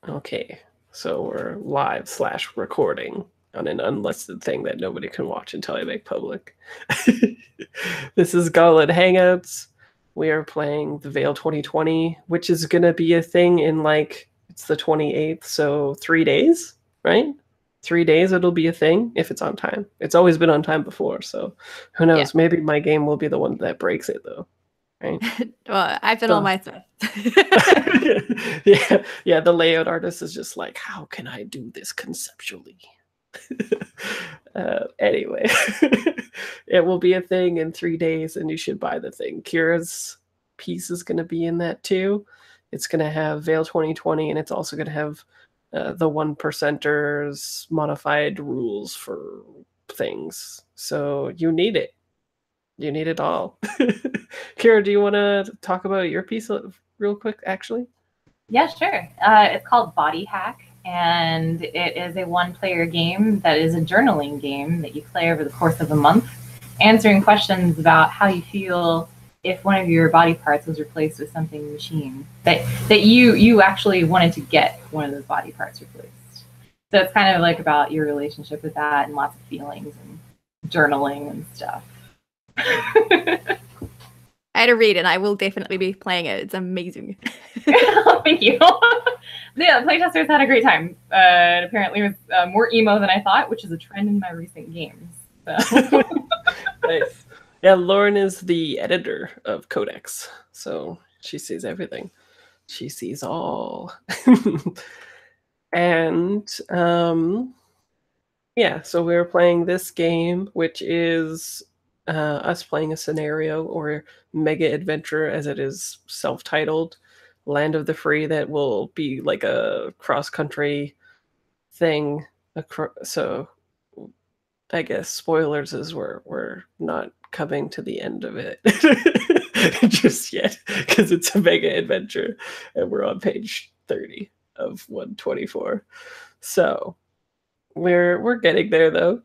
Okay, so we're live/recording on an unlisted thing that nobody can watch until I make public. This is Gauntlet Hangouts. We are playing the Veil 2020, which is going to be a thing in it's the 28th, so 3 days, right? 3 days it'll be a thing if it's on time. It's always been on time before, so who knows? Yeah. Maybe my game will be the one that breaks it, though. Right? Well, I've done all my stuff. yeah, the layout artist is just like, how can I do this conceptually? Anyway, it will be a thing in 3 days, and you should buy the thing. Kira's piece is going to be in that too. It's going to have Veil 2020, and it's also going to have the 1%ers modified rules for things. So you need it. You need it all. Kira, do you want to talk about your piece real quick, actually? Yeah, sure. It's called Body Hack, and it is a one-player game that is a journaling game that you play over the course of a month, answering questions about how you feel if one of your body parts was replaced with something machine, that you actually wanted to get one of those body parts replaced. So it's kind of like about your relationship with that and lots of feelings and journaling and stuff. I had to read it, and I will definitely be playing it. It's amazing. Thank you. Yeah, the playtesters had a great time. Apparently it was more emo than I thought, which is a trend in my recent games. So. Nice. Yeah, Lauren is the editor of Codex, so she sees everything. She sees all. And yeah, so we're playing this game, which is us playing a scenario or mega adventure, as it is self-titled, Land of the Free, that will be like a cross-country thing. So I guess spoilers is we're not coming to the end of it just yet, because it's a mega adventure, and we're on page 30 of 124. So we're getting there, though.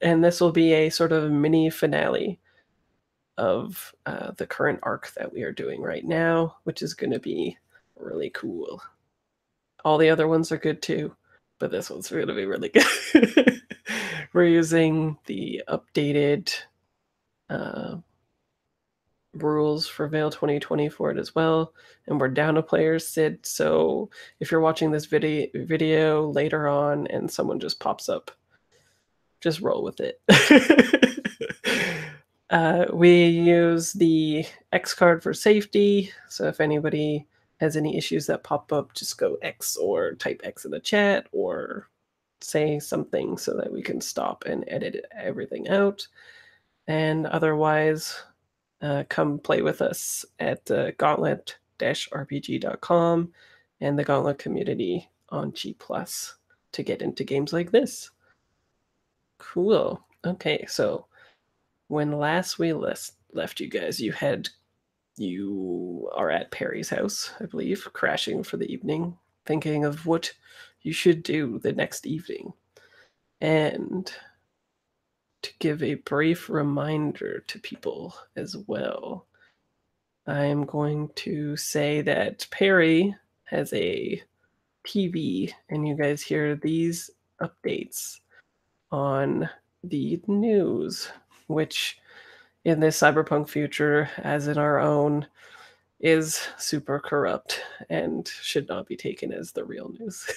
And this will be a sort of mini finale of the current arc that we are doing right now, which is going to be really cool. All the other ones are good too, but this one's going to be really good. We're using the updated rules for Veil 2020 for it as well, and we're down a player, Sid. So if you're watching this video later on and someone just pops up, just roll with it. We use the X card for safety, so if anybody has any issues that pop up, just go X or type X in the chat or say something so that we can stop and edit everything out. And otherwise, come play with us at gauntlet-rpg.com and the Gauntlet community on G+ to get into games like this. Cool. Okay, so when last we left you guys, you are at Perry's house, I believe, crashing for the evening, thinking of what you should do the next evening. And to give a brief reminder to people as well, I'm going to say that Perry has a TV, and you guys hear these updates on the news, which in this cyberpunk future, as in our own, is super corrupt and should not be taken as the real news.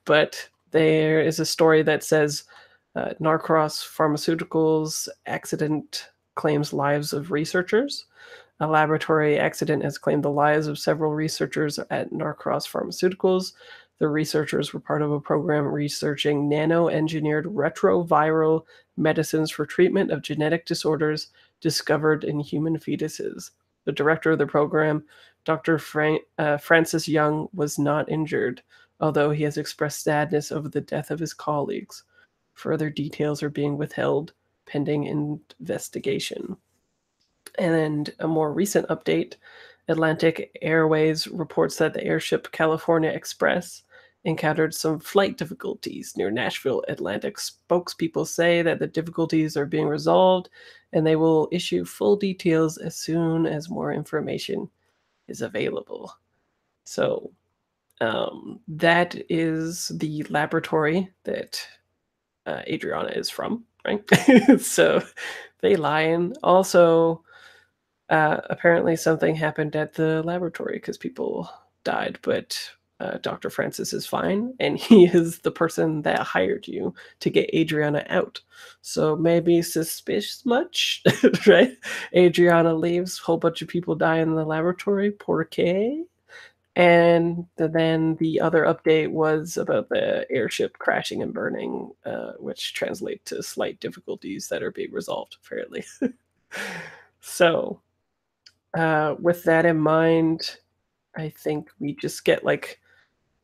But there is a story that says Narcross Pharmaceuticals accident claims lives of researchers. A laboratory accident has claimed the lives of several researchers at Narcross Pharmaceuticals. The researchers were part of a program researching nano-engineered retroviral medicines for treatment of genetic disorders discovered in human fetuses. The director of the program, Dr. Francis Young, was not injured, although he has expressed sadness over the death of his colleagues. Further details are being withheld pending investigation. And a more recent update, Atlantic Airways reports that the airship California Express encountered some flight difficulties near Nashville. Atlantic spokespeople say that the difficulties are being resolved, and they will issue full details as soon as more information is available. So That is the laboratory that Adriana is from, right? So they lie in. Also, apparently something happened at the laboratory because people died, but Dr. Francis is fine, and he is the person that hired you to get Adriana out. So maybe suspicious much, right? Adriana leaves, whole bunch of people die in the laboratory. Porque? And then the other update was about the airship crashing and burning, which translate to slight difficulties that are being resolved, apparently. So, with that in mind, I think we just get like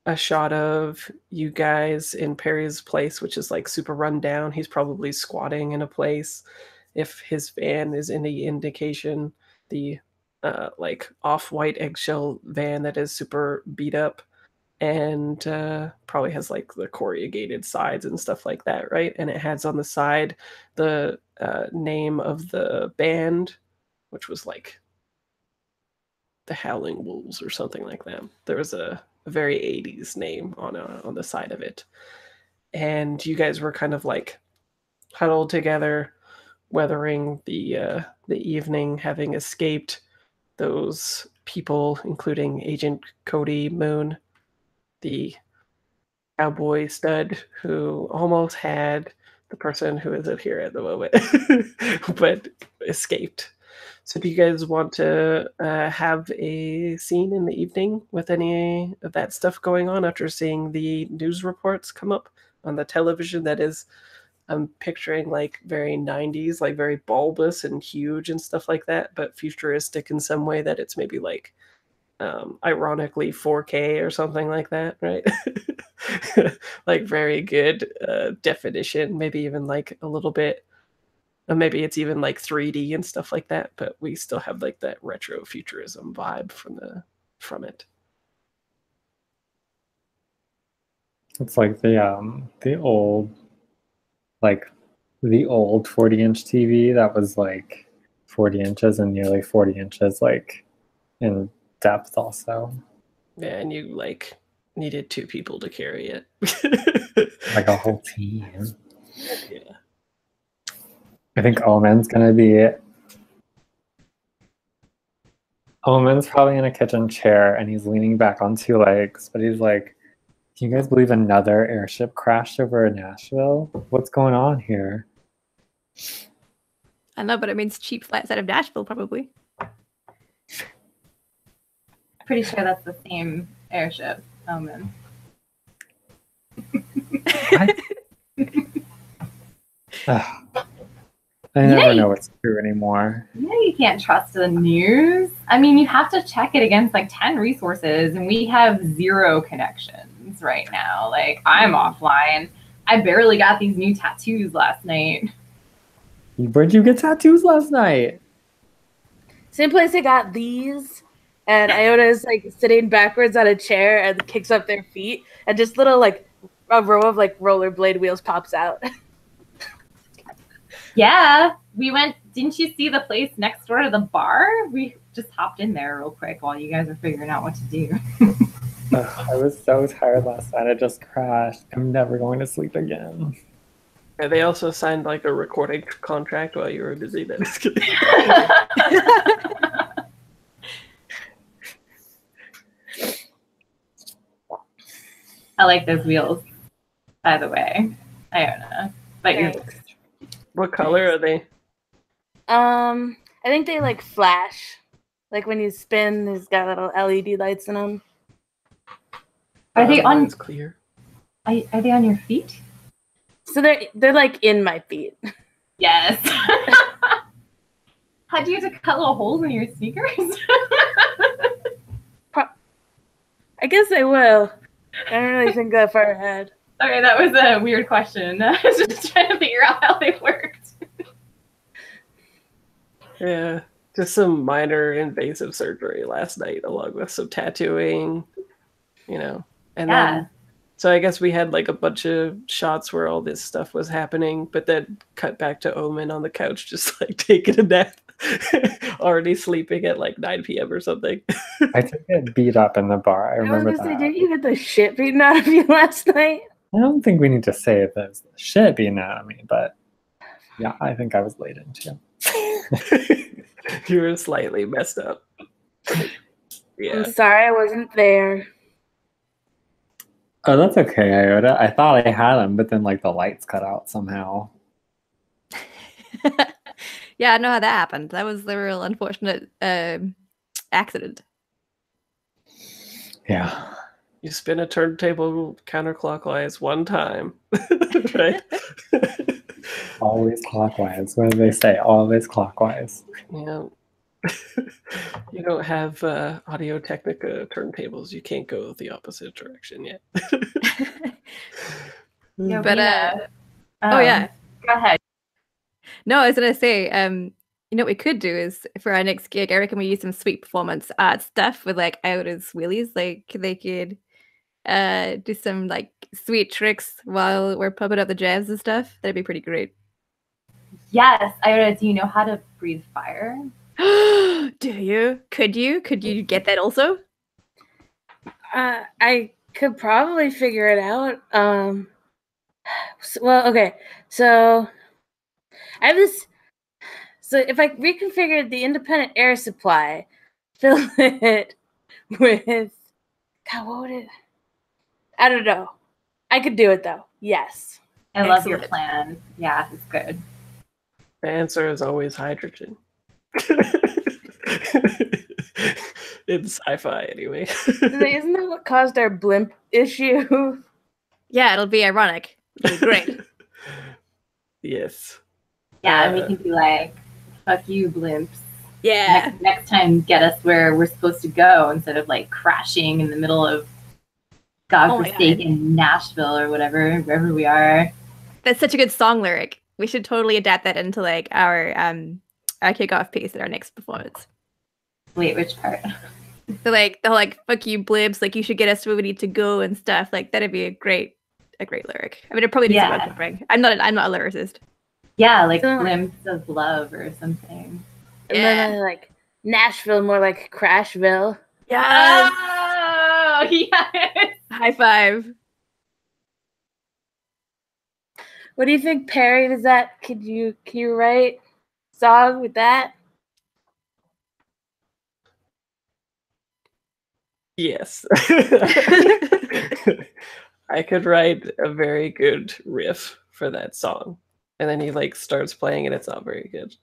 a shot of you guys in Perry's place, which is like super run down. He's probably squatting in a place. If his van is any indication, the like off-white eggshell van that is super beat up and probably has like the corrugated sides and stuff like that, right? And it has on the side the name of the band, which was like the Howling Wolves or something like that. There was a very 80s name on the side of it. And you guys were kind of like huddled together, weathering the evening, having escaped those people, including Agent Cody Moon, the cowboy stud who almost had the person who isn't here at the moment, but escaped. So do you guys want to have a scene in the evening with any of that stuff going on after seeing the news reports come up on the television? That is, I'm picturing like very 90s, like very bulbous and huge and stuff like that, but futuristic in some way that it's maybe like ironically 4K or something like that, right? Like very good definition, maybe even like a little bit, maybe it's even like 3D and stuff like that, but we still have like that retro futurism vibe from it. It's like the old, like the old 40-inch TV that was like 40 inches and nearly 40 inches like in depth also. Yeah, and you like needed 2 people to carry it. Like a whole team. Yeah. I think Omen's probably in a kitchen chair and he's leaning back on 2 legs, but he's like, can you guys believe another airship crashed over Nashville? What's going on here? I know, but it means cheap flights out of Nashville, probably. Pretty sure that's the same airship, Omen. What? I never know what's true anymore. You know you can't trust the news. I mean, you have to check it against like 10 resources, and we have 0 connections right now. Like, I'm offline. I barely got these new tattoos last night. Where'd you get tattoos last night? Same place I got these. And Iona's like sitting backwards on a chair and kicks up their feet, and just little like a row of like rollerblade wheels pops out. Yeah, we went. Didn't you see the place next door to the bar? We just hopped in there real quick while you guys are figuring out what to do. I was so tired last night. I just crashed. I'm never going to sleep again. Yeah, they also signed like a recording contract while you were busy. That's good. I like those wheels, by the way. I don't know. But you're What color are they? I think they like flash. Like when you spin, there's got little LED lights in them. Are they on? Mine's clear. Are they on your feet? So they're like in my feet. Yes. How do you have to cut little holes in your sneakers? I guess they will. I don't really think that far ahead. Okay, that was a weird question. I was just trying to figure out how they worked. Yeah, just some minor invasive surgery last night, along with some tattooing, and then. So I guess we had like a bunch of shots where all this stuff was happening, but then cut back to Omen on the couch, just like taking a nap. Already sleeping at like 9 p.m. or something. I did get beat up in the bar. I I was remember gonna say, that. didn't you get the shit beaten out of you last night? I don't think we need to say if there's shit being out of me, but yeah, I think I was late in too. You were slightly messed up. Yeah. I'm sorry I wasn't there. Oh, that's okay, Iota. I thought I had him, but then like the lights cut out somehow. Yeah, I know how that happened. That was the real unfortunate accident. Yeah. You spin a turntable counterclockwise one time, right? Always clockwise. What do they say? Always clockwise. Yeah. You don't have Audio Technica turntables. You can't go the opposite direction yet. Yo, But, Bina, oh yeah. Go ahead. No, I was gonna say, you know what we could do is for our next gig, I reckon we use some sweet performance art stuff with like Iota's wheelies. Like they could do some like sweet tricks while we're pumping up the jams and stuff. That'd be pretty great. Yes, Ira, do you know how to breathe fire? Do you? Could you? Could you get that also? I could probably figure it out. Well, okay. So I have this. So if I reconfigured the independent air supply, fill it with. God, what would it? I don't know. I could do it though. Yes. I love your Excellent. plan. Yeah, it's good. The answer is always hydrogen. In sci-fi, anyway. Isn't that what caused our blimp issue? Yeah, it'll be ironic. It'll be great. Yes. Yeah, and we can be like, fuck you, blimps. Yeah. Next time, get us where we're supposed to go instead of like crashing in the middle of godforsaken Nashville or whatever, wherever we are. That's such a good song lyric. We should totally adapt that into like our kickoff piece at our next performance. Wait, which part? So like the whole like fuck you blibs, like you should get us where we need to go and stuff. Like that'd be a great lyric. I mean, it probably needs some remembering. I'm not a lyricist. Yeah, like glimpse of love or something. And then like Nashville, more like Crashville. Yeah. Oh, yes. High five. What do you think, Perry? Does that can you write a song with that? Yes. I could write a very good riff for that song. And then he like starts playing and it's not very good.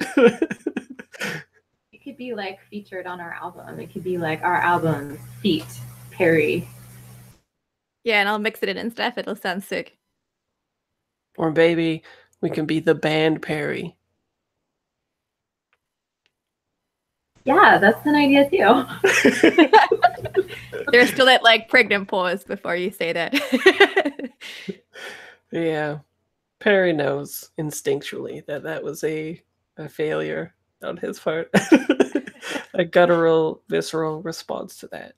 It could be like featured on our album. It could be like our album feat Perry. Yeah, and I'll mix it in and stuff. It'll sound sick. Or maybe we can be the band Perry. Yeah, that's an idea too. There's still that like pregnant pause before you say that. Yeah. Perry knows instinctually that that was a failure on his part. A guttural, visceral response to that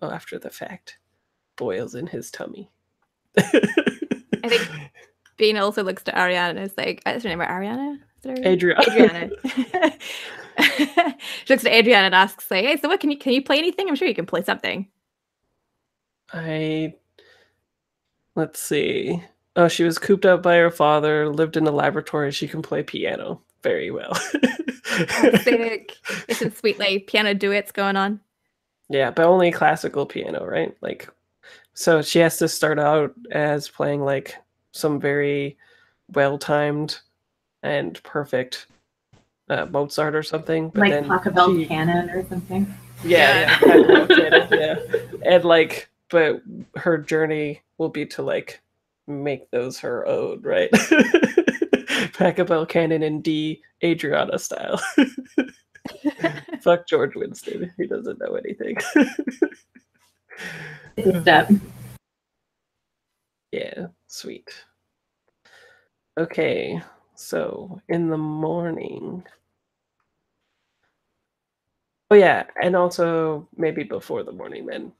after the fact boils in his tummy. I think Bean also looks to Ariana and is like, is her name Ariana? Adriana. She looks to Adriana and asks, like, hey, so what can you play anything? I'm sure you can play something. Let's see. Oh, she was cooped up by her father, lived in a laboratory. She can play piano very well. Sick. There's some sweet like piano duets going on. Yeah, but only classical piano, right? Like, so she has to start out as playing like some very well-timed and perfect Mozart or something. But like then Pachelbel canon or something. Yeah. Canon, yeah. And like, but her journey will be to like make those her own, right? Pachelbel canon in D Adriana style. Fuck George Winston. He doesn't know anything. Step. Yeah, sweet. Okay, so in the morning. Oh yeah, and also maybe before the morning then.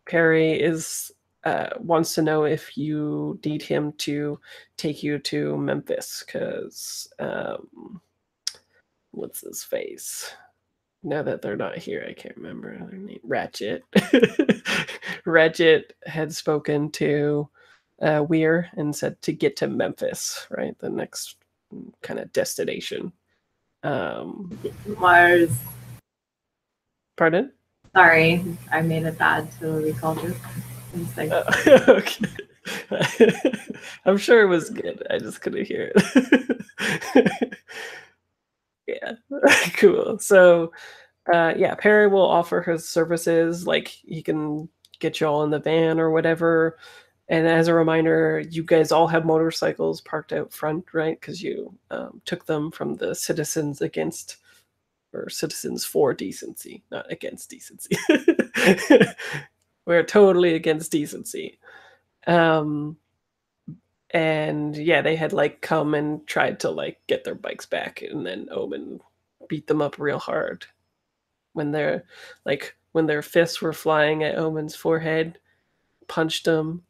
Perry wants to know if you need him to take you to Memphis, because what's his face? Now that they're not here, I can't remember their name. Ratchet. Ratchet had spoken to Weir and said to get to Memphis, right? The next kind of destination. Mars. Pardon? Sorry, I made a bad totally called you. Okay. I'm sure it was good. I just couldn't hear it. Yeah. Cool. So yeah, Perry will offer his services, like he can get you all in the van or whatever. And as a reminder, you guys all have motorcycles parked out front, right? Because you took them from the Citizens Against, or Citizens for Decency, not against decency. We're totally against decency. And yeah, they had like come and tried to like get their bikes back, and then Omen beat them up real hard. When their fists were flying at Omen's forehead, punched him,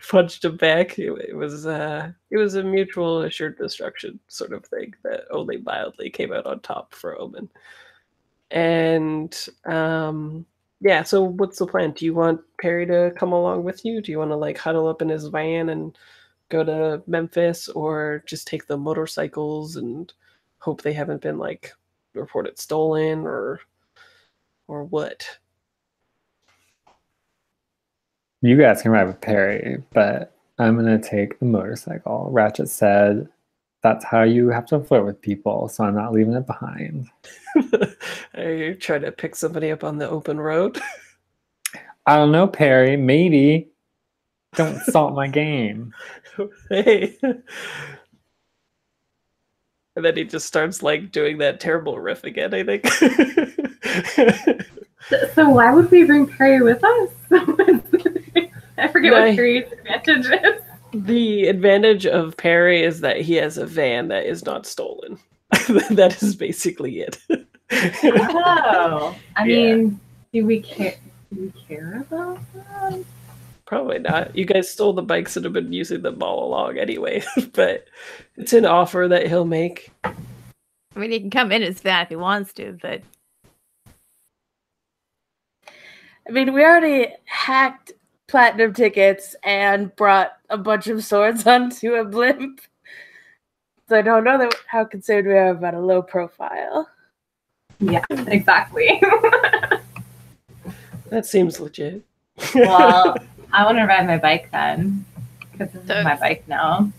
punched him back. It was a mutual assured destruction sort of thing that only mildly came out on top for Omen. And yeah, so what's the plan? Do you want Perry to come along with you? Do you want to like huddle up in his van and go to Memphis, or just take the motorcycles and hope they haven't been like reported stolen, or what? You guys can ride with Perry, but I'm gonna take the motorcycle. Ratchet said that's how you have to flirt with people, so I'm not leaving it behind. Are you trying to pick somebody up on the open road? I don't know, Perry. Maybe. Don't salt my game. Hey. And then he just starts like doing that terrible riff again, I think. So why would we bring Perry with us? I forget what Perry's advantage is. The advantage of Perry is that he has a van that is not stolen. That is basically it. Oh, I mean, do we care about that? Probably not. You guys stole the bikes and have been using them all along anyway. But it's an offer that he'll make. I mean, he can come in his van if he wants to, but I mean, we already hacked platinum tickets and brought a bunch of swords onto a blimp. So I don't know how concerned we are about a low profile. Yeah, exactly. That seems legit. Well, I want to ride my bike then, because this is my bike now.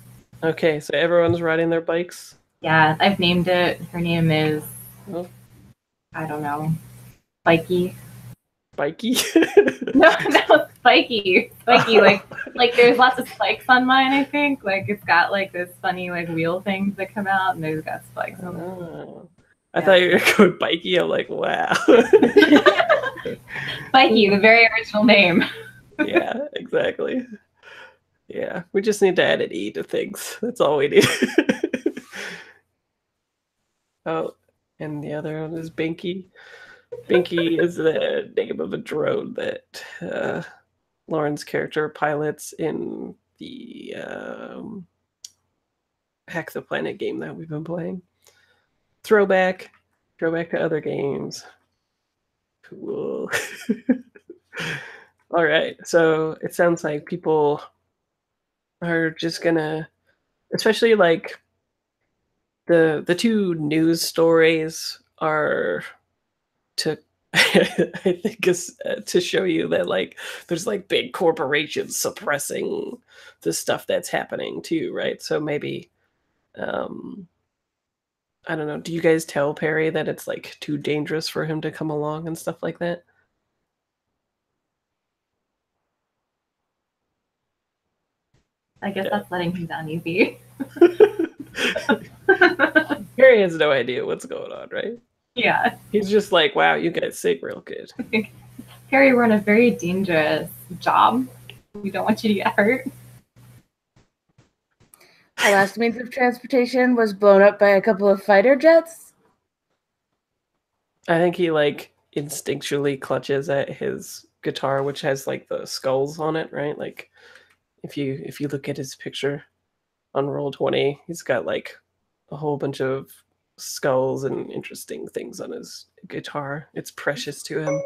Okay, so everyone's riding their bikes? Yeah, I've named it. Her name is, I don't know, Spikey. Spikey? No, Spikey. Spikey, like there's lots of spikes on mine, I think. Like it's got like this funny like wheel things that come out, and there's got spikes on it. Oh. I thought you were going Bikey. I'm like, wow. Spikey, the very original name. Yeah, exactly. Yeah, we just need to add an E to things. That's all we need. Oh, and the other one is Binky. Binky is the name of a drone that Lauren's character pilots in the Hack the Planet game that we've been playing. Throwback to other games. Cool. All right, so it sounds like people are just gonna, especially like the two news stories are to I think is to show you that like there's like big corporations suppressing the stuff that's happening too, right? So maybe I don't know. Do you guys tell Perry that it's like too dangerous for him to come along and stuff like that? I guess that's letting him down easy. Perry has no idea what's going on, right? Yeah. He's just like, wow, you guys sing real good. Perry, we're in a very dangerous job. We don't want you to get hurt. Our last means of transportation was blown up by a couple of fighter jets. I think he like instinctually clutches at his guitar, which has like the skulls on it, right? Like if you look at his picture on Roll20, he's got like a whole bunch of skulls and interesting things on his guitar. It's precious to him.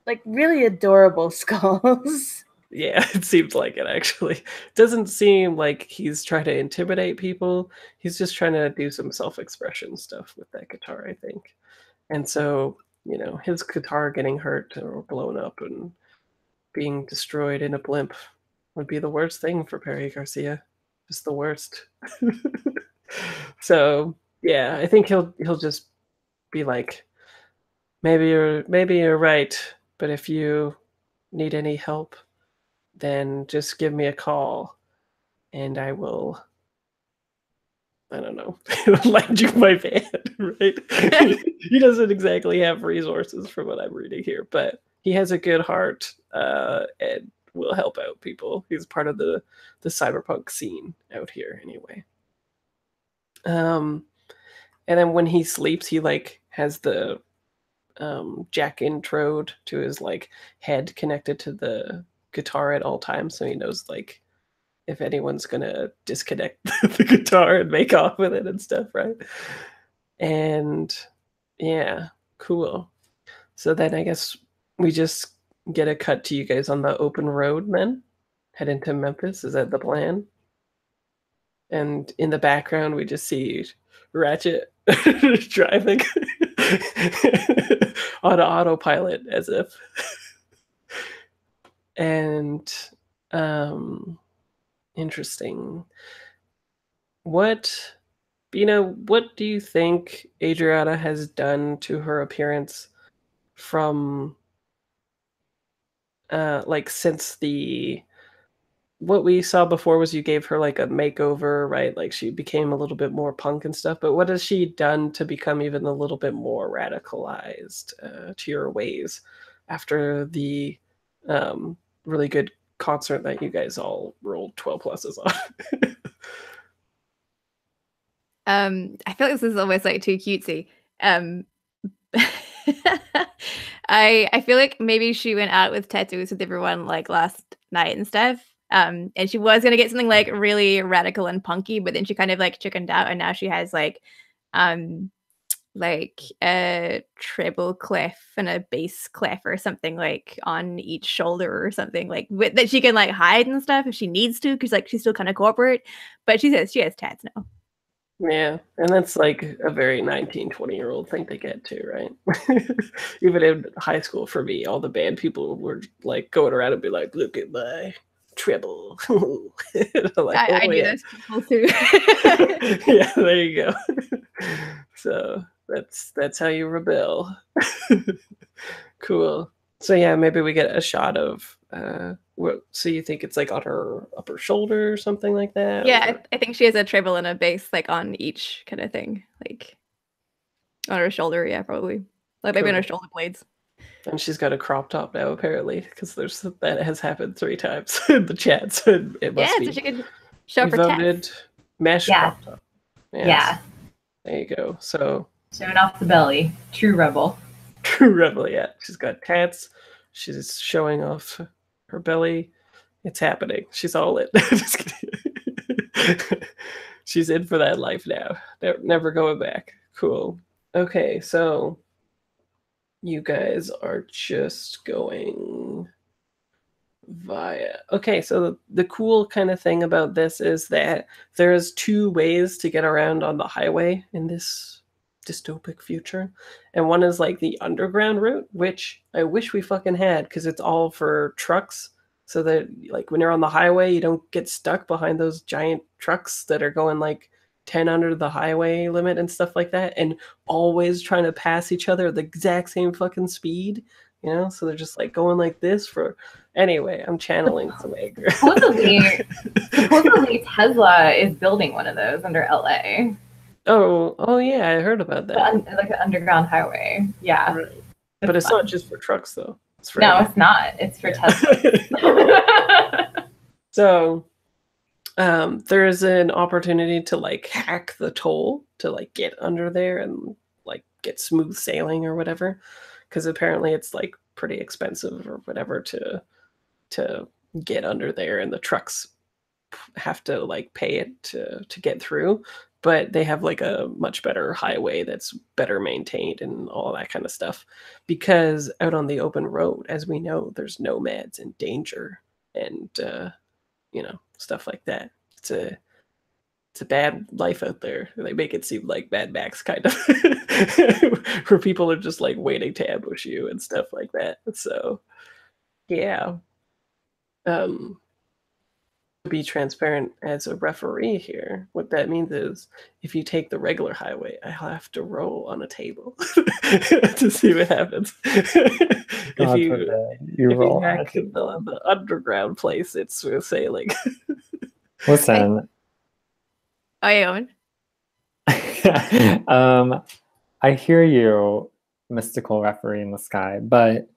Like really adorable skulls. Yeah, it seems like it actually. Doesn't seem like he's trying to intimidate people. He's just trying to do some self-expression stuff with that guitar, I think. And so, you know, his guitar getting hurt or blown up and being destroyed in a blimp would be the worst thing for Perry Garcia. Just the worst. So, yeah, I think he'll just be like, maybe you're right, but if you need any help, then just give me a call and I will, I don't know, lend you my van, right? He doesn't exactly have resources from what I'm reading here, but he has a good heart and will help out people. He's part of the cyberpunk scene out here anyway. And then when he sleeps, he like has the jack introed to his like head connected to the guitar at all times, so he knows like if anyone's gonna disconnect the guitar and make off with it and stuff, right? And yeah, cool. So then I guess we just get a cut to you guys on the open road then, head into Memphis. Is that the plan? And in the background we just see Ratchet driving on autopilot as if. And interesting. What do you think Adriana has done to her appearance from like since what we saw before was you gave her like a makeover, right? Like she became a little bit more punk and stuff, but what has she done to become even a little bit more radicalized to your ways after the really good concert that you guys all rolled 12 pluses on? I feel like this is almost like too cutesy. I feel like maybe she went out with tattoos with everyone like last night and stuff. And she was gonna get something like really radical and punky, but then she kind of like chickened out, and now she has like a treble clef and a bass clef or something like on each shoulder or something like that she can like hide and stuff if she needs to, because like she's still kind of corporate, but she says she has tats now. Yeah, and that's like a very 19, 20-year-old thing to get to, right? Even in high school for me, all the band people were like going around and be like, look at my treble. Like, I do yeah. those people too. Yeah, there you go. So that's how you rebel. Cool. So yeah, maybe we get a shot of so you think it's like on her upper shoulder or something like that? Yeah, I think she has a treble and a bass like on each kind of thing, like on her shoulder. Yeah, probably like maybe on her shoulder blades. And she's got a crop top now, apparently, because that has happened 3 times in the chat. So it must be. So she could show up her tats. Mesh crop top. Yes. Yeah. There you go. So showing off the belly. True rebel. True rebel, yeah. She's got tats. She's showing off her belly. It's happening. She's all in. Just kidding. She's in for that life now. Never going back. Cool. Okay, so you guys are just going via. Okay, so the cool kind of thing about this is that there's 2 ways to get around on the highway in this dystopic future, and one is like the underground route, which I wish we fucking had, because it's all for trucks, so that like when you're on the highway you don't get stuck behind those giant trucks that are going like 10 under the highway limit and stuff like that, and always trying to pass each other at the exact same fucking speed, you know? So they're just like going like this for. Anyway, I'm channeling some anger. Supposedly Tesla is building one of those under LA. Oh yeah, I heard about that. Like an underground highway. Yeah. Right. But it's not just for trucks though. It's not. It's for Tesla. So there is an opportunity to like hack the toll to like get under there and like get smooth sailing or whatever, because apparently it's like pretty expensive or whatever to get under there, and the trucks have to like pay it to get through. but they have like a much better highway that's better maintained and all that kind of stuff. Because out on the open road, as we know, there's nomads and danger and stuff like that. It's a bad life out there. They make it seem like Mad Max kind of, where people are just like waiting to ambush you and stuff like that. So, yeah. To be transparent as a referee here, what that means is if you take the regular highway, I have to roll on a table to see what happens. God if forbid you roll on a hack table. the underground place, it's smooth sailing. Listen, Oh, yeah, I hear you, mystical referee in the sky, but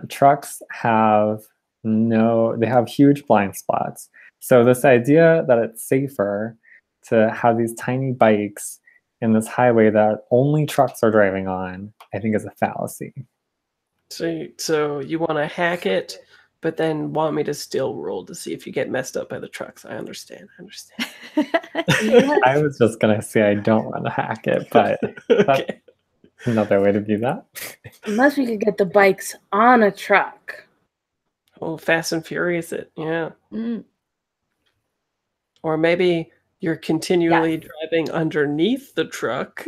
trucks have they have huge blind spots. So this idea that it's safer to have these tiny bikes in this highway that only trucks are driving on, I think is a fallacy. So you want to hack it, but then want me to still roll to see if you get messed up by the trucks. I understand. I was just gonna say I don't want to hack it, but Okay. that's another way to do that. Unless we could get the bikes on a truck. Oh, Fast and Furious it, yeah. Mm. Or maybe you're continually driving underneath the truck.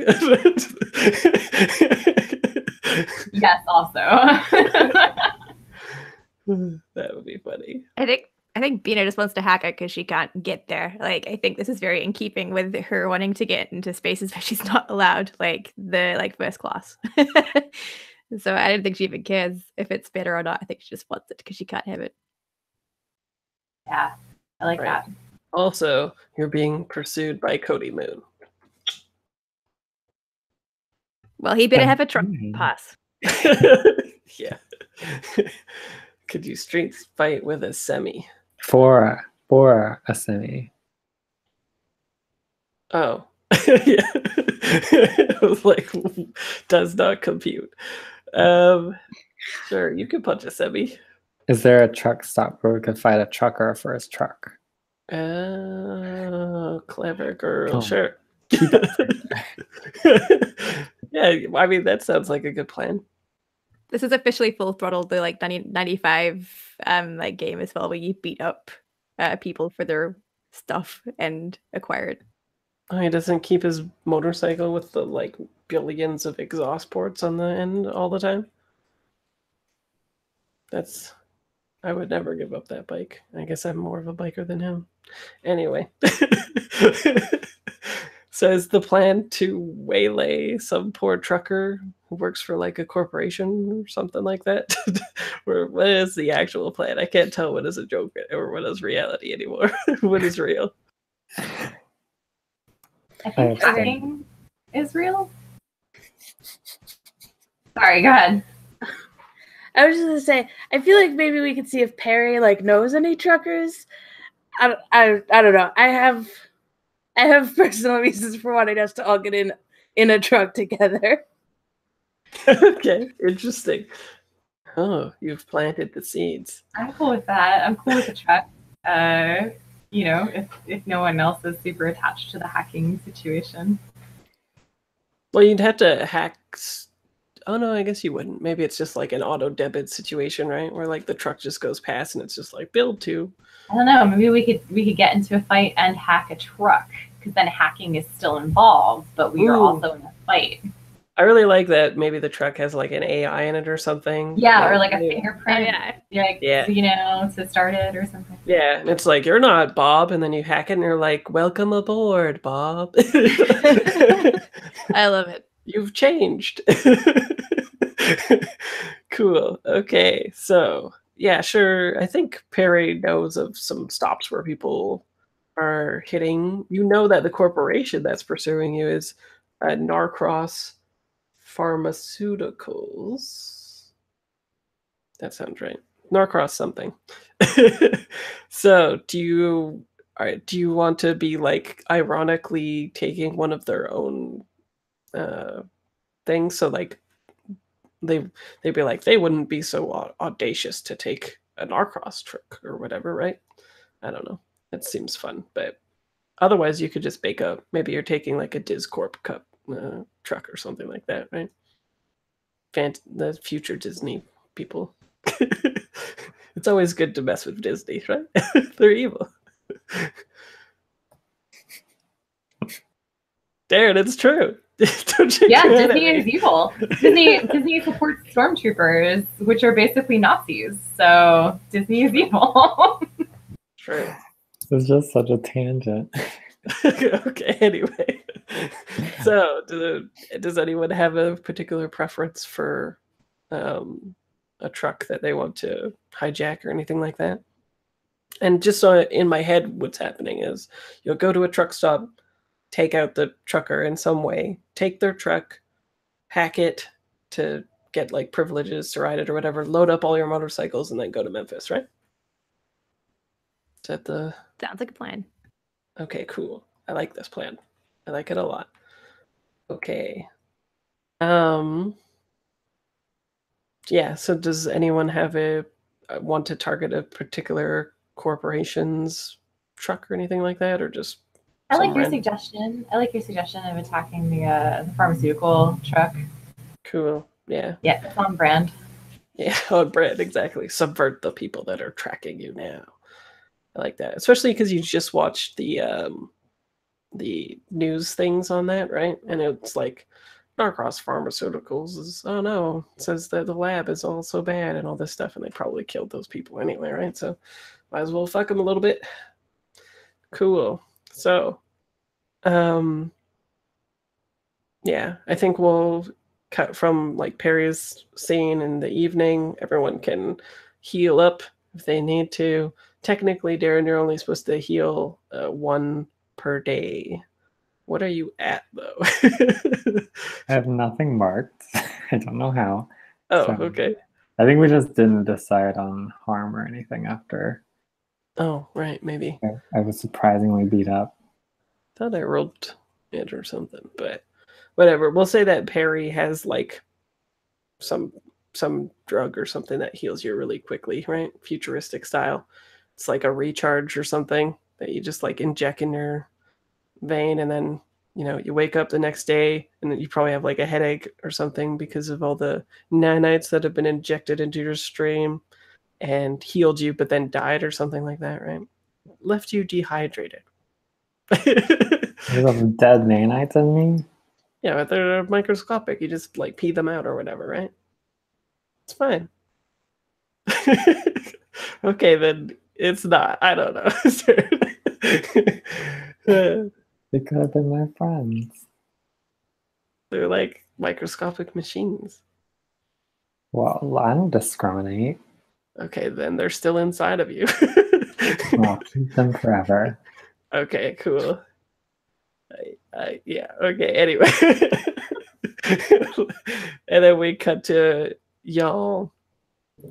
Yes, also. That would be funny. I think Bina just wants to hack it because she can't get there. Like, I think this is very in keeping with her wanting to get into spaces where she's not allowed, like the first class. So I don't think she even cares if it's better or not. I think she just wants it because she can't have it. Yeah, I like Right. that. Also, you're being pursued by Cody Moon. Well, he better have a truck pass. Yeah. Could you street fight with a semi? For a semi. Oh. Yeah. I was like, does not compute. Sure, you can punch a semi. Is there a truck stop where we could fight a trucker for his truck? Clever girl. Oh. Sure. Yeah, I mean, that sounds like a good plan. This is officially full throttle, the 95 like game as well, where you beat up people for their stuff and acquire it. Oh, he doesn't keep his motorcycle with the like billions of exhaust ports on the end all the time. I would never give up that bike. I guess I'm more of a biker than him. Anyway. So is the plan to waylay some poor trucker who works for like a corporation or something like that? Or what is the actual plan? I can't tell what is a joke or what is reality anymore. What is real? I think hacking is real. Sorry, go ahead. I was just gonna say, I feel like maybe we could see if Perry knows any truckers. I don't know. I have personal reasons for wanting us to all get in a truck together. Okay, interesting. Oh, you've planted the seeds. I'm cool with that. I'm cool with the truck. If no one else is super attached to the hacking situation. Well, you'd have to hack. Oh no, I guess you wouldn't. Maybe it's just like an auto debit situation, right? Where like the truck just goes past and it's just like build to. I don't know. Maybe we could get into a fight and hack a truck, because then hacking is still involved, but we are also in a fight. I really like that. Maybe the truck has like an AI in it or something. Yeah, or like a fingerprint. Yeah. To start it or something. Yeah, and it's like, you're not Bob, and then you hack it and you're like, welcome aboard, Bob. I love it. You've changed. Cool. Okay, so yeah, sure. I think Perry knows of some stops where people are hitting. You know that the corporation that's pursuing you is Narcross Pharmaceuticals. That sounds right. Narcross something. So do you want to be like ironically taking one of their own things? So like they'd be like, they wouldn't be so audacious to take a Narcross trick or whatever, right? I don't know. It seems fun, but Otherwise, you could just make up. Maybe you're taking like a Discorp Cup truck or something like that, right? The future Disney people. It's always good to mess with Disney, right? They're evil. Darren, it's true. Don't you? Yeah, Disney is evil. Disney supports stormtroopers, which are basically Nazis. So Disney is evil. True. It's just such a tangent. Okay. Anyway, so does anyone have a particular preference for a truck that they want to hijack or anything like that? And just so in my head, what's happening is you'll go to a truck stop, take out the trucker in some way, take their truck, hack it to get like privileges to ride it or whatever, load up all your motorcycles, and then go to Memphis, right? Is that the... Sounds like a plan. Okay, cool. I like this plan. I like it a lot. Okay. Yeah, so does anyone have want to target a particular corporation's truck or anything like that, or just I like your suggestion. I like your suggestion of attacking the pharmaceutical truck. Cool. Yeah. Yeah, it's on brand. Yeah, on brand, exactly. Subvert the people that are tracking you now. I like that, especially because you just watched the news things on that, right? And it's like Narcos Pharmaceuticals is, oh no, it says that the lab is all so bad and all this stuff, and they probably killed those people anyway, right? So might as well fuck them a little bit. Cool. So, yeah, I think we'll cut from like Perry's scene in the evening. Everyone can heal up if they need to. Technically, Darren, you're only supposed to heal 1 per day. What are you at, though? I have nothing marked. I don't know how. Oh, So, okay. I think we just didn't decide on harm or anything after. Oh, right, maybe. I was surprisingly beat up. Thought I rolled it or something, but whatever. We'll say that Perry has like some drug or something that heals you really quickly, right? Futuristic style. It's like a recharge or something that you just like inject in your vein, and then you wake up the next day and then you probably have like a headache or something because of all the nanites that have been injected into your stream and healed you, but then died or something like that, right? Left you dehydrated. There's some dead nanites in me. Yeah, but they're microscopic. You just like pee them out or whatever, right? It's fine. Okay, then it's not. I don't know. They could have been my friends. They're like microscopic machines. Well, I don't discriminate. Okay, then they're still inside of you. I'll keep them forever. Okay, cool. Yeah, okay, anyway. And then we cut to y'all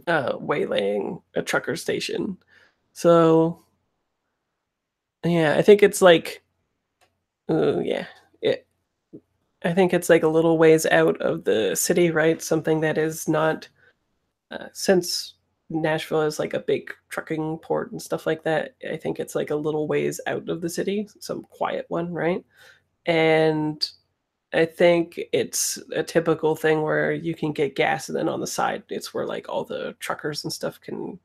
waylaying a trucker station. So, yeah, I think it's like, I think it's like a little ways out of the city, right? Something that is not, since Nashville is like a big trucking port and stuff like that, I think it's like a little ways out of the city, some quiet one, right? And I think it's a typical thing where you can get gas, and then on the side, it's where like all the truckers and stuff can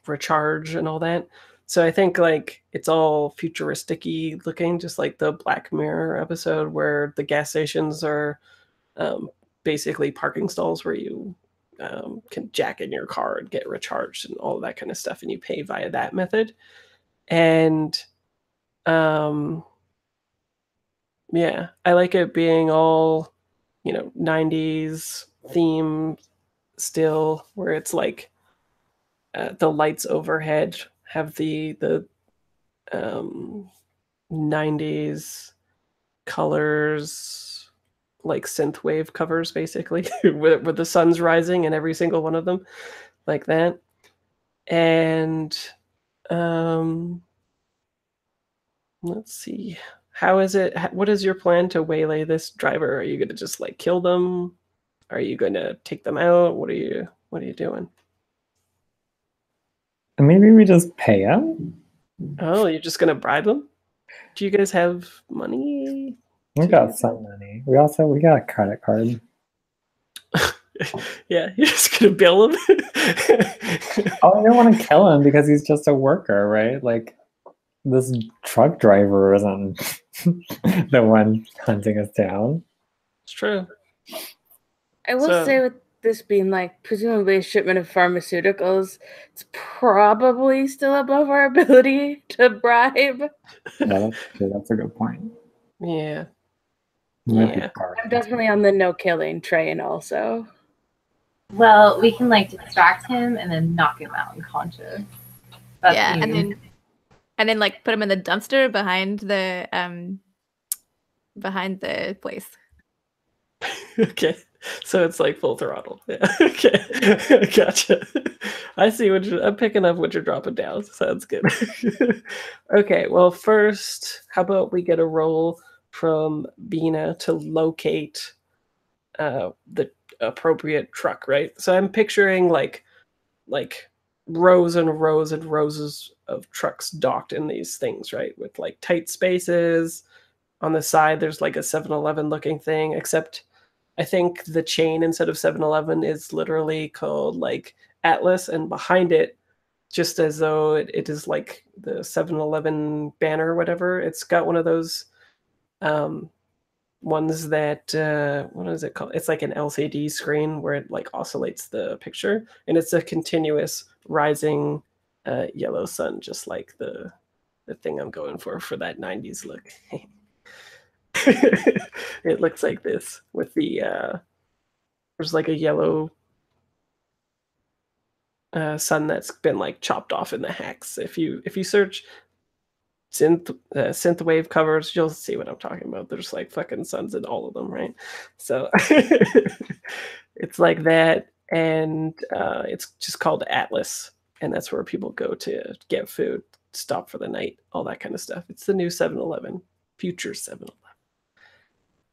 recharge and all that. So I think like it's all futuristic-y looking, just like the Black Mirror episode where the gas stations are basically parking stalls where you can jack in your car and get recharged and all that kind of stuff, and you pay via that method. And yeah, I like it being all 90s theme still, where it's like the lights overhead have the 90s colors, like synthwave covers, basically, where the sun's rising in every single one of them, like that. And let's see, what is your plan to waylay this driver? Are you going to just like kill them? Are you going to take them out? What are you doing? Maybe we just pay them? Oh, you're just going to bribe them? Do you guys have money? We got some money. We got a credit card. Yeah, you're just gonna bill him. Oh, I don't want to kill him because he's just a worker, right? Like this truck driver isn't the one hunting us down. It's true. I will So- say with this being like presumably a shipment of pharmaceuticals, it's probably still above our ability to bribe. Yeah, that's true. That's a good point. Yeah. It might be Yeah. hard. I'm definitely on the no killing train also. Well, we can like distract him and then knock him out unconscious. That's Yeah, you. and then like put him in the dumpster behind the place. Okay. So it's like full throttle. Yeah. Okay. Gotcha. I see I'm picking up what you're dropping down. Sounds good. Okay. Well, first, how about we get a roll from Bina to locate the appropriate truck, right? So I'm picturing like rows and rows and rows of trucks docked in these things, right? With like tight spaces. On the side, there's like a 7-Eleven looking thing, except I think the chain instead of 7-Eleven is literally called like Atlas, and behind it, just as though it is like the 7-Eleven banner or whatever, it's got one of those ones that what is it called? It's like an LCD screen where it like oscillates the picture, and it's a continuous rising yellow sun, just like the thing I'm going for that 90s look. It looks like this with the there's like a yellow sun that's been like chopped off in the hacks. If you search synthwave covers, you'll see what I'm talking about. There's like fucking suns in all of them, right? So it's like that, and it's just called Atlas, and that's where people go to get food, stop for the night, all that kind of stuff. It's the new 7-Eleven, future 7-Eleven.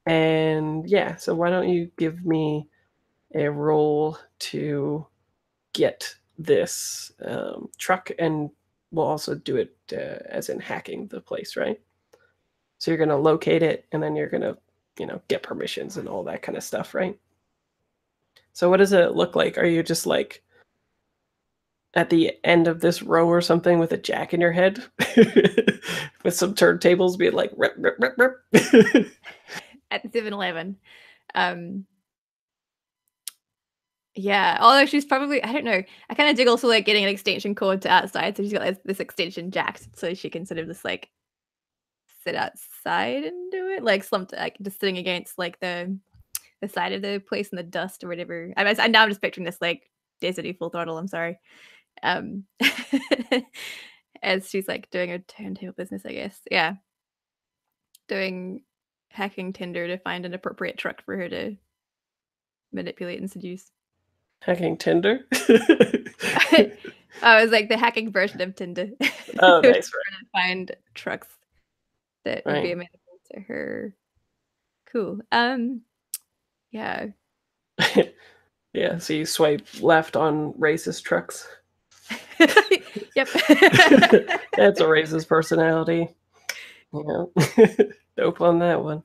And yeah, so why don't you give me a roll to get this truck, and we'll also do it as in hacking the place, right? So you're going to locate it, and then you're going to, get permissions and all that kind of stuff, right? So what does it look like? Are you just like at the end of this row or something with a jack in your head with some turntables being like rip, rip, rip, rip? At the 7-Eleven. Yeah, although she's probably, I don't know. I kind of dig also like getting an extension cord to outside, so she's got like, this extension jack, so she can sort of just like sit outside and do it, like something like just sitting against like the side of the place in the dust or whatever. Now I'm just picturing this like deserty full throttle. I'm sorry. As she's like doing her turntable business, I guess. Yeah, hacking Tinder to find an appropriate truck for her to manipulate and seduce. Hacking Tinder? It was like the hacking version of Tinder. Oh, nice. Trying to find trucks that would be amenable to her. Cool. Yeah. Yeah, so you swipe left on racist trucks. Yep. That's a racist personality. Yeah. Dope on that one.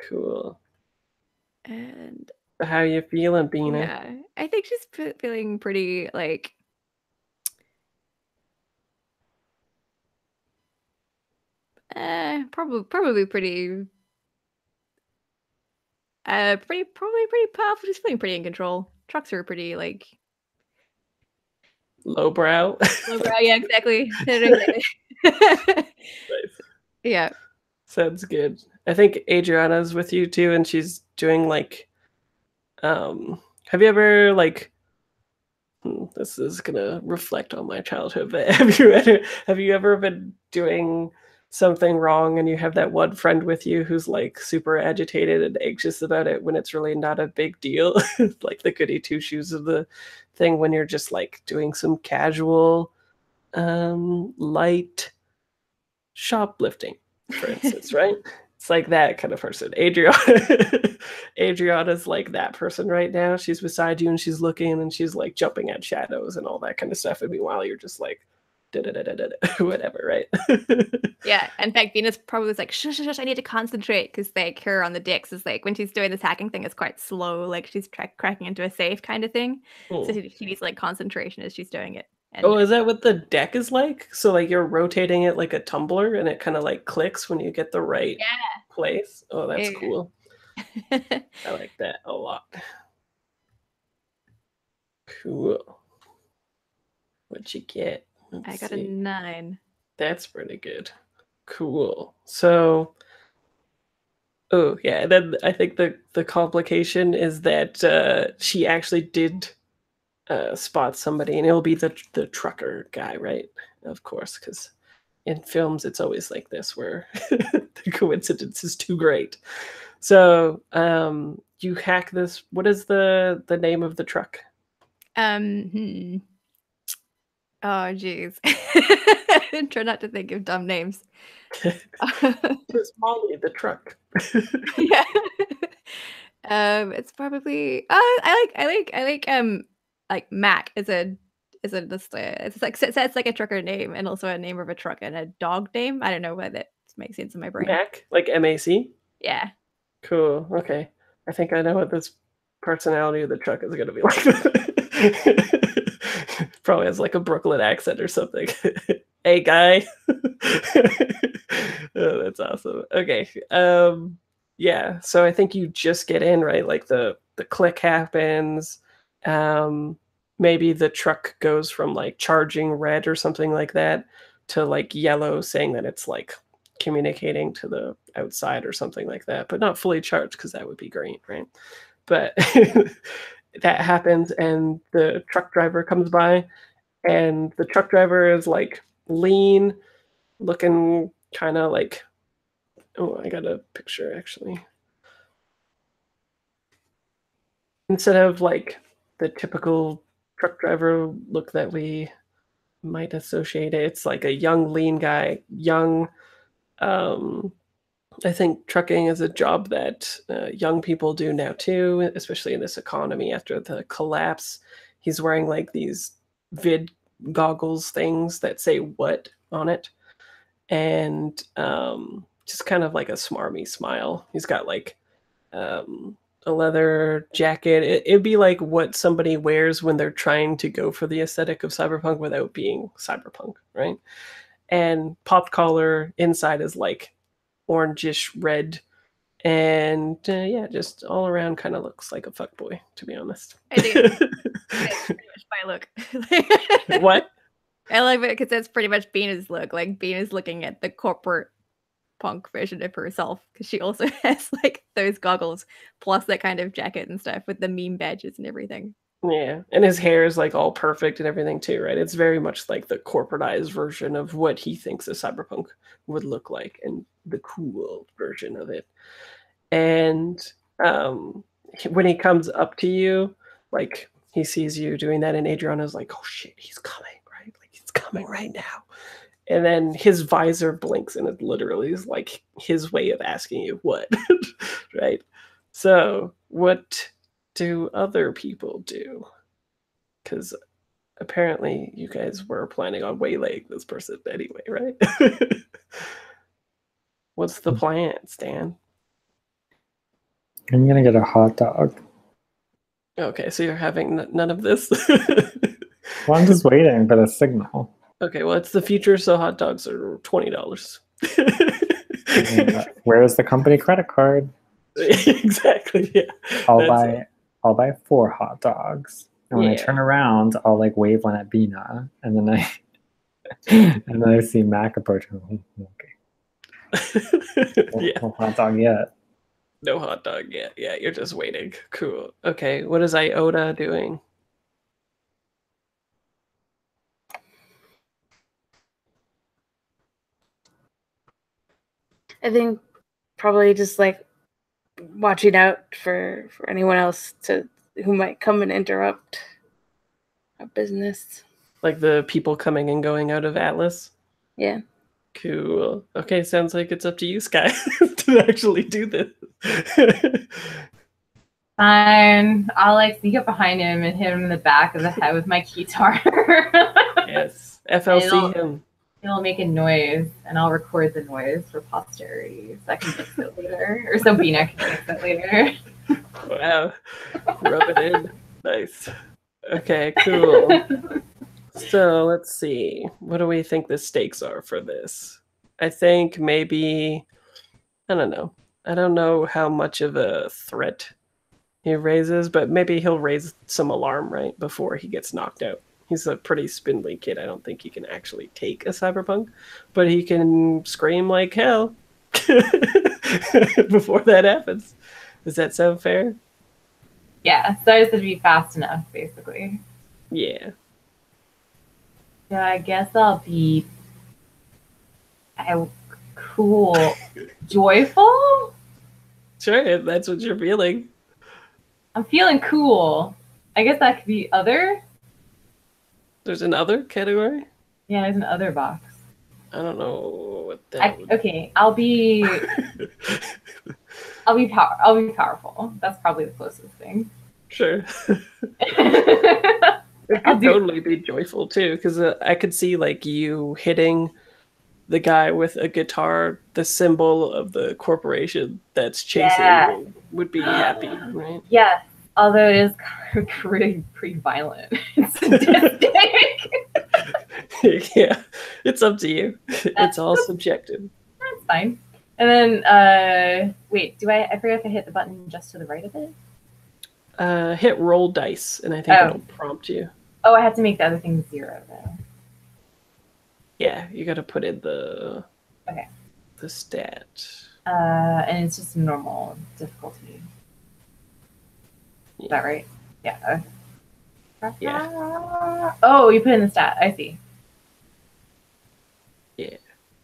Cool. And how you feeling, Bina? Yeah, I think she's feeling pretty like probably pretty pretty powerful. She's feeling pretty in control. Trucks are pretty like lowbrow. Lowbrow, yeah, exactly. Nice. Yeah. Sounds good. I think Adriana's with you too, and she's doing like have you ever like this is gonna reflect on my childhood, but have you ever been doing something wrong and you have that one friend with you who's like super agitated and anxious about it when it's really not a big deal? Like the goody two shoes of the thing when you're just like doing some casual light shoplifting, for instance, right? It's like that kind of person. Adriana's like that person right now. She's beside you and she's looking and she's like jumping at shadows and all that kind of stuff. And meanwhile, you're just like whatever, right? Yeah, in fact, Venus probably was like, shush, shush, shush, I need to concentrate, because like her on the decks is like, when she's doing this hacking thing, it's quite slow, like she's cracking into a safe kind of thing. So she needs like concentration as she's doing it. And Oh, is that what the deck is like? So like you're rotating it like a tumbler, and it kind of like clicks when you get the right place. Oh, that's cool. I like that a lot. Cool. What'd you get? I got a 9. That's pretty good. Cool. So, oh yeah, then I think the complication is that she actually did spot somebody, and it'll be the trucker guy, right? Of course, because in films it's always like this, where the coincidence is too great. So, you hack this. What is the name of the truck? Oh, geez. Try not to think of dumb names. It's Molly the truck. Yeah. It's probably I like Mac is a it's like it's like a trucker name, and also a name of a truck, and a dog name. I don't know why that makes sense in my brain. Mac, like MAC? Yeah. Cool. Okay. I think I know what this personality of the truck is going to be like. Probably has like a Brooklyn accent or something. Hey, guy. Oh, that's awesome. Okay. Yeah. So I think you just get in, right? Like the click happens. Maybe the truck goes from like charging red or something like that to like yellow, saying that it's like communicating to the outside or something like that, but not fully charged, because that would be green, right? But that happens, and the truck driver comes by, and the truck driver is like lean, looking kind of like, oh, I got a picture actually. Instead of like the typical truck driver look that we might associate, it's like a young, lean guy, young. I think trucking is a job that young people do now too, especially in this economy after the collapse. He's wearing like these vid goggles things that say "what" on it, and just kind of like a smarmy smile. He's got like a leather jacket. It'd be like what somebody wears when they're trying to go for the aesthetic of cyberpunk without being cyberpunk, right? And popped collar, inside is like orangish red, and yeah, just all around kind of looks like a fuckboy, to be honest. I do. That's pretty much my look. What? I love it because that's pretty much Bina's look. Like, Bina's looking at the corporate punk version of herself, because she also has like those goggles plus that kind of jacket and stuff with the meme badges and everything. Yeah, and his hair is like all perfect and everything too, right? It's very much like the corporatized version of what he thinks a cyberpunk would look like, and the cool version of it. And when he comes up to you, like he sees you doing that, and Adriana's like, "Oh shit, he's coming!" Right? Like he's coming right now. And then his visor blinks, and it literally is like his way of asking you what, right? So what do other people do? Because apparently you guys were planning on waylaying this person anyway, right? What's the plan, Stan? I'm gonna get a hot dog. Okay, so you're having none of this? Well, I'm just waiting for the signal. Okay, well, it's the future, so hot dogs are $20. Where's the company credit card? Exactly, yeah. I'll buy 4 hot dogs. And when I turn around, I'll like wave one at Bina, and then I see Mac approaching. Okay. No hot dog yet. No hot dog yet. Yeah, you're just waiting. Cool. Okay, what is Iota doing? I think probably just like watching out for anyone else who might come and interrupt our business. Like the people coming and going out of Atlas? Yeah. Cool. Okay, sounds like it's up to you, Sky, to actually do this. Fine. I'll like sneak up behind him and hit him in the back of the head with my keytar. Yes. FLC him. It'll make a noise, and I'll record the noise for posterity, so I can fix it later, or Sabina can fix it later. Wow. Rub it in. Nice. Okay, cool. So let's see. What do we think the stakes are for this? I think maybe, I don't know. I don't know how much of a threat he raises, but maybe he'll raise some alarm, right, before he gets knocked out. He's a pretty spindly kid. I don't think he can actually take a cyberpunk, but he can scream like hell before that happens. Does that sound fair? Yeah, so I just have to be fast enough, basically. Yeah. So I guess I'll be cool, joyful. Sure, if that's what you're feeling. I'm feeling cool. I guess that could be other. There's another category? Yeah, there's an other box. I don't know what that would... Okay, I'll be powerful. That's probably the closest thing. Sure. It could totally be joyful too, because I could see like you hitting the guy with a guitar, the symbol of the corporation that's chasing you would be happy, right? Yeah, although it is pretty violent. It's sadistic. Yeah, it's up to you. It's all subjective. That's fine. And then, wait, I forget if I hit the button just to the right of it? Hit roll dice, and I think it'll prompt you. Oh, I have to make the other thing 0, though. Yeah, you got to put in the stat. And it's just normal difficulty. Is that right? Yeah. Yeah. Oh, you put in the stat. I see. Yeah.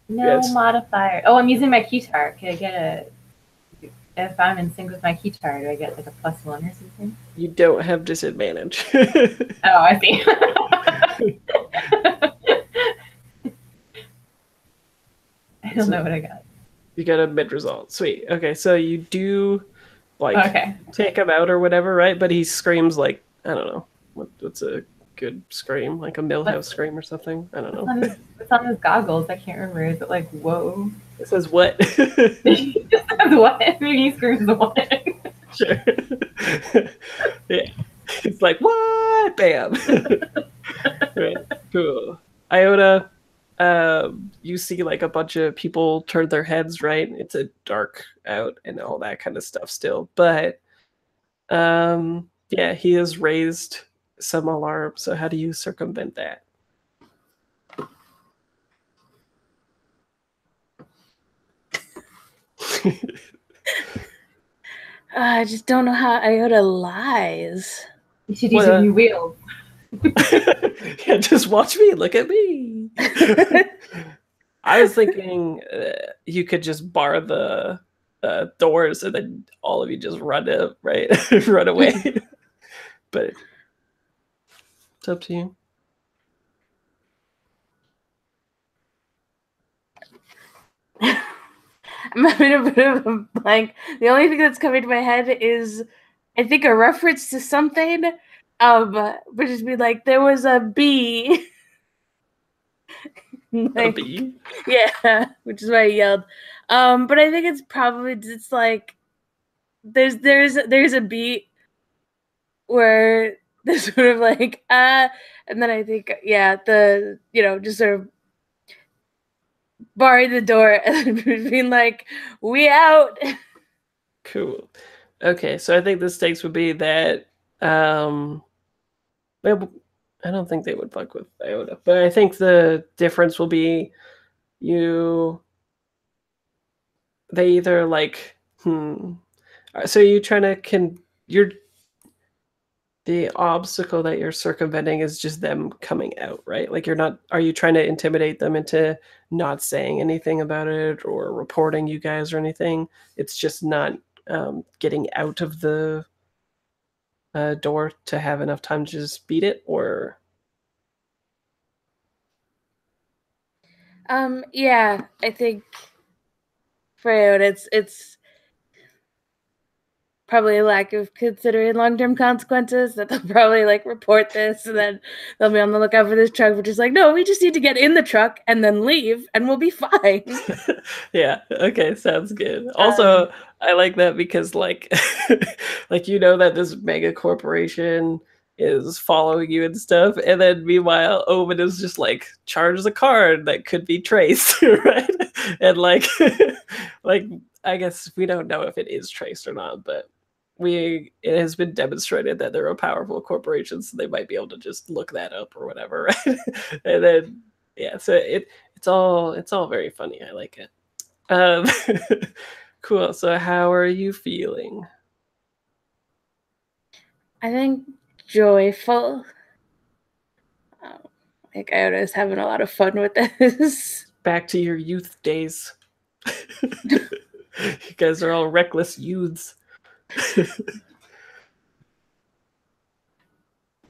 No modifier. Oh, I'm using my keytar. Can I get if I'm in sync with my keytar, do I get like a +1 or something? You don't have disadvantage. Oh, I see. I don't know what I got. You got a mid result. Sweet. Okay, so you do take him out or whatever, right? But he screams like, I don't know. What's a good scream? Like a Millhouse scream or something? I don't know. It's on his goggles. I can't remember. Is it like whoa? It says what? It says what? Maybe he screams what? Sure. Yeah. It's like what? Bam. Right. Cool. Iota, you see like a bunch of people turn their heads, right? It's a dark out and all that kind of stuff still. But yeah, he has raised some alarm. So how do you circumvent that? I just don't know how Iota lies. You should use a new wheel. Yeah, just watch me. Look at me. I was thinking you could just bar the doors and then all of you just run it, right? Run away. But it's up to you. I'm having a bit of a blank. The only thing that's coming to my head is, I think, a reference to something. But just be like, there was a bee. Like, A bee? Yeah, which is why I yelled. But I think it's probably just like there's a beat where there's sort of like and then I think just sort of barring the door and being like, we out. Cool. Okay, so I think the stakes would be that I don't think they would fuck with Iota, but I think the difference will be they either like so you trying to the obstacle that you're circumventing is just them coming out, right? Like are you trying to intimidate them into not saying anything about it or reporting you guys or anything? It's just not getting out of the door to have enough time to just beat it, or Yeah, I think for Iota it's probably a lack of considering long-term consequences, that they'll probably like report this, and then they'll be on the lookout for this truck, which is like, no, we just need to get in the truck and then leave and we'll be fine. Yeah, okay, sounds good. Also, I like that because like like you know that this mega corporation is following you and stuff, and then meanwhile Owen is just like charge the card that could be traced, right? And like like I guess we don't know if it is traced or not, but it has been demonstrated that there are powerful corporations, so they might be able to just look that up or whatever, right? And then yeah, so it's all very funny. I like it. Cool. So how are you feeling? I think joyful. Like Iota's having a lot of fun with this. Back to your youth days. You guys are all reckless youths.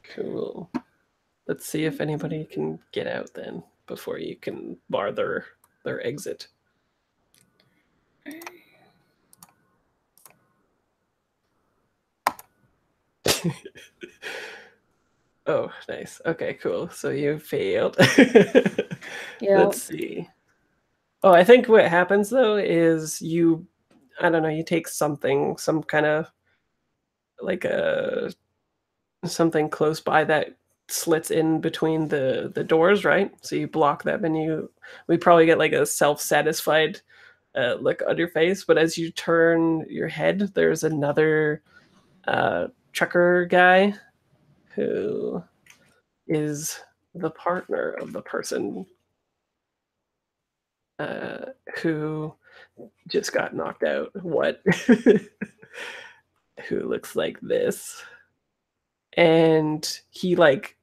Cool. Let's see if anybody can get out then before you can bar their exit. Oh, nice. Okay, cool. So you failed. Yeah. Let's see. Oh, I think what happens though is I don't know, you take something, some kind of like something close by that slits in between the doors, right? So you block them, and we probably get like a self-satisfied look on your face. But as you turn your head, there's another trucker guy who is the partner of the person who just got knocked out. What? Who looks like this. And he like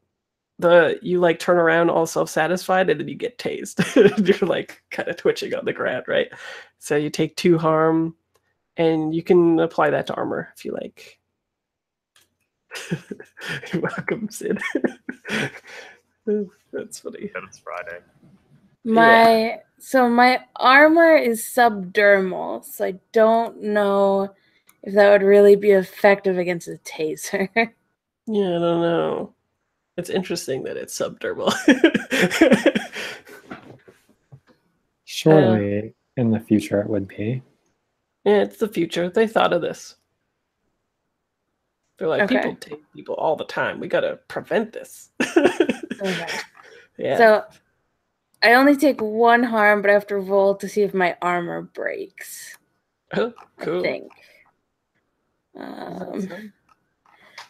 you like turn around all self-satisfied, and then you get tased. You're like kind of twitching on the ground, right? So you take 2 harm, and you can apply that to armor if you like. You're welcome, Sid. That's funny. It's Friday. So my armor is subdermal, so I don't know if that would really be effective against a taser. Yeah, I don't know. It's interesting that it's subdermal. Surely in the future it would be. Yeah, it's the future. They thought of this. They're like, Okay. people take people all the time. We gotta prevent this. Okay. Yeah. So I only take 1 harm, but I have to roll to see if my armor breaks. Oh, cool. I think.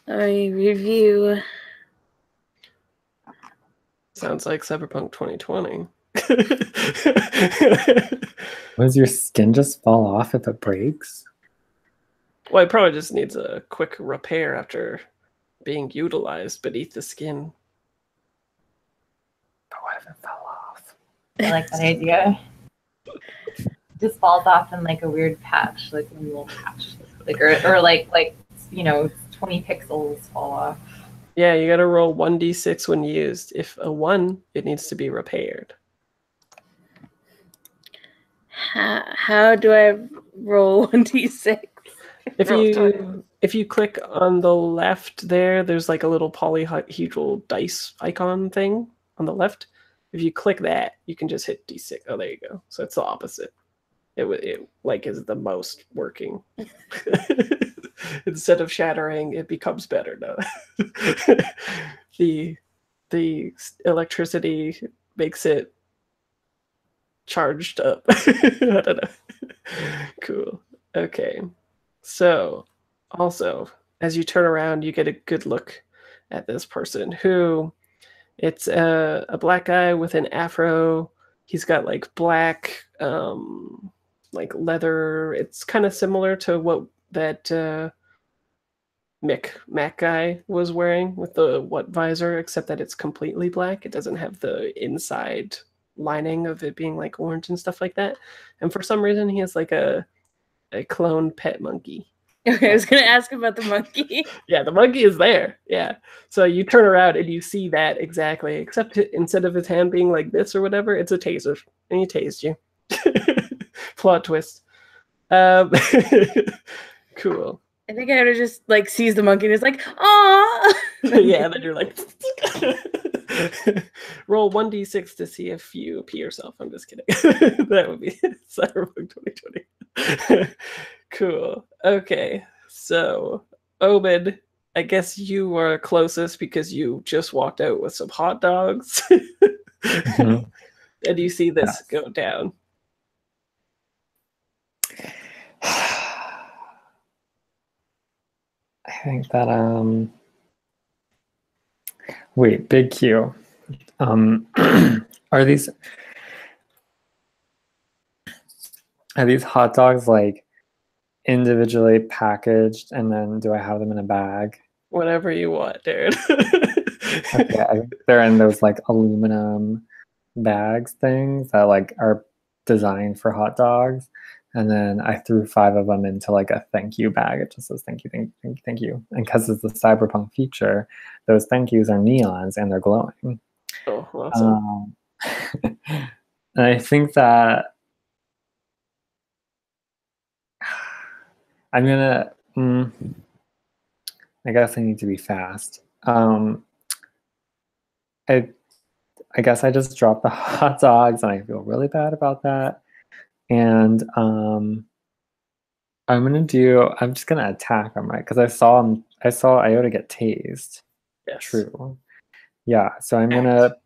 Let me review. Sounds like Cyberpunk 2020. Does your skin just fall off if it breaks? Well, it probably just needs a quick repair after being utilized beneath the skin. But what if it fell off? I like that idea. Just falls off in like a weird patch, like a little patch, like or like 20 pixels fall off. Yeah, you gotta roll 1d6 when used. If a 1, it needs to be repaired. How do I roll 1d6? If you click on the left there, there's like a little polyhedral dice icon thing on the left. If you click that, you can just hit d6. Oh, there you go. So it's the opposite. It like is the most working. Instead of shattering, it becomes better. No, the electricity makes it charged up. I don't know. Cool. Okay. So, also, as you turn around, you get a good look at this person who it's a black guy with an afro. He's got like black, like leather. It's kind of similar to what that Mac guy was wearing with the visor, except that it's completely black. It doesn't have the inside lining of it being like orange and stuff like that. And for some reason, he has like a clone pet monkey. Okay, I was going to ask about the monkey. Yeah, the monkey is there. Yeah. So you turn around and you see that exactly, except instead of his hand being like this or whatever, it's a taser. And he tased you. Plot twist. Cool. I think I would have just like seized the monkey and it's like, oh. Yeah, then you're like, roll 1d6 to see if you pee yourself. I'm just kidding. That would be Cyberpunk 2020. Cool. Okay, so Obed, I guess you are closest because you just walked out with some hot dogs. Mhm. And you see this Yes. go down. I think that wait, big Q. Are these hot dogs like individually packaged, and then do I have them in a bag? Whatever you want, dude. Okay, I think they're in those like aluminum bags things that like are designed for hot dogs. And then I threw 5 of them into like a thank you bag. It just says thank you, thank you, thank you. And because it's the cyberpunk feature, those thank yous are neons and they're glowing. Oh, awesome. And I think that I'm gonna. I guess I need to be fast. I guess I just dropped the hot dogs, and I feel really bad about that. And I'm just gonna attack him, right? Because I saw Iota get tased. Yes. True. Yeah. So I'm gonna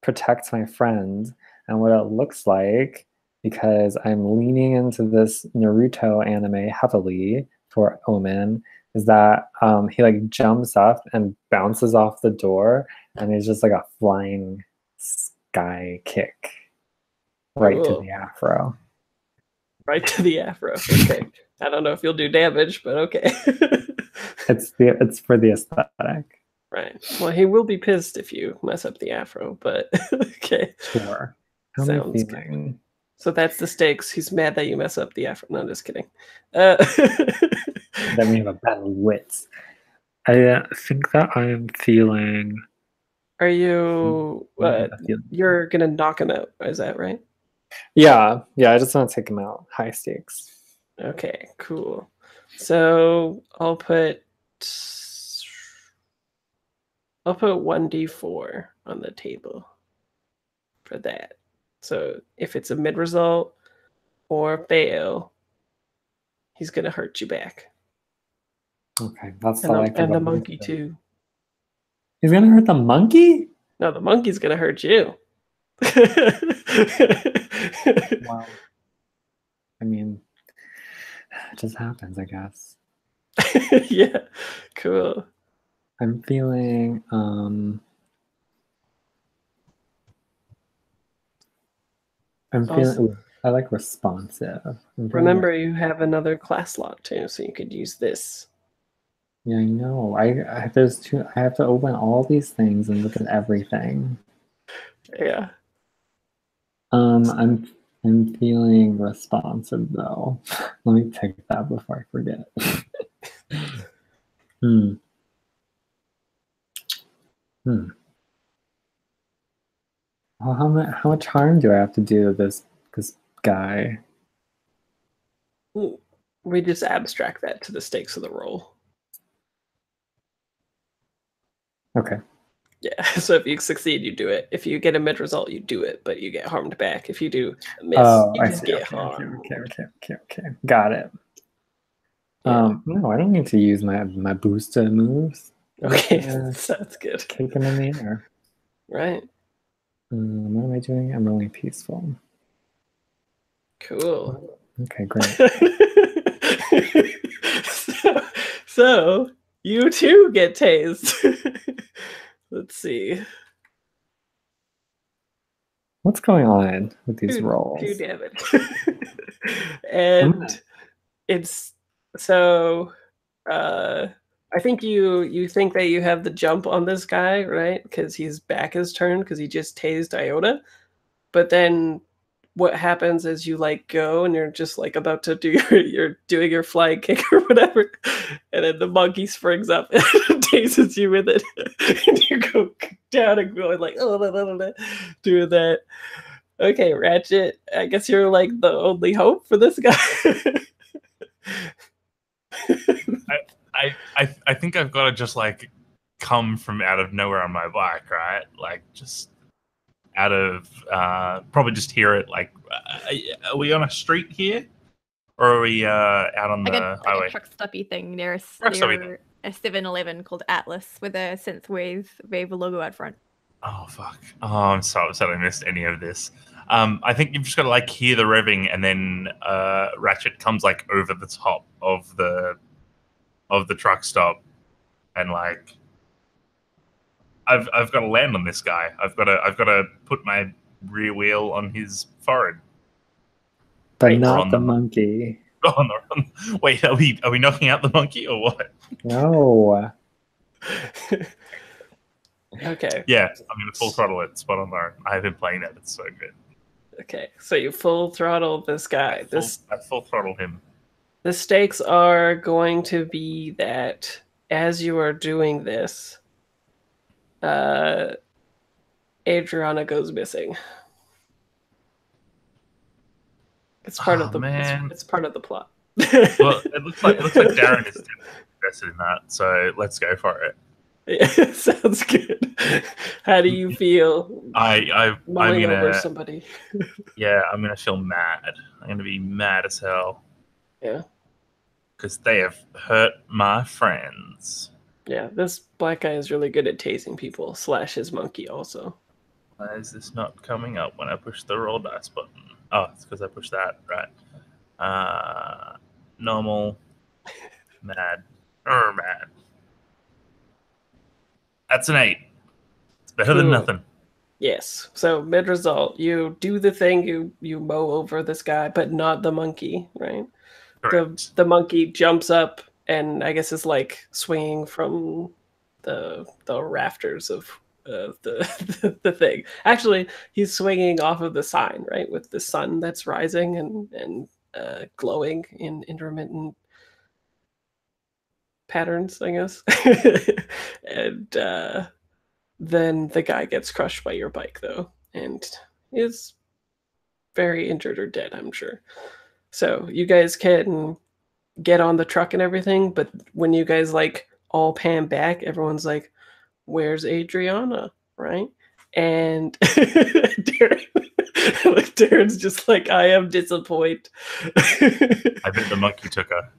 protect my friend, and what it looks like, because I'm leaning into this Naruto anime heavily for Omen, is that he like jumps up and bounces off the door, and he's just like a flying sky kick right to Cool. the afro. Right to the afro. Okay. I don't know if you'll do damage, but okay. It's for the aesthetic. Right. Well, he will be pissed if you mess up the afro, but okay. Sure. How am I Sounds feeling? So that's the stakes. He's mad that you mess up the afro. No, I'm just kidding. Then we have a battle of wits. I think that I am feeling. Are you? You're gonna knock him out. Is that right? Yeah. I just want to take him out. High stakes. Okay. Cool. So I'll put 1d4 on the table for that. So if it's a mid result or fail, he's gonna hurt you back. Okay, that's And the monkey too. He's gonna hurt the monkey? No, the monkey's gonna hurt you. Wow. I mean, it just happens, I guess. Yeah, cool. I'm feeling ooh, I like responsive. Remember, you have another class slot too, so you could use this. Yeah, I know. I have to open all these things and look at everything. Yeah. I'm feeling responsive though. Let me take that before I forget. Well, how much harm do I have to do to this guy? We just abstract that to the stakes of the roll. Okay. Yeah, so if you succeed, you do it. If you get a mid result, you do it, but you get harmed back. If you do a miss, you just get harmed. Okay. Got it. Yeah. No, I don't need to use my booster moves. Okay, that's good. Kick him in the air. Right. What am I doing? I'm rolling peaceful. Cool. Okay, great. so you too get tased. Let's see. What's going on with these rolls? 2 damage. And it's so I think you think that you have the jump on this guy, right? Because his back is turned because he just tased Iota. But then what happens is you like go and you're just like about to do you're doing your flying kick or whatever, and then the monkey springs up and tases you with it, and you go down and going like doing that. Okay, Ratchet, I guess you're like the only hope for this guy. I think I've got to just like come from out of nowhere on my bike, right? Like just out of probably just hear it. Like, are we on a street here, or are we out on Like the a highway? truck stoppy thing near Truck stoppy thing. a 7-Eleven called Atlas with a synthwave logo out front. Oh fuck! Oh, I'm so upset I missed any of this. I think you've just got to like hear the revving, and then Ratchet comes like over the top of the truck stop, and like I've got to land on this guy. I've got to put my rear wheel on his forehead. But Right. not on the the- monkey. Wait, are we knocking out the monkey or what? No. Okay. Yeah, I'm gonna full throttle it. Spot on, Lauren. I've been playing it. It's so good. Okay. So you full throttle this guy. I full throttle him. The stakes are going to be that as you are doing this, Adriana goes missing. It's part of the man. it's part of the plot. Well, it looks like Darren is invested in that. So let's go for it. Yeah, sounds good. How do you feel? I'm Mulling over gonna somebody. I'm gonna feel mad. I'm gonna be mad as hell. Yeah. Because they have hurt my friends. Yeah, this black guy is really good at tasing people, / his monkey also. Why is this not coming up when I push the roll dice button? Oh, it's because I pushed that, right. Normal. Mad. Mad. That's an 8. It's better than Cool. nothing. Yes. So mid result, you do the thing, you mow over this guy, but not the monkey, right? Correct. The monkey jumps up and I guess is like swinging from the rafters of the thing. Actually, he's swinging off of the sign, right, with the sun that's rising and glowing in intermittent patterns, I guess. And then the guy gets crushed by your bike, though, and is very injured or dead, I'm sure. So you guys can get on the truck and everything, but when you guys like all pan back, everyone's like, "Where's Adriana?" Right? And Darren's just like, "I am disappointed." I bet the monkey took her.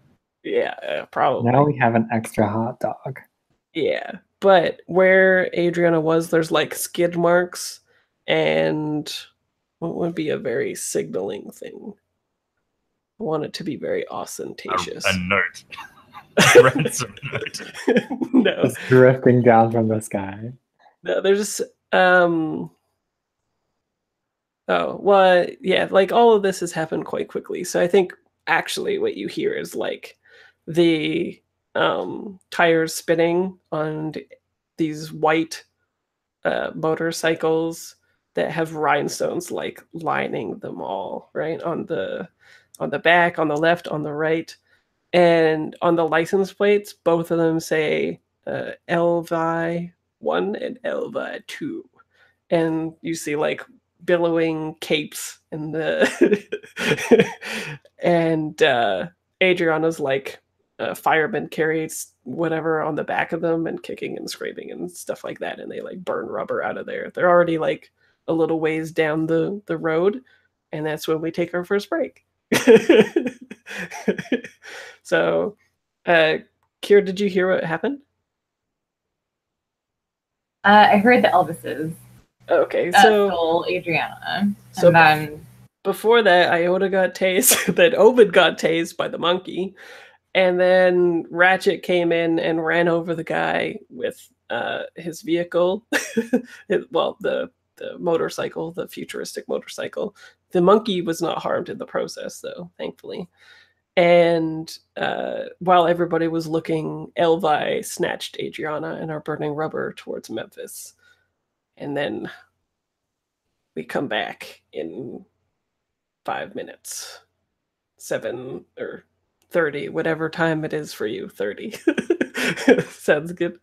Yeah, probably. Now we have an extra hot dog. Yeah, but where Adriana was, there's like skid marks and what would be a very signaling thing? I want it to be very ostentatious. A note. A ransom note. No, It's drifting down from the sky. no, there's oh well, yeah, like all of this has happened quite quickly. So I think actually what you hear is like the tires spinning on these white motorcycles that have rhinestones like lining them all, right, on the back, on the left, on the right, and on the license plates both of them say Elvi 1 and Elvi 2, and you see like billowing capes in the and Adriana's like firemen carries whatever on the back of them and kicking and scraping and stuff like that, and they like burn rubber out of there. They're already like a little ways down the road, and that's when we take our first break. So Kier, did you hear what happened? I heard the Elvises Okay, so stole Adriana, so and then before that, Iota got tased. Then Ovid got tased by the monkey, and then Ratchet came in and ran over the guy with his vehicle. The motorcycle, the futuristic motorcycle. The monkey was not harmed in the process, though, thankfully. And while everybody was looking, Elvi snatched Adriana and are burning rubber towards Memphis. And then we come back in 5 minutes. 7 or 30, whatever time it is for you. 30. Sounds good.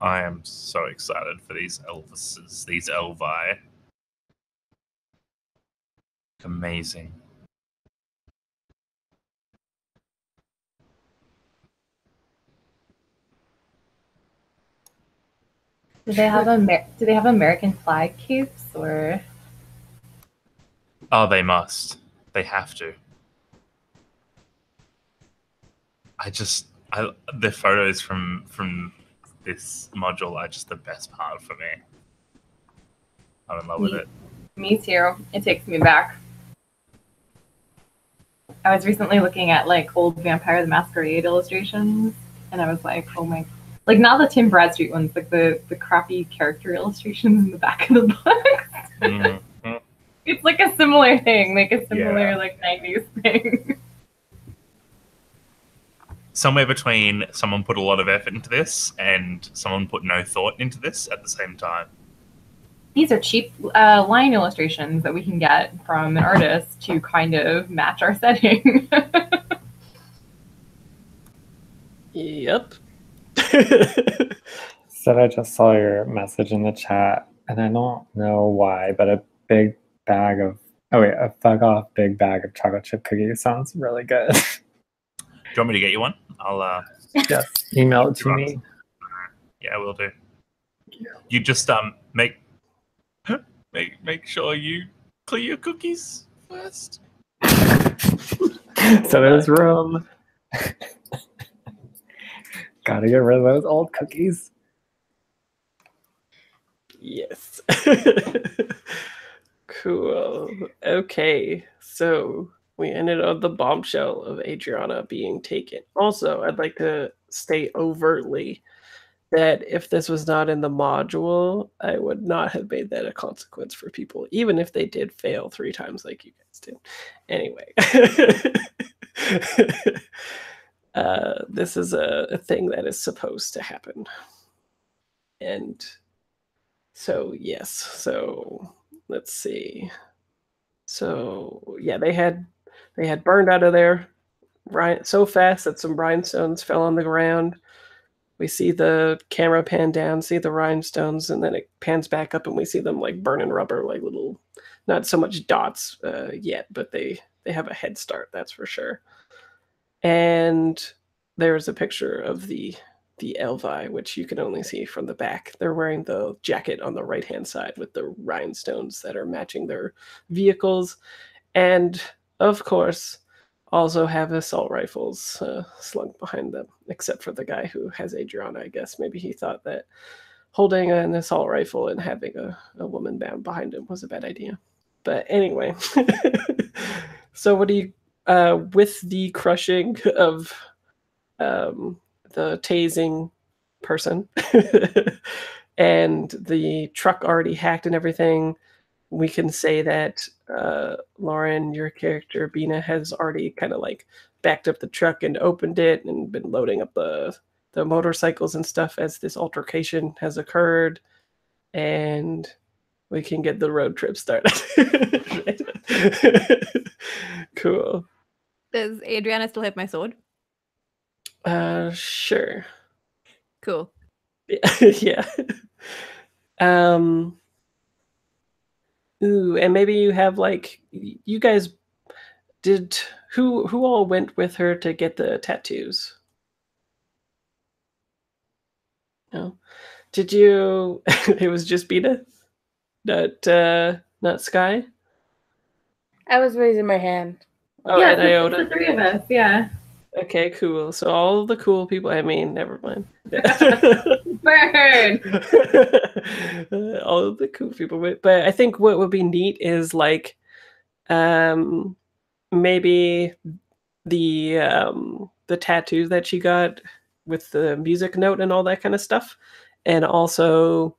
I am so excited for these Elvises, these Elvi. Amazing. Do they have American flag capes or? Oh, they must. They have to. The photos from this module are just the best part for me. I'm in love with it. Me too. It takes me back. I was recently looking at like old Vampire the Masquerade illustrations, and I was like, oh my, like not the Tim Bradstreet ones, like the crappy character illustrations in the back of the book. Mm-hmm. It's like a similar thing, like a similar like 90s thing. Somewhere between someone put a lot of effort into this and someone put no thought into this at the same time. These are cheap line illustrations that we can get from an artist to kind of match our setting. Yep. Said I just saw your message in the chat, and I don't know why, but a fuck off big bag of chocolate chip cookies sounds really good. Do you want me to get you one? I'll Yes, email it to me. Yeah, we'll do. You just make sure you clear your cookies first. So there's room. Gotta get rid of those old cookies. Yes. Cool. Okay, so we ended on the bombshell of Adriana being taken. Also, I'd like to state overtly that if this was not in the module, I would not have made that a consequence for people, even if they did fail 3 times like you guys did. Anyway. This is a thing that is supposed to happen. And so, yes. So, let's see. So, yeah, they had burned out of there so fast that some rhinestones fell on the ground. We see the camera pan down, see the rhinestones, and then it pans back up and we see them like burning rubber, like little, not so much dots yet, but they have a head start, that's for sure. And there's a picture of the Elvi, which you can only see from the back. They're wearing the jacket on the right-hand side with the rhinestones that are matching their vehicles. And, of course, also have assault rifles slung behind them, except for the guy who has Adriana, I guess. Maybe he thought that holding an assault rifle and having a woman bound behind him was a bad idea. But anyway, so what do you, with the crushing of the tasing person and the truck already hacked and everything, we can say that Lauren, your character Bina, has already kind of like backed up the truck and opened it and been loading up the motorcycles and stuff as this altercation has occurred, and we can get the road trip started. Cool. Does Adriana still have my sword? Sure. Cool. Yeah. Ooh, and maybe you have like, you guys did, who all went with her to get the tattoos? No. Did you, it was just Bina? Not Sky? I was raising my hand. Oh, yeah, and Iota? it's the 3 of us, yeah. Okay, cool. So all the cool people, I mean, never mind. Burn! All of the cool people. But I think what would be neat is like maybe the tattoos that she got with the music note and all that kind of stuff. And also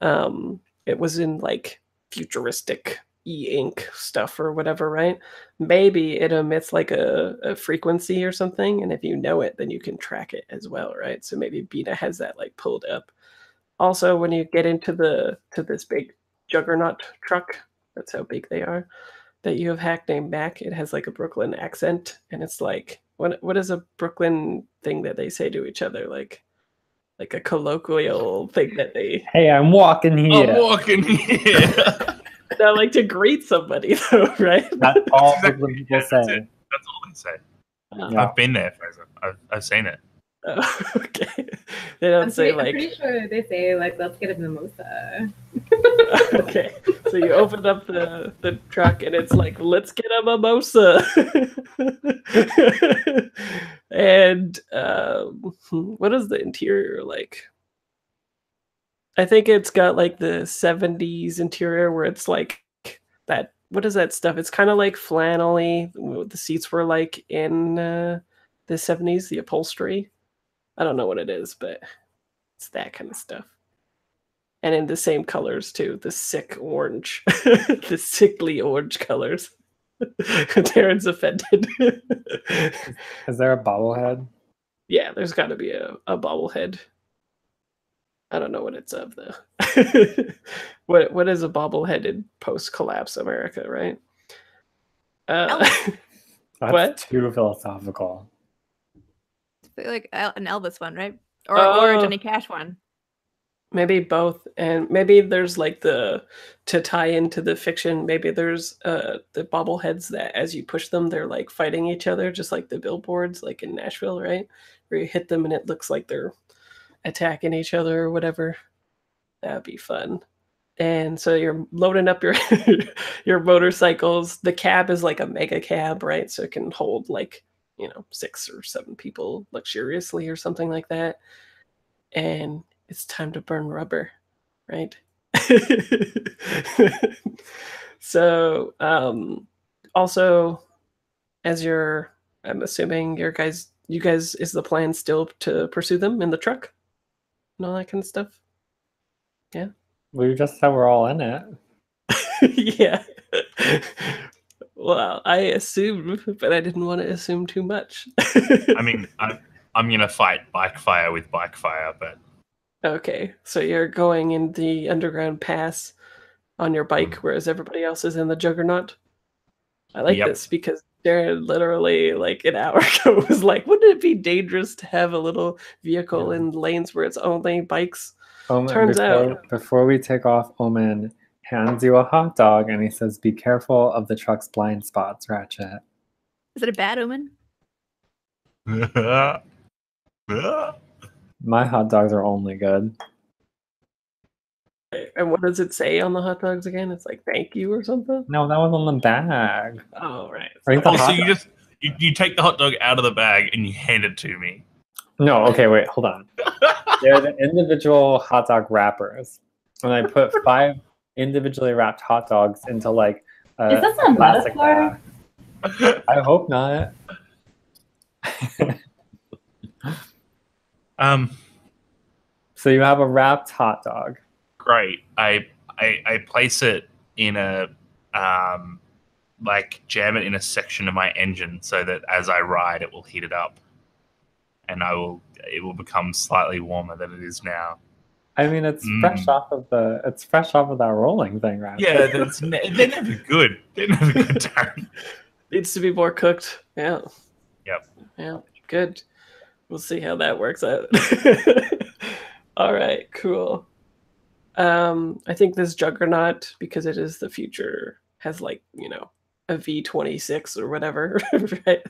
it was in like futuristic e-ink stuff or whatever, right? Maybe it emits like a frequency or something, and if you know it, then you can track it as well, right? So maybe Bina has that like pulled up. Also, when you get into this big juggernaut truck, that's how big they are, that you have hacked named Mac, it has like a Brooklyn accent, and it's like, what is a Brooklyn thing that they say to each other? Like, like a colloquial thing that they Hey, I'm walking here. I'm walking here. not like to greet somebody though, right? That's all Exactly. people Yeah, say. that's it. That's all they say. Yeah. I've been there, Fraser. I've seen it. Oh, okay. They don't say I'm like pretty sure they say like, let's get a mimosa. okay. So you open up the truck and it's like, let's get a mimosa. And what is the interior like? I think it's got like the 70s interior where it's like that. What is that stuff? It's kind of like flannelly. What the seats were like in the 70s, the upholstery. I don't know what it is, but it's that kind of stuff. And in the same colors too, the sick orange, the sickly orange colors. Darren's offended. Is there a bobblehead? Yeah, there's got to be a bobblehead. I don't know what it's of though. What is a bobblehead in post-collapse America, right? Elvis. That's What? too philosophical. Like an Elvis one, right? Or a Oh. Johnny Cash one. Maybe both, and maybe there's like to tie into the fiction. Maybe there's the bobbleheads that as you push them, they're like fighting each other, just like the billboards, like in Nashville, right? Where you hit them and it looks like they're attacking each other or whatever. That'd be fun. And so you're loading up your your motorcycles. The cab is like a mega cab, right? So it can hold like 6 or 7 people luxuriously or something like that. And it's time to burn rubber, right? So also, as I'm assuming you guys is the plan still to pursue them in the truck and all that kind of stuff? Yeah. We just said we're all in it. Yeah. Well, I assumed, but I didn't want to assume too much. I mean, I'm gonna fight bike fire with bike fire, but Okay, so you're going in the underground pass on your bike, whereas everybody else is in the juggernaut. I like Yep. this because Darren literally like an hour ago was like, wouldn't it be dangerous to have a little vehicle in lanes where it's only bikes? Omen, Turns out. before we take off, Omen hands you a hot dog and he says, "Be careful of the truck's blind spots, Ratchet." Is it a bad omen? My hot dogs are only good. And what does it say on the hot dogs again? It's like thank you or something. No, that was on the bag. Oh right. I think the Oh, so hot you dog- just you take the hot dog out of the bag and you hand it to me. No, okay, wait, hold on. They're the individual hot dog wrappers. And I put 5 individually wrapped hot dogs into like a Is this a plastic metaphor? bag. I hope not. So you have a wrapped hot dog. Great. I place it in a like jam it in a section of my engine so that as I ride it will heat it up and it will become slightly warmer than it is now. I mean, it's fresh off of that rolling thing, right? Yeah, they're never good. They're never good, Darren. Needs to be more cooked. Yeah. Yep. Yeah. Good. We'll see how that works out. All right. Cool. I think this Juggernaut, because it is the future, has like a V26 or whatever, right?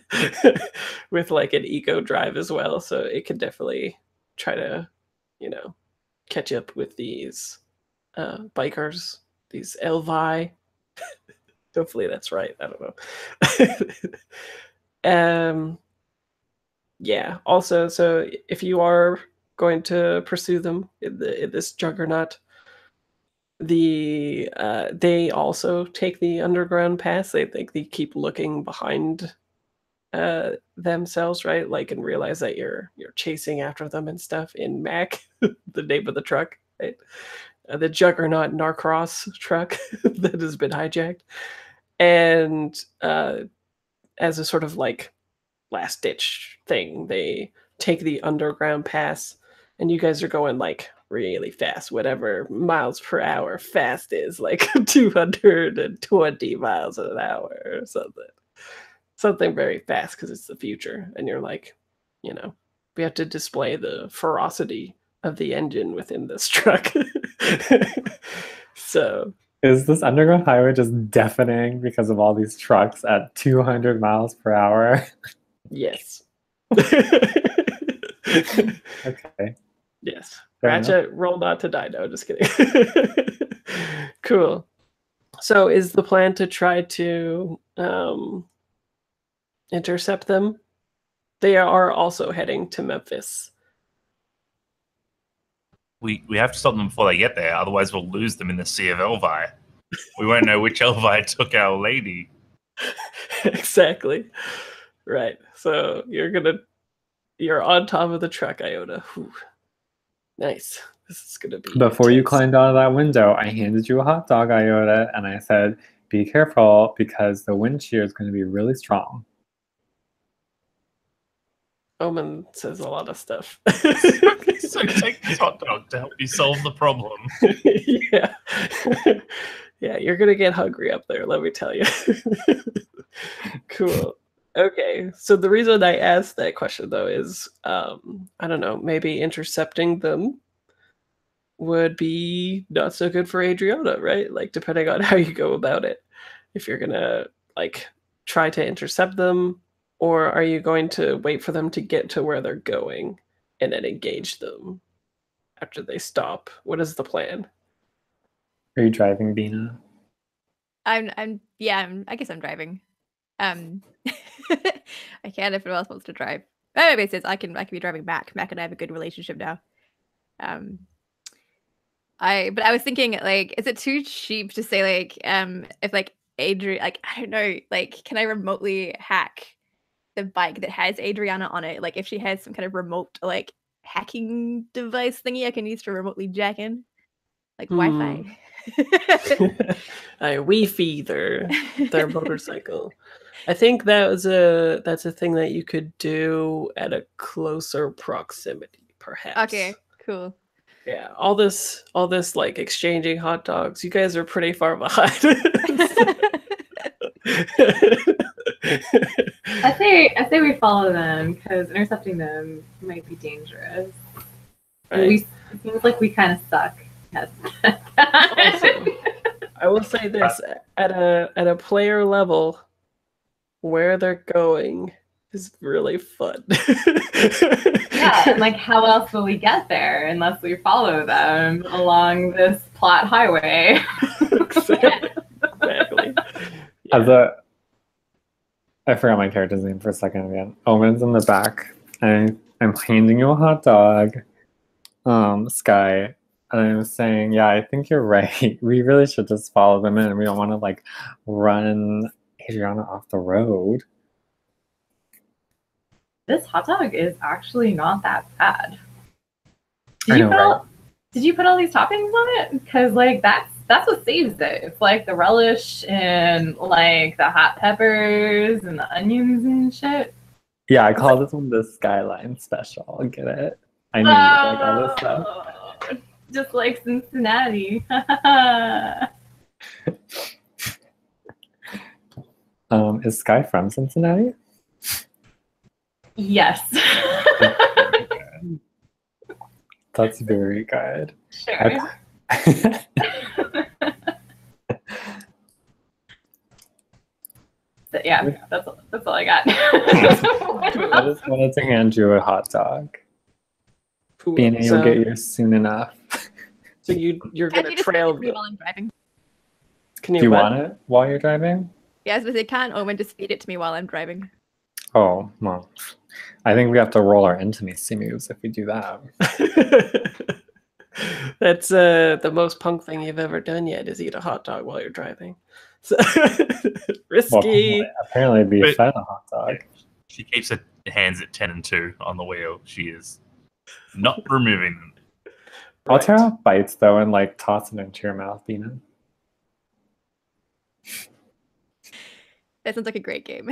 With like an eco drive as well, so it could definitely try to catch up with these bikers, these Elvi. Hopefully that's right. I don't know. Yeah. Also, so if you are going to pursue them in this Juggernaut, they also take the underground pass. They think they keep looking behind themselves, right? Like, and realize that you're chasing after them and stuff in Mac, the name of the truck, right? The Juggernaut Narcross truck that has been hijacked, and as a sort of like last ditch thing, they take the underground pass, and you guys are going like really fast, whatever miles per hour fast is, like 220 miles an hour or something very fast, because it's the future, and you're like, we have to display the ferocity of the engine within this truck. So Is this underground highway just deafening because of all these trucks at 200 miles per hour? yes. Okay. Yes. Fair Ratchet, roll not to die. No, just kidding. Cool. So is the plan to try to intercept them? They are also heading to Memphis. We have to stop them before they get there, otherwise we'll lose them in the sea of Elvi. We won't know which Elvi took our lady. Exactly. Right. So you're on top of the truck, Iota. Whew. Nice. This is gonna be Before you intense. climbed out of that window, I handed you a hot dog, Iota, and I said, be careful because the wind shear is going to be really strong. Omen says a lot of stuff. So take this hot dog to help you solve the problem. Yeah. Yeah, you're gonna get hungry up there, let me tell you. Cool. Okay, so the reason I asked that question though is I don't know, maybe intercepting them would be not so good for Adriana, right? Like depending on how you go about it. If you're gonna like try to intercept them, or are you going to wait for them to get to where they're going and then engage them after they stop? What is the plan? Are you driving, Bina? I guess I'm driving. I can if no one else wants to drive. Oh, maybe it says I can be driving back. Mac and I have a good relationship now. I was thinking, like, is it too cheap to say, like, if like Adriana, like, I don't know, like, can I remotely hack the bike that has Adriana on it? Like, if she has some kind of remote, like, hacking device thingy I can use to remotely jack in, like Wi-Fi. Wi-Fi their motorcycle. I think that's a thing that you could do at a closer proximity, perhaps. Okay, cool. Yeah, all this like exchanging hot dogs. You guys are pretty far behind. I say we follow them because intercepting them might be dangerous. Right. It seems like we kind of suck. Also, I will say this: at a player level, where they're going is really fun. Yeah, and like how else will we get there unless we follow them along this plot highway? Exactly. Yeah. I forgot my character's name for a second again. Omen's in the back. I'm handing you a hot dog, Sky. And I'm saying, yeah, I think you're right. We really should just follow them in. We don't want to like run Adriana off the road. This hot dog is actually not that bad. I know, Did you put all these toppings on it? Because like that's what saves it. It's like the relish and like the hot peppers and the onions and shit. Yeah, I call this one the Skyline Special. Get it? I knew you like all this stuff. Just like Cincinnati. Is Sky from Cincinnati? Yes. That's very good. Sure. So, yeah, that's all I got. I just wanted to hand you a hot dog. Cool. Bina, you'll get yours soon enough. So you're Can gonna you just trail feed it to me while I'm driving? Can Do you want it while you're driving? Yes, but they can't. Omen, just feed it to me while I'm driving. Oh, well. I think we have to roll our intimacy moves if we do that. That's the most punk thing you've ever done yet is eat a hot dog while you're driving. So, risky. Well, apparently be fed a hot dog. She keeps her hands at 10 and 2 on the wheel. She is not removing them. I'll tear off bites though and like toss it into your mouth, Bina. That sounds like a great game.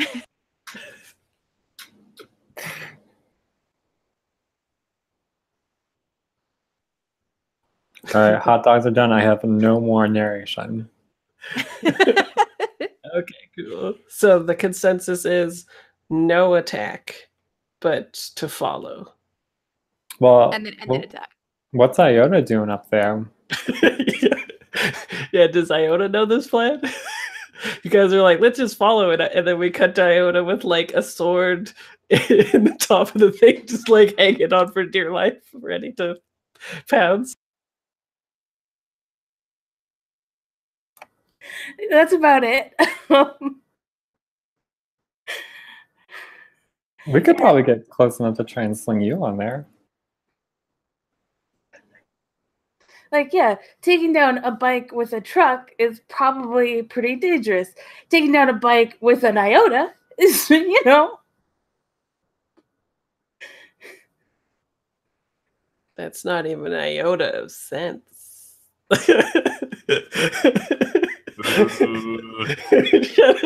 All right, hot dogs are done. I have no more narration. Okay, cool. So the consensus is no attack, but to follow. Well, and then attack. What's Iota doing up there? Yeah, does Iota know this plan? You guys are like, let's just follow it, and then we cut to Iota with like a sword in the top of the thing, just like hanging on for dear life, ready to pounce. That's about it. We could probably get close enough to try and sling you on there. Like, yeah, taking down a bike with a truck is probably pretty dangerous. Taking down a bike with an Iota is, you know. That's not even an iota of sense. Shut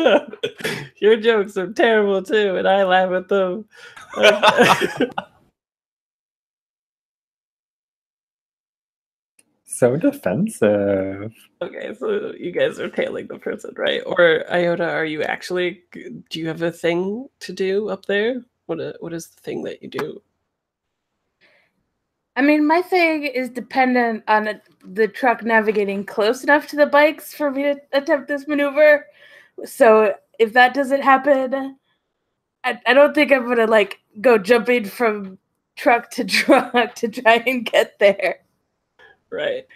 up. Your jokes are terrible too, and I laugh at them. So defensive. Okay, so you guys are tailing the person, right? Or Iota, are you actually? Do you have a thing to do up there? What is the thing that you do? I mean, my thing is dependent on the truck navigating close enough to the bikes for me to attempt this maneuver. So if that doesn't happen, I don't think I'm gonna like go jumping from truck to truck to try and get there. Right.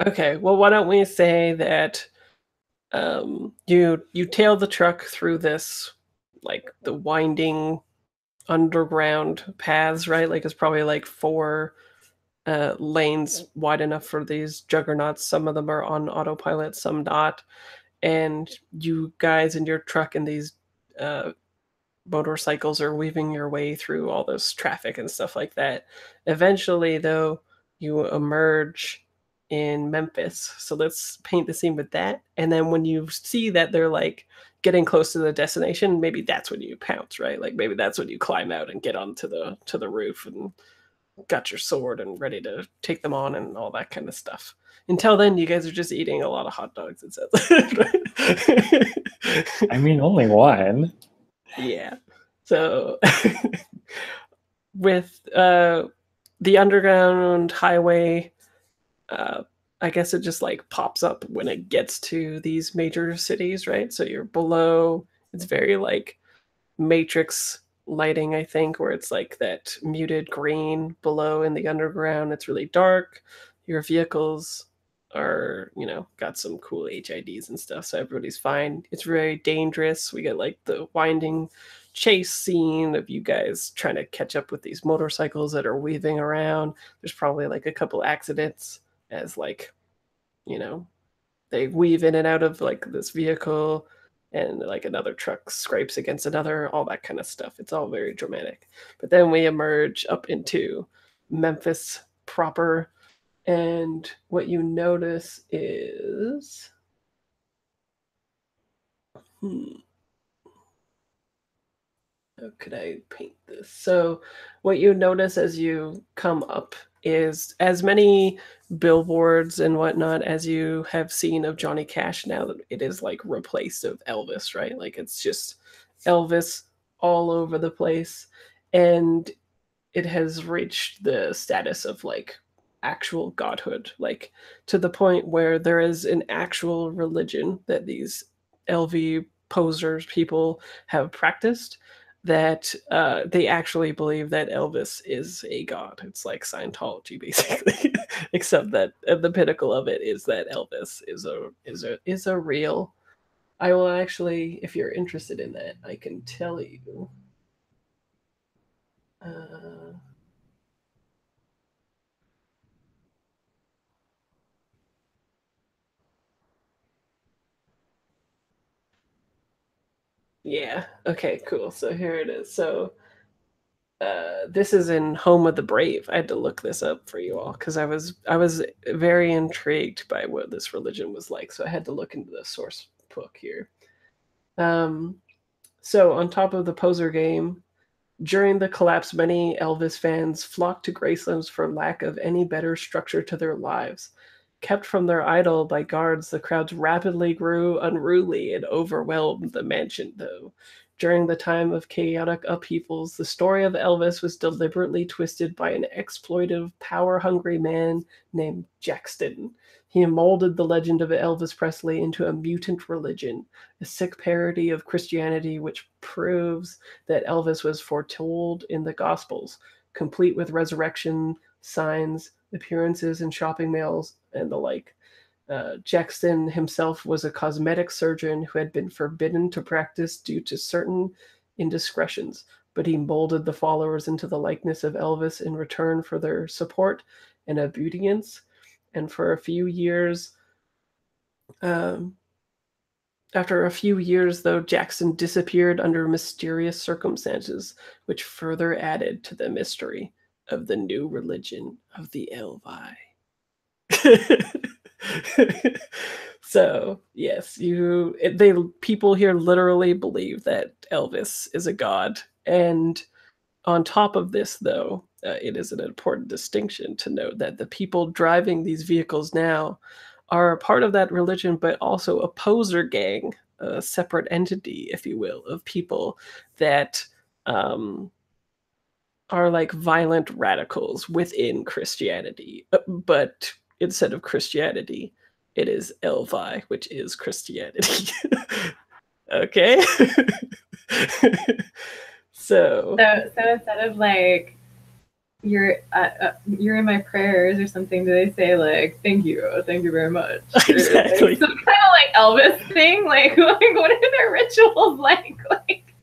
Okay. Well, why don't we say that you tail the truck through this, like the winding underground paths, right? Like it's probably like 4 lanes wide enough for these juggernauts. Some of them are on autopilot, some not. And you guys in your truck and these motorcycles are weaving your way through all this traffic and stuff like that. Eventually, though, you emerge in Memphis. So let's paint the scene with that. And then when you see that they're like getting close to the destination, maybe that's when you pounce, right? Like maybe that's when you climb out and get onto the roof and got your sword and ready to take them on and all that kind of stuff. Until then, you guys are just eating a lot of hot dogs, it says. I mean, only one. Yeah. So with the underground highway, I guess it just like pops up when it gets to these major cities, right? So you're below, it's very like Matrix lighting, I think, where it's like that muted green below in the underground. It's really dark. Your vehicles are, got some cool HIDs and stuff, so everybody's fine. It's very dangerous. We get like the winding chase scene of you guys trying to catch up with these motorcycles that are weaving around. There's probably like a couple accidents as like, they weave in and out of like this vehicle and like another truck scrapes against another, all that kind of stuff. It's all very dramatic. But then we emerge up into Memphis proper, and what you notice is how could I paint this? So what you notice as you come up is as many billboards and whatnot as you have seen of Johnny Cash now that it is like replaced of Elvis, right? Like it's just Elvis all over the place. And it has reached the status of like actual godhood, like to the point where there is an actual religion that these LV posers people have practiced, that they actually believe that Elvis is a god. It's like Scientology, basically, except that the pinnacle of it is that Elvis is a real. I will actually, if you're interested in that, I can tell you. Yeah. Okay. Cool. So here it is. So this is in Home of the Brave. I had to look this up for you all because I was very intrigued by what this religion was like. So I had to look into the source book here. So on top of the poser game, during the collapse, many Elvis fans flocked to Gracelands for lack of any better structure to their lives. Kept from their idol by guards, the crowds rapidly grew unruly and overwhelmed the mansion, though. During the time of chaotic upheavals, the story of Elvis was deliberately twisted by an exploitive, power-hungry man named Jackson. He molded the legend of Elvis Presley into a mutant religion, a sick parody of Christianity which proves that Elvis was foretold in the Gospels, complete with resurrection, signs, appearances in shopping malls, and the like. Jackson himself was a cosmetic surgeon who had been forbidden to practice due to certain indiscretions, but he molded the followers into the likeness of Elvis in return for their support and obedience. And for a few years, after a few years, though, Jackson disappeared under mysterious circumstances, which further added to the mystery of the new religion of the Elvi. So yes, people here literally believe that Elvis is a god, and on top of this, though, it is an important distinction to note that the people driving these vehicles now are a part of that religion, but also a poser gang, a separate entity, if you will, of people that are like violent radicals within Christianity, but instead of Christianity, it is Elvi, which is Christianity. Okay. So instead of like you're in my prayers or something, do they say like thank you very much? Exactly. Like, some kind of like Elvis thing. Like what are their rituals like? Like,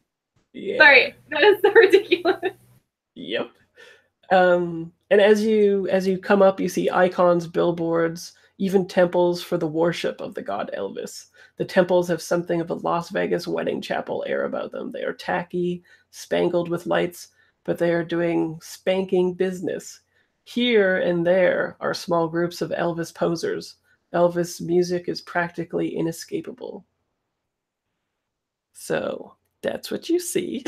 yeah. Sorry, that is so ridiculous. Yep. And as you come up, you see icons, billboards, even temples for the worship of the god Elvis. The temples have something of a Las Vegas wedding chapel air about them. They are tacky, spangled with lights, but they are doing spanking business. Here and there are small groups of Elvis posers. Elvis music is practically inescapable. So that's what you see.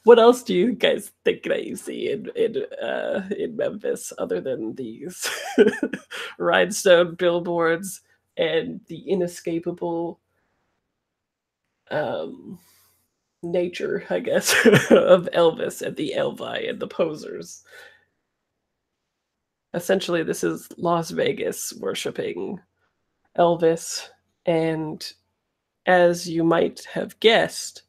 What else do you guys think that you see in Memphis other than these rhinestone billboards and the inescapable nature, I guess, of Elvis and the Elvi and the posers? Essentially, this is Las Vegas worshiping Elvis, and as you might have guessed,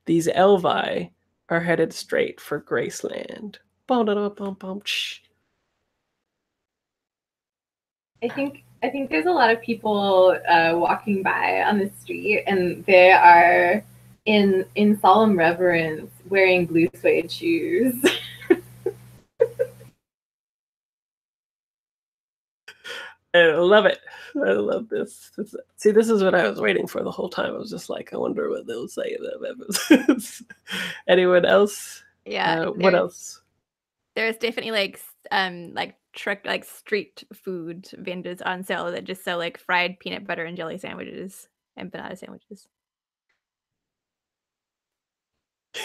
these Elvi are headed straight for Graceland. I think there's a lot of people walking by on the street, and they are in solemn reverence wearing blue suede shoes. I love it. I love this. See, this is what I was waiting for the whole time. I was just like, I wonder what they'll say about Memphis. Anyone else? Yeah. What else? There's definitely like street food vendors on sale that just sell like fried peanut butter and jelly sandwiches and banana sandwiches. I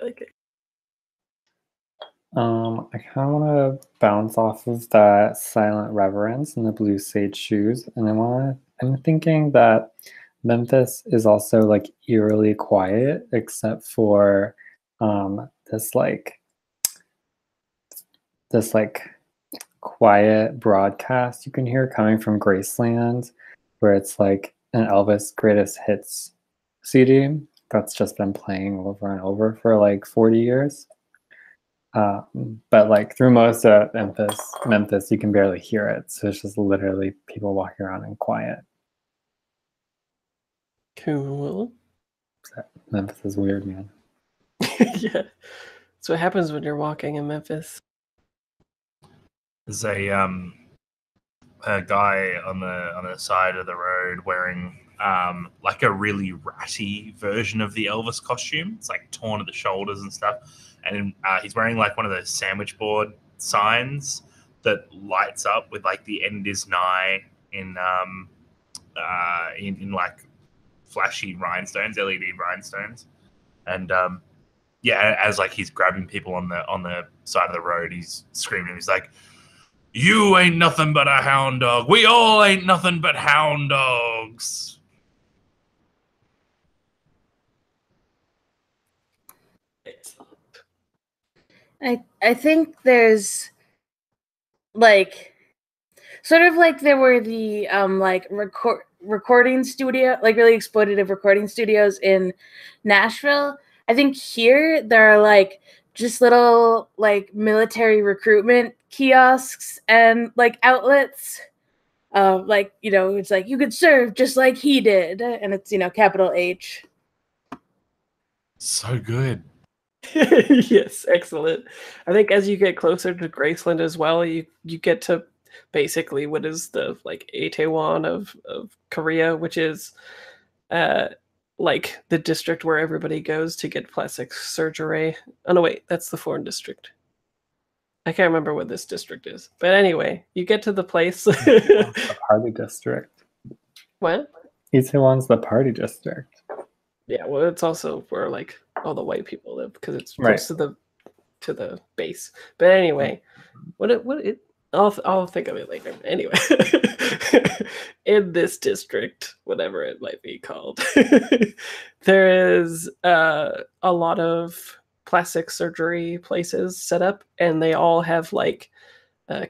like it. I kind of want to bounce off of that silent reverence and the blue sage shoes, and I'm thinking that Memphis is also like eerily quiet, except for this quiet broadcast you can hear coming from Graceland, where it's like an Elvis Greatest Hits CD that's just been playing over and over for like 40 years. But like through most of Memphis, you can barely hear it. So it's just literally people walking around in quiet. Cool. Memphis is weird, man. Yeah. That's what happens when you're walking in Memphis. There's a guy on the side of the road wearing like a really ratty version of the Elvis costume. It's like torn at the shoulders and stuff. And he's wearing like one of those sandwich board signs that lights up with like the end is nigh in like flashy rhinestones, LED rhinestones. And yeah, as like he's grabbing people on the side of the road, he's screaming. He's like, "You ain't nothing but a hound dog. We all ain't nothing but hound dogs." We all ain't nothing but hound dogs. I think there's like sort of like there were the like recording studio, like really exploitative recording studios in Nashville. I think here there are like just little like military recruitment kiosks and like outlets. Like, you know, it's like you could serve just like he did, and it's, you know, capital H. So good. Yes, excellent. I think as you get closer to Graceland as well, you get to basically what is the like Itaewon of Korea, which is like the district where everybody goes to get plastic surgery. Oh no, wait, that's the foreign district. I can't remember what this district is. But anyway, you get to the place. The party district. What? Itaewon's the party district. Yeah, well, it's also where like all the white people live because it's Right. close to the base. But anyway, I'll think of it later. Anyway, in this district, whatever it might be called, there is a lot of plastic surgery places set up, and they all have like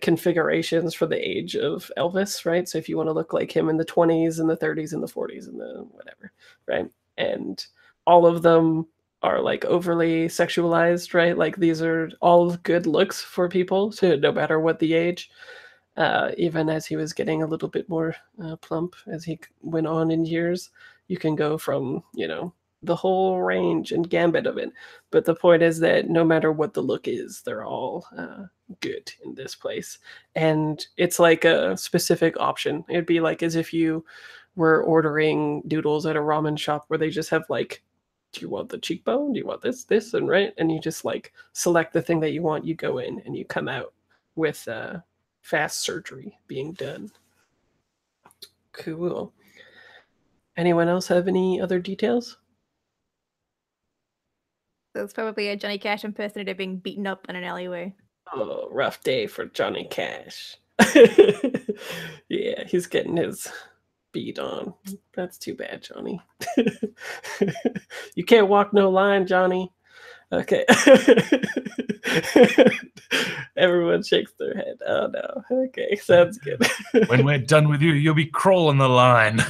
configurations for the age of Elvis, right? So if you want to look like him in the 20s and the 30s and the 40s and the whatever, right? And all of them are like overly sexualized, right? Like these are all good looks for people, so no matter what the age. Even as he was getting a little bit more plump as he went on in years, you can go from, you know, the whole range and gambit of it. But the point is that no matter what the look is, they're all good in this place. And it's like a specific option. It'd be like as if you were ordering noodles at a ramen shop where they just have like, do you want the cheekbone? Do you want this, and right? And you just like select the thing that you want, you go in and you come out with fast surgery being done. Cool. Anyone else have any other details? So it's probably a Johnny Cash impersonator being beaten up in an alleyway. Oh, rough day for Johnny Cash. Yeah, he's getting his beat on. That's too bad, Johnny. You can't walk no line, Johnny. Okay. Everyone shakes their head. Oh no. Okay, sounds good. When we're done with you, you'll be crawling the line.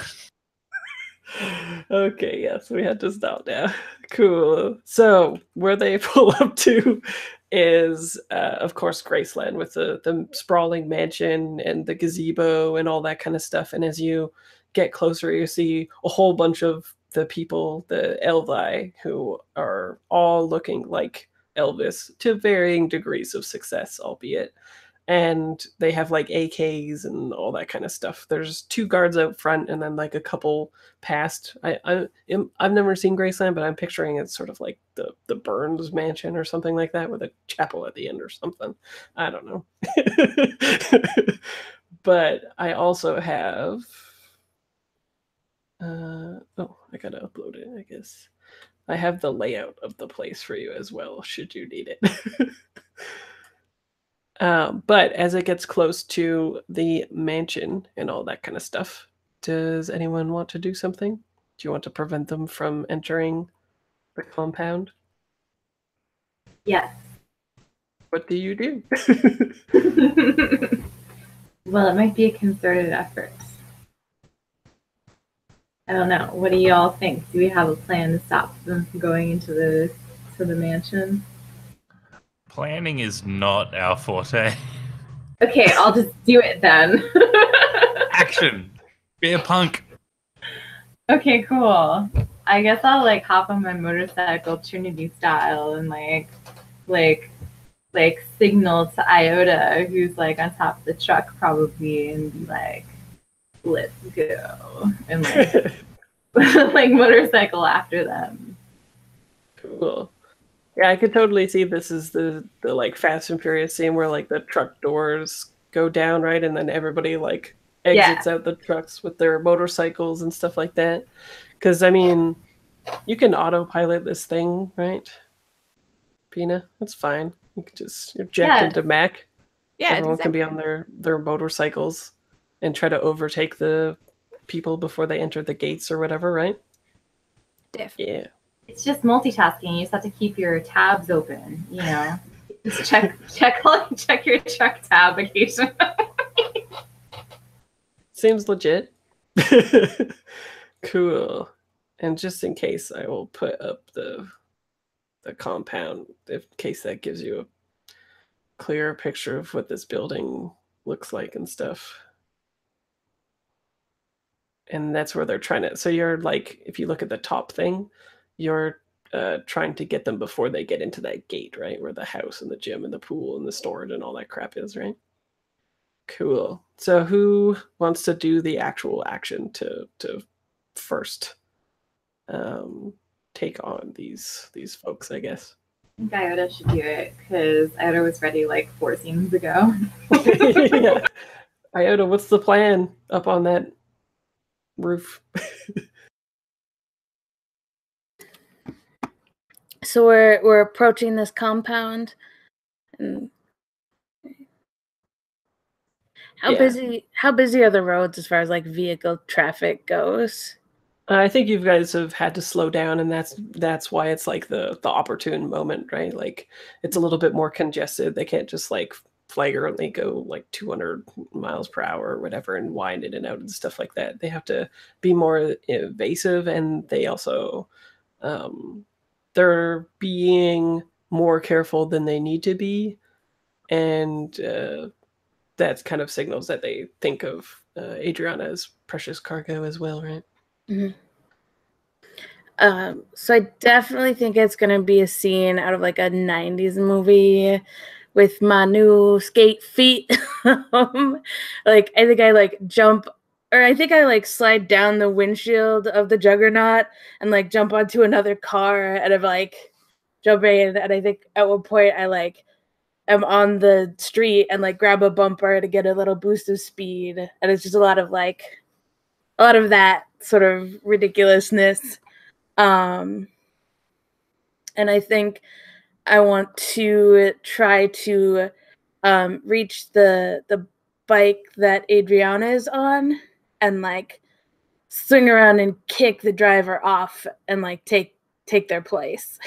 Okay, yes, we had to stop now. Cool. So where they pull up to is, of course, Graceland with the sprawling mansion and the gazebo and all that kind of stuff. And as you get closer, you see a whole bunch of the people, the Elvi, who are all looking like Elvis to varying degrees of success, albeit. And they have like AKs and all that kind of stuff. There's 2 guards out front, and then like a couple past. I've never seen Graceland, but I'm picturing it's sort of like the Burns Mansion or something like that, with a chapel at the end or something. I don't know. But I also have. Oh, I gotta upload it, I guess. I have the layout of the place for you as well, should you need it. But as it gets close to the mansion and all that kind of stuff, does anyone want to do something? Do you want to prevent them from entering the compound? Yes. What do you do? Well, it might be a concerted effort. I don't know. What do you all think? Do we have a plan to stop them from going into the mansion? Planning is not our forte. Okay, I'll just do it then. Action. Be a punk. Okay, cool. I guess I'll like hop on my motorcycle Trinity style and like signal to Iota, who's like on top of the truck probably, and be like, let's go. And like like motorcycle after them. Cool. Yeah, I could totally see this is the like Fast and Furious scene where like the truck doors go down, right? And then everybody like exits out the trucks with their motorcycles and stuff like that. Because I mean, you can autopilot this thing, right? Pina, that's fine. You can just you're jacked into Mac. Yeah, Everyone can be on their motorcycles and try to overtake the people before they enter the gates or whatever, right? Diff. Yeah. It's just multitasking. You just have to keep your tabs open, you know. Just check your truck tab occasionally. Seems legit. Cool. And just in case, I will put up the compound, in case that gives you a clearer picture of what this building looks like and stuff. And that's where they're trying to. So you're like, if you look at the top thing, you're trying to get them before they get into that gate, right? Where the house and the gym and the pool and the storage and all that crap is, right? Cool. So who wants to do the actual action to first take on these folks, I guess? I think Iota should do it because Iota was ready like 4 scenes ago. Yeah. Iota, what's the plan up on that roof? So we're approaching this compound, and how busy are the roads as far as like vehicle traffic goes? I think you guys have had to slow down, and that's why it's like the opportune moment, right? Like it's a little bit more congested. They can't just like flagrantly go like 200 miles per hour or whatever and wind in and out and stuff like that. They have to be more evasive, and they also they're being more careful than they need to be, and that kind of signals that they think of Adriana as precious cargo as well, right? Mm-hmm. So I definitely think it's gonna be a scene out of like a 90s movie with my new skate feet. Like I think I like jump, or I think I like slide down the windshield of the Juggernaut and like jump onto another car and I'm like jumping in, and I think at one point I like am on the street and like grab a bumper to get a little boost of speed, and it's just a lot of that sort of ridiculousness. And I think I want to try to reach the bike that Adriana is on and like swing around and kick the driver off and like take their place.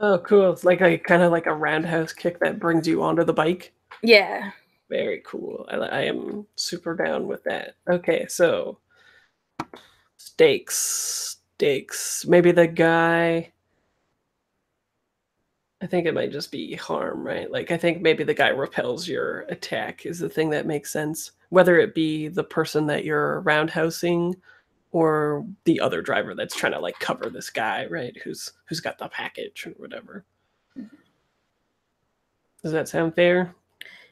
Oh, cool. It's like a kind of like a roundhouse kick that brings you onto the bike. Yeah. Very cool. I am super down with that. Okay, so stakes. Maybe the guy. I think it might just be harm, right? Like I think maybe the guy repels your attack is the thing that makes sense. Whether it be the person that you're roundhousing or the other driver that's trying to like cover this guy, right? Who's got the package or whatever. Does that sound fair?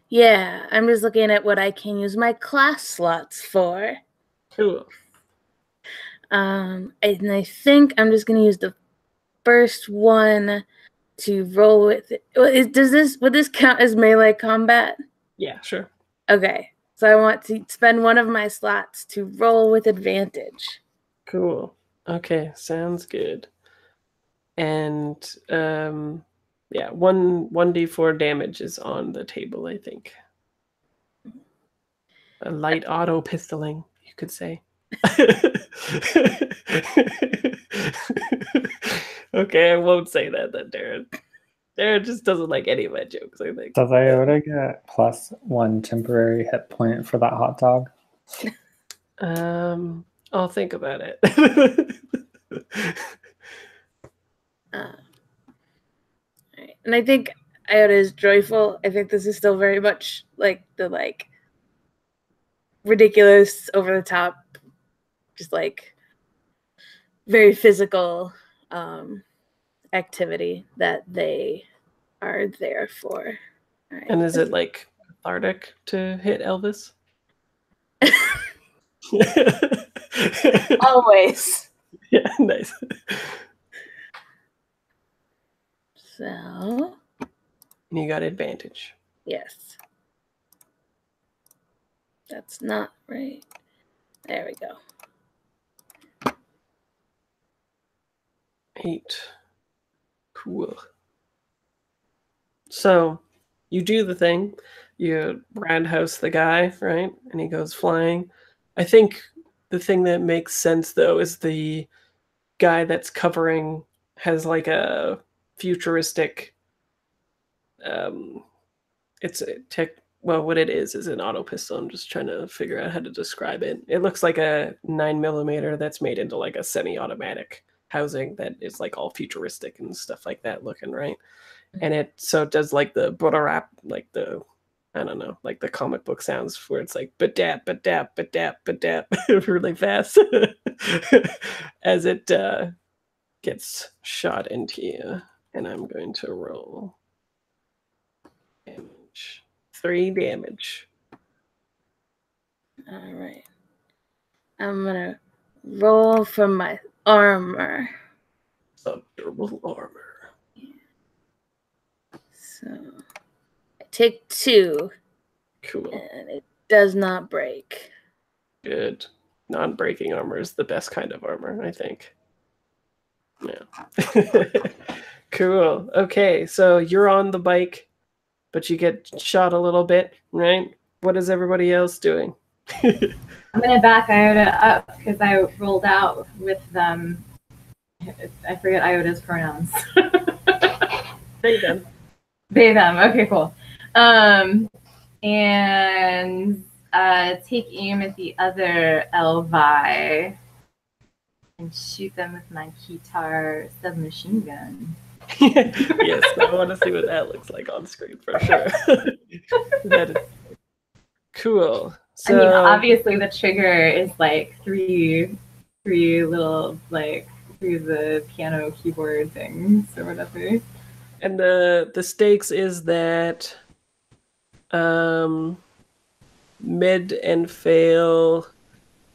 Yeah, I'm just looking at what I can use my class slots for. Cool. And I think I'm just gonna use the first one to roll with it. Would this count as melee combat? Yeah, sure. Okay. So I want to spend one of my slots to roll with advantage. Cool. Okay, sounds good. And yeah, 1d4 damage is on the table, I think. A light auto pistoling, you could say. Okay, I won't say that then, Darren. Darren just doesn't like any of my jokes, I think. Does Iota get +1 temporary hit point for that hot dog? I'll think about it. Right. And I think Iota is joyful. I think this is still very much like the ridiculous, over the top, just like very physical activity that they are there for. Right. And is it like cathartic to hit Elvis? Always. Yeah, nice. So You got advantage. yes. That's not right. There we go. 8. Cool. So you do the thing. You roundhouse the guy, right? And he goes flying. I think the thing that makes sense, though, is the guy that's covering has like a futuristic it's a tech. Well, what it is an auto pistol. I'm just trying to figure out how to describe it. It looks like a 9mm that's made into like a semi-automatic housing that is like all futuristic and stuff like that looking, right? And it does like the rap, like the, I don't know, like the comic book sounds where it's like ba-dap, ba-dap, ba-dap, ba-dap really fast as it gets shot into you. And I'm going to roll damage. 3 damage. All right. I'm gonna roll for my armor. Durable armor. So I take 2. Cool. And it does not break. Good. Non-breaking armor is the best kind of armor, I think. Yeah. Cool. Okay, so you're on the bike, but you get shot a little bit, right? What is everybody else doing? I'm gonna back Iota up because I rolled out with them. I forget Iota's pronouns. They them. They them. Okay, cool. And take aim at the other Elvi and shoot them with my Kitar submachine gun. Yes, I want to see what that looks like on screen for sure. That is cool. So, I mean, obviously the trigger is like three little like through the piano keyboard things or whatever. And the stakes is that mid and fail.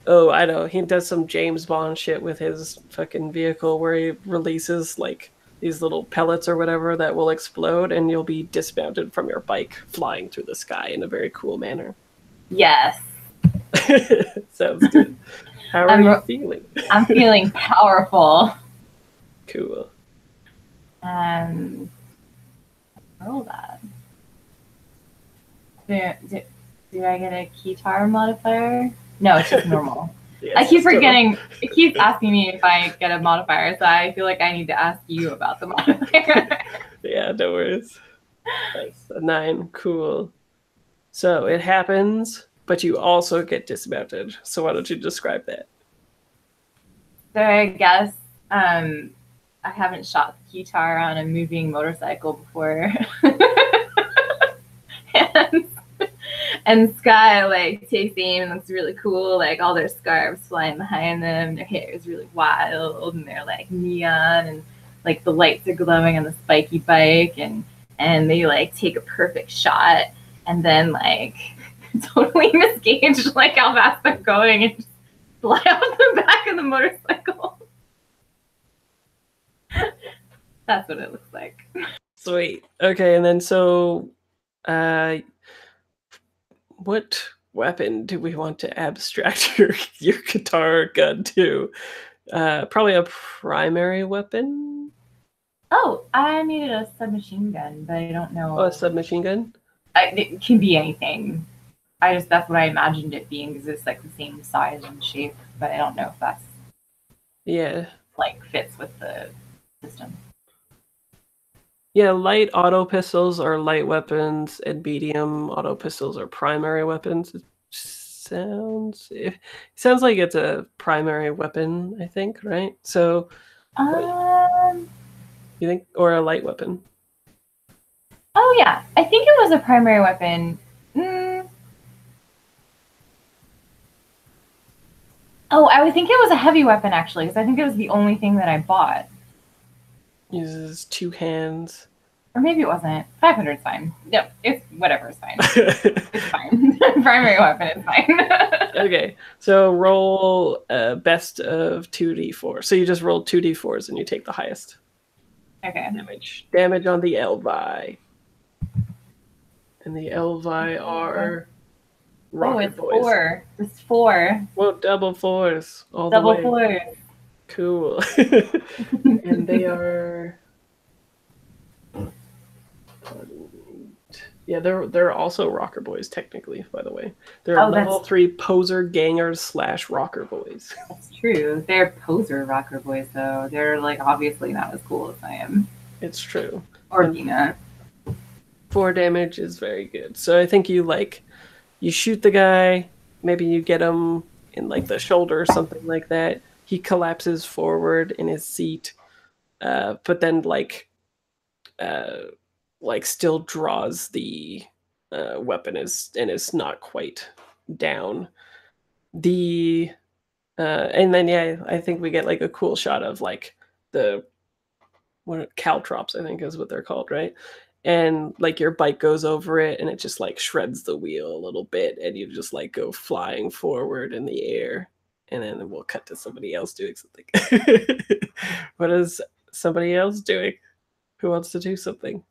Oh, I know. He does some James Bond shit with his fucking vehicle where he releases like these little pellets or whatever that will explode, and you'll be dismounted from your bike flying through the sky in a very cool manner. Yes. Sounds good. How are you feeling? I'm feeling powerful. Cool. Roll that. Do I get a Kitar modifier? No, it's just normal. Yes, I keep forgetting. It keeps asking me if I get a modifier, so I feel like I need to ask you about the modifier. Yeah, no worries. Nice. A 9. Cool. So it happens, but you also get dismounted. So why don't you describe that? So I guess I haven't shot the Kitar on a moving motorcycle before. And Sky like takes aim and looks really cool, like all their scarves flying behind them, their hair is really wild and they're like neon and like the lights are glowing on the spiky bike and they like take a perfect shot and then like totally misgauge like how fast they're going and just fly off the back of the motorcycle. That's what it looks like. Sweet. Okay, and then so what weapon do we want to abstract your guitar gun to? Probably a primary weapon? Oh, I needed a submachine gun, but I don't know. Oh, a submachine gun? It can be anything. That's what I imagined it being because it's like the same size and shape, but I don't know if that's like fits with the system. Yeah, light auto pistols are light weapons, and medium auto pistols are primary weapons. It sounds like it's a primary weapon, I think, right? So, you think, or a light weapon? Oh yeah, I think it was a primary weapon. Oh, I would think it was a heavy weapon actually, because I think it was the only thing that I bought. Uses 2 hands. Or maybe it wasn't. 500 is fine. No, it's whatever is fine. It's fine. Primary weapon is fine. Okay, so roll best of 2d4. So you just roll 2d4s and you take the highest. Okay. Damage on the Elvi. And the Elvi are rocket it's boys. 4. It's 4. Well, double 4s. All Double the way. 4s. Cool. And they are... Yeah, they're also rocker boys, technically, by the way. They're level 3 poser gangers / rocker boys. That's true. They're poser rocker boys, though. They're like obviously not as cool as I am. It's true. Or Dina. 4 damage is very good. So I think you shoot the guy, maybe you get him in like the shoulder or something like that. He collapses forward in his seat, but then still draws the weapon and is not quite down. And then I think we get like a cool shot of like the caltrops, I think is what they're called, right? And like your bike goes over it and it just like shreds the wheel a little bit and you just like go flying forward in the air, and then we'll cut to somebody else doing something. What is somebody else doing? Who wants to do something?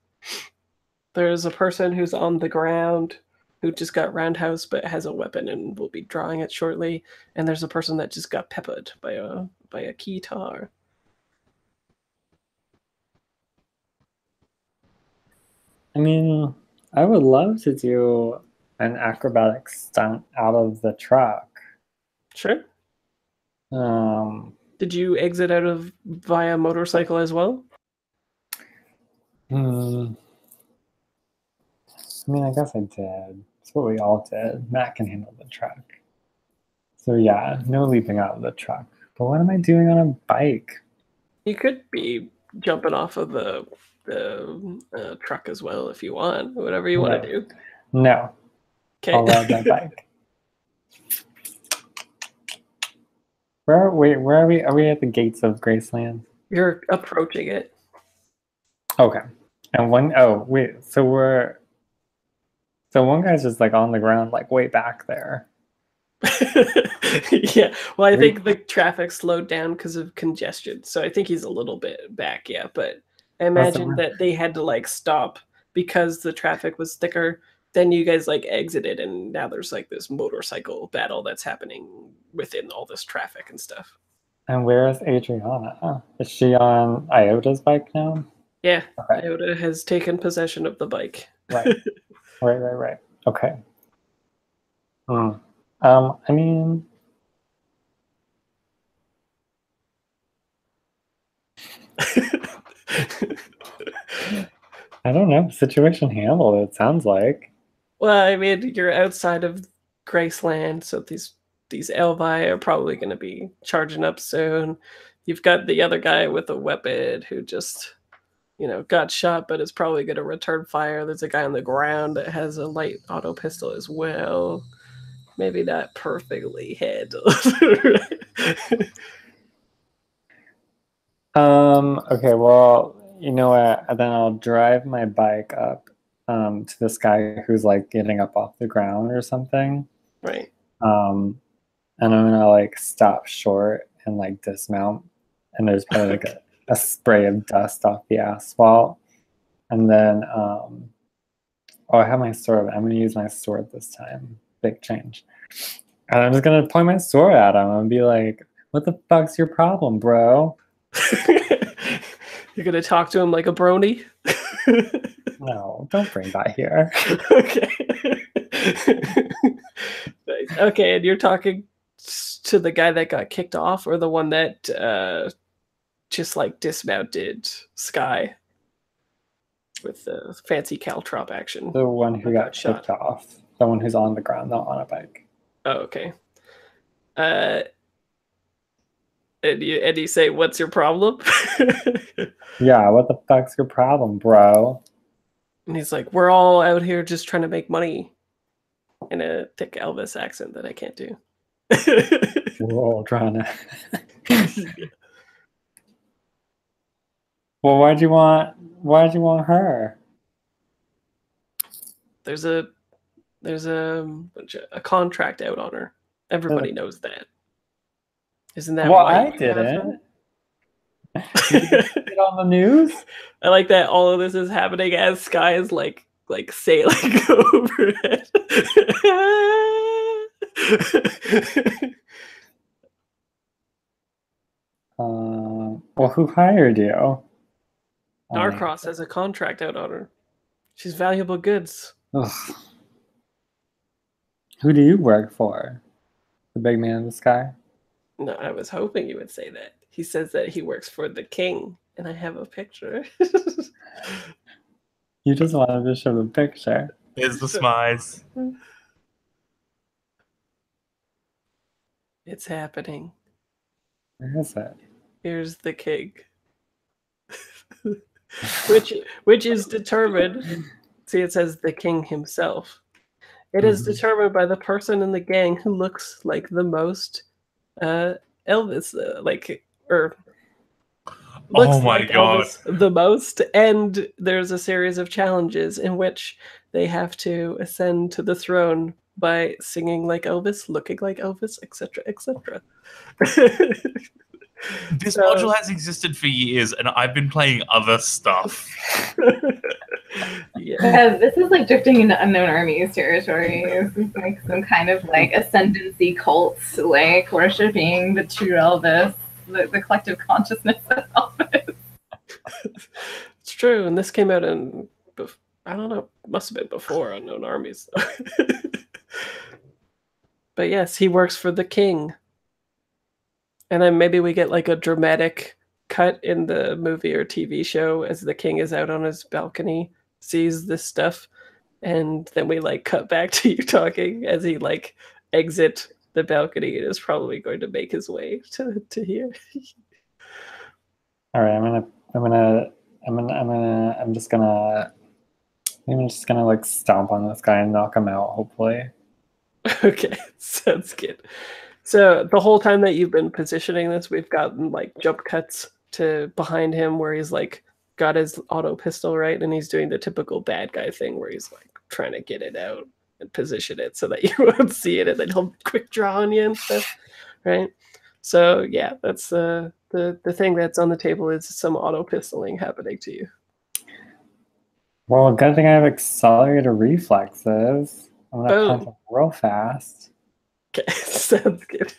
There's a person who's on the ground who just got roundhouse but has a weapon and will be drawing it shortly, and there's a person that just got peppered by a keytar. I mean, I would love to do an acrobatic stunt out of the truck. Sure. Did you exit out of via motorcycle as well? I mean, I guess I did. It's what we all did. Matt can handle the truck. So yeah, no leaping out of the truck. But what am I doing on a bike? You could be jumping off of the truck as well if you want. Whatever you want to do. No. Okay. I'll ride my bike. Where are we? Are we at the gates of Graceland? You're approaching it. Okay. And one guy's just like on the ground, like way back there. Yeah. Well, I think the traffic slowed down because of congestion. So I think he's a little bit back, yeah. But I imagine that they had to like stop because the traffic was thicker. Then you guys like exited and now there's like this motorcycle battle that's happening within all this traffic and stuff. And where is Adriana? Is she on Iota's bike now? Yeah, okay. Iota has taken possession of the bike. Right. Right. Okay. I mean, I don't know. Situation handled, it sounds like. Well, I mean, you're outside of Graceland, so these Elvi are probably going to be charging up soon. You've got the other guy with a weapon who just, got shot, but is probably going to return fire. There's a guy on the ground that has a light auto pistol as well. Maybe not perfectly handled. Okay, well, you know what? Then I'll drive my bike up to this guy who's like getting up off the ground or something. Right. And I'm gonna like stop short and like dismount, and there's probably like a spray of dust off the asphalt. And then I have my sword. I'm gonna use my sword this time. Big change. And I'm just gonna point my sword at him and be like, "What the fuck's your problem, bro?" You're gonna talk to him like a brony? No, don't bring that here. Okay. Nice. Okay, and you're talking to the guy that got kicked off, or the one that just like dismounted Sky with the fancy caltrop action? The one who got kicked off. The one who's on the ground, not on a bike. Oh, okay. And you say, "What's your problem?" Yeah, what the fuck's your problem, bro? And he's like, "We're all out here just trying to make money," in a thick Elvis accent that I can't do. We're all trying to. Well, why'd you want her? There's a contract out on her. Everybody knows that. Isn't that well, why I didn't. Did you get on the news? I like that all of this is happening as Sky is like sailing over it. Well, who hired you? Darkross has a contract out on her. She's valuable goods. Ugh. Who do you work for? The big man in the sky? No, I was hoping you would say that. He says that he works for the king, and I have a picture. You just wanted to show the picture. There's the smize. It's happening. Where is it? Here's the king. which is determined. See, it says the king himself. It is determined by the person in the gang who looks like the most Elvis, looks Oh my like God. Elvis the most, and there's a series of challenges in which they have to ascend to the throne by singing like Elvis, looking like Elvis, etc., etc. This module has existed for years, and I've been playing other stuff. Yeah. This is like drifting into unknown armies territory. This is like some kind of like ascendancy cult, like worshiping the true Elvis, the collective consciousness of Elvis. It's true, and this came out in, I don't know, must have been before Unknown Armies. But yes, he works for the king. And then maybe we get like a dramatic cut in the movie or TV show as the king is out on his balcony, sees this stuff, and then we like cut back to you talking as he like exit the balcony and is probably going to make his way to here. All right, I'm just gonna like stomp on this guy and knock him out, hopefully. Okay, sounds good. So the whole time that you've been positioning this, we've gotten like jump cuts to behind him where he's like got his auto pistol right, and he's doing the typical bad guy thing where he's like trying to get it out and position it so that you won't see it, and then he'll quick draw on you and stuff, right? So yeah, that's the thing that's on the table is some auto pistoling happening to you. Well, good thing I have accelerated reflexes. I'm gonna Boom. punch him real fast. Okay, sounds good.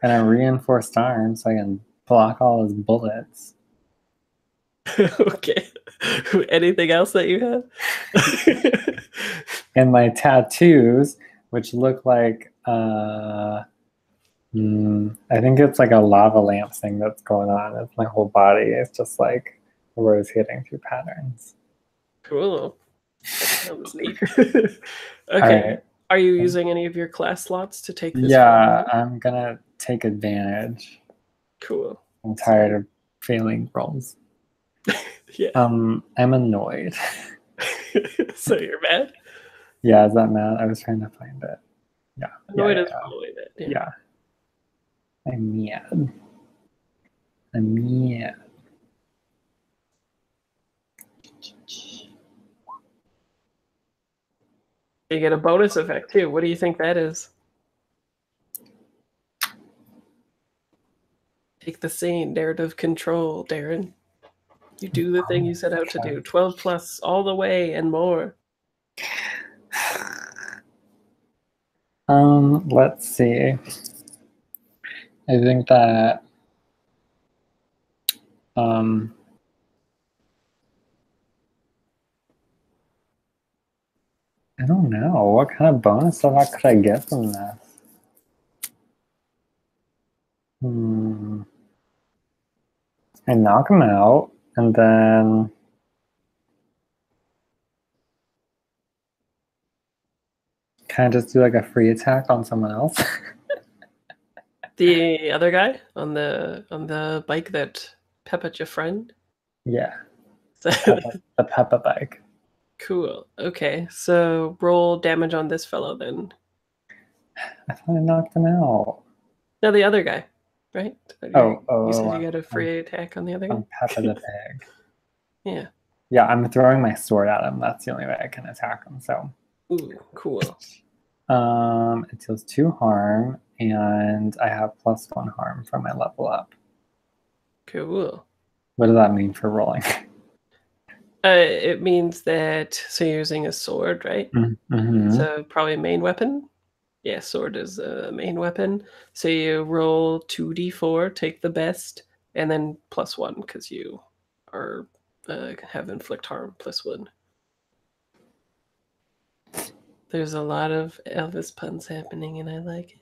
And a reinforced arm so I can block all his bullets. Okay. Anything else that you have? And my tattoos, which look like I think it's like a lava lamp thing that's going on. It's my whole body. It's just like rotating through patterns. Cool. That sounds neat. Okay. Right. Are you using any of your class slots to take this? Yeah, I'm gonna take advantage. Cool. I'm tired of failing rolls. Yeah. I'm annoyed. So you're mad? Yeah, is that mad? I was trying to find it. Yeah. Annoyed is probably it. Yeah. I'm mad. I'm mad. You get a bonus effect too. What do you think that is? Take the scene, narrative control, Darren. You do the thing you set out to do. 12 plus all the way and more. Let's see. I think that I don't know. What kind of bonus stuff could I get from this? I knock him out, and then can I just do like a free attack on someone else? The other guy on the bike that peppered your friend? Yeah. So, The Peppa bike. cool. Okay, so roll damage on this fellow then. I thought I knocked him out. No, the other guy, right? Oh, You said you got a free attack on the other guy? I'm Peppa the pig. Yeah. Yeah, I'm throwing my sword at him. That's the only way I can attack him. So, Ooh, cool. it deals 2 harm, and I have +1 harm from my level up. Cool. What does that mean for rolling? It means that, so you're using a sword, right? Mm-hmm. So probably a main weapon. Yeah, sword is a main weapon. So you roll 2d4, take the best, and then +1 because you are have inflict harm +1. There's a lot of Elvis puns happening, and I like it.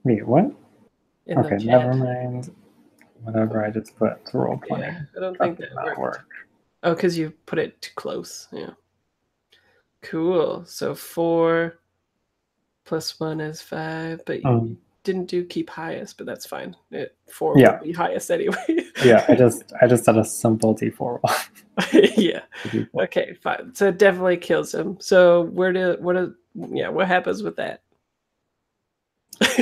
Wait, what? In Okay, the chat. never mind. Whatever I just put to roll 20. Yeah, I don't think that worked. Oh, because you put it too close. Yeah. Cool. So 4 plus 1 is 5, but you didn't do keep highest, but that's fine. 4 Yeah. will be highest anyway. Yeah, I just did a simple D4 roll. Yeah. Okay, fine. So it definitely kills him. So what happens with that?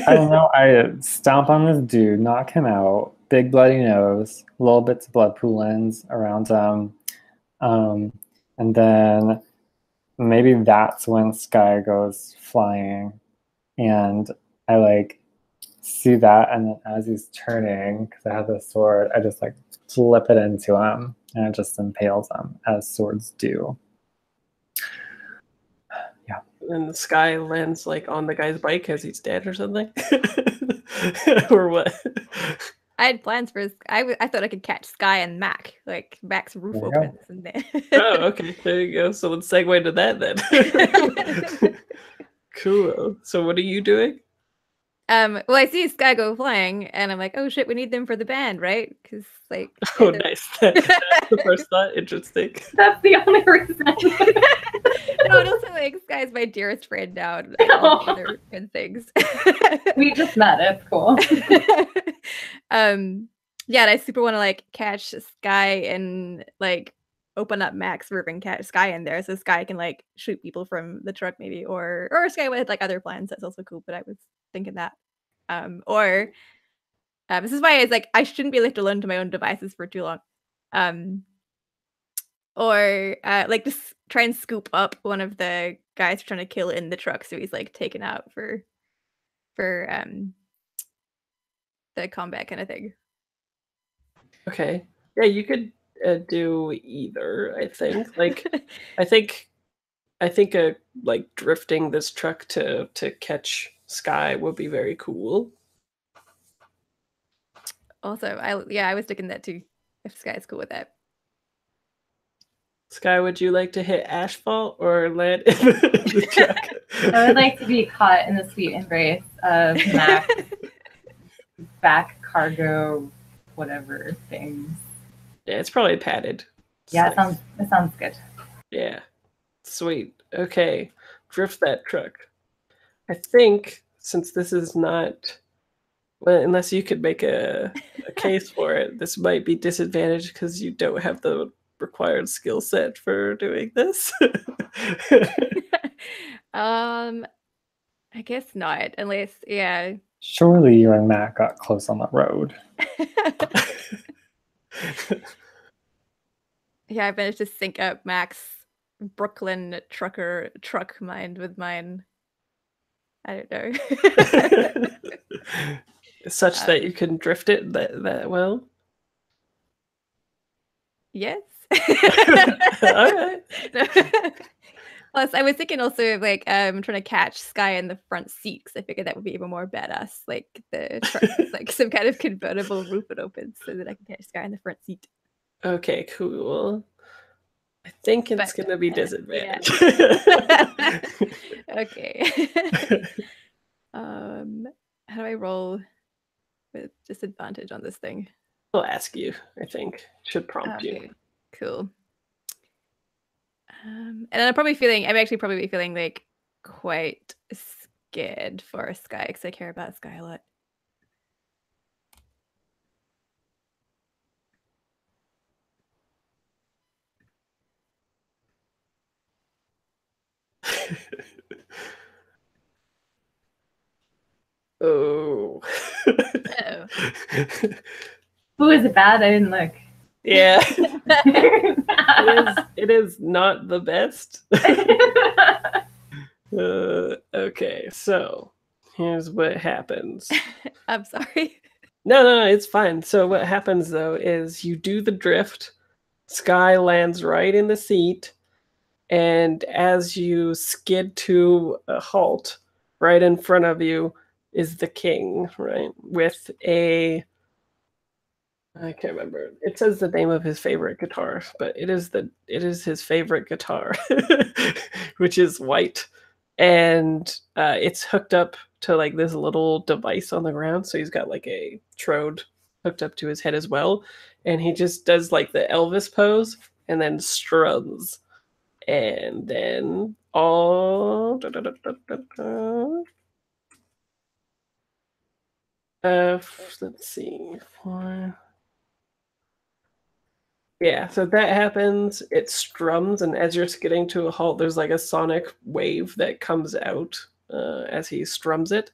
I don't know. I stomp on this dude, knock him out, big bloody nose, little bits of blood poolings around him. And then maybe that's when Sky goes flying. And I like see that, and then as he's turning, because I have the sword, I just like flip it into him, and it just impales him, as swords do. Yeah. And the Sky lands like on the guy's bike as he's dead or something, or what? I had plans for. I thought I could catch Sky and Mac. Like Mac's roof There you go. opens and then. Oh, okay. There you go. So let's segue to that then. Cool. So what are you doing? Well, I see Sky go flying, and I'm like, oh shit, we need them for the band, right? Because like. Oh, nice. That's the first thought. Interesting. That's the only reason. No, and also like Sky's my dearest friend now, and like, all the other good things. We just met. It's cool. Yeah, and I super want to like catch Sky and like open up Mac's roof and catch Sky in there, so Sky can like shoot people from the truck maybe, or Sky with like other plans. That's also cool. But I was thinking that, this is why it's like I shouldn't be left alone to my own devices for too long. Or like just try and scoop up one of the guys trying to kill in the truck, so he's like taken out for the combat kind of thing. Okay. Yeah, you could do either. I think. Like, I think like drifting this truck to catch Sky would be very cool. Also, I was thinking that too. If Sky's cool with that. Sky, would you like to hit asphalt or land in the truck? I would like to be caught in the sweet embrace of Mac's back cargo, whatever things. Yeah, it's probably padded. Yeah, Nice. it sounds good. Yeah. Sweet. Okay. Drift that truck. I think since this is not, well, unless you could make a case for it, this might be disadvantaged because you don't have the required skill set for doing this. I guess not, unless Surely you and Matt got close on the road. Yeah, I managed to sync up Mac's Brooklyn truck mind with mine. I don't know. Such that you can drift it that well. Yes. All right. Plus, I was thinking also of like trying to catch Sky in the front seat because I figured that would be even more badass. Like the truck is like some kind of convertible roof it opens so that I can catch Sky in the front seat. Okay, cool. I think it's going to be disadvantage. Yeah. Okay. How do I roll with disadvantage on this thing? I'll ask you, I think. Should prompt you. Cool. And I'm actually probably feeling like quite scared for Sky because I care about Sky a lot. Oh. Uh-oh. Who is it bad? I didn't look. Yeah. It is not the best. Okay, so here's what happens. I'm sorry. No, it's fine. So what happens though is you do the drift, Sky lands right in the seat, and as you skid to a halt, right in front of you is the king, right? With I can't remember. It says the name of his favorite guitar, but it is his favorite guitar, which is white, and it's hooked up to like this little device on the ground. So he's got like a Trode hooked up to his head as well, and he just does like the Elvis pose, and then strums. And then all let's see. Yeah, so that happens. It strums, and as you're getting to a halt, there's like a sonic wave that comes out as he strums it,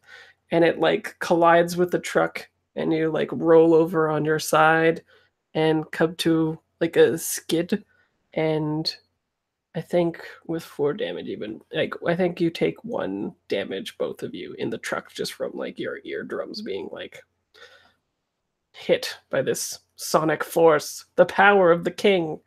and it like collides with the truck, and you like roll over on your side and come to like a skid. And I think with 4 damage, even like I think you take 1 damage, both of you, in the truck just from like your eardrums being like hit by this sonic force, the power of the king.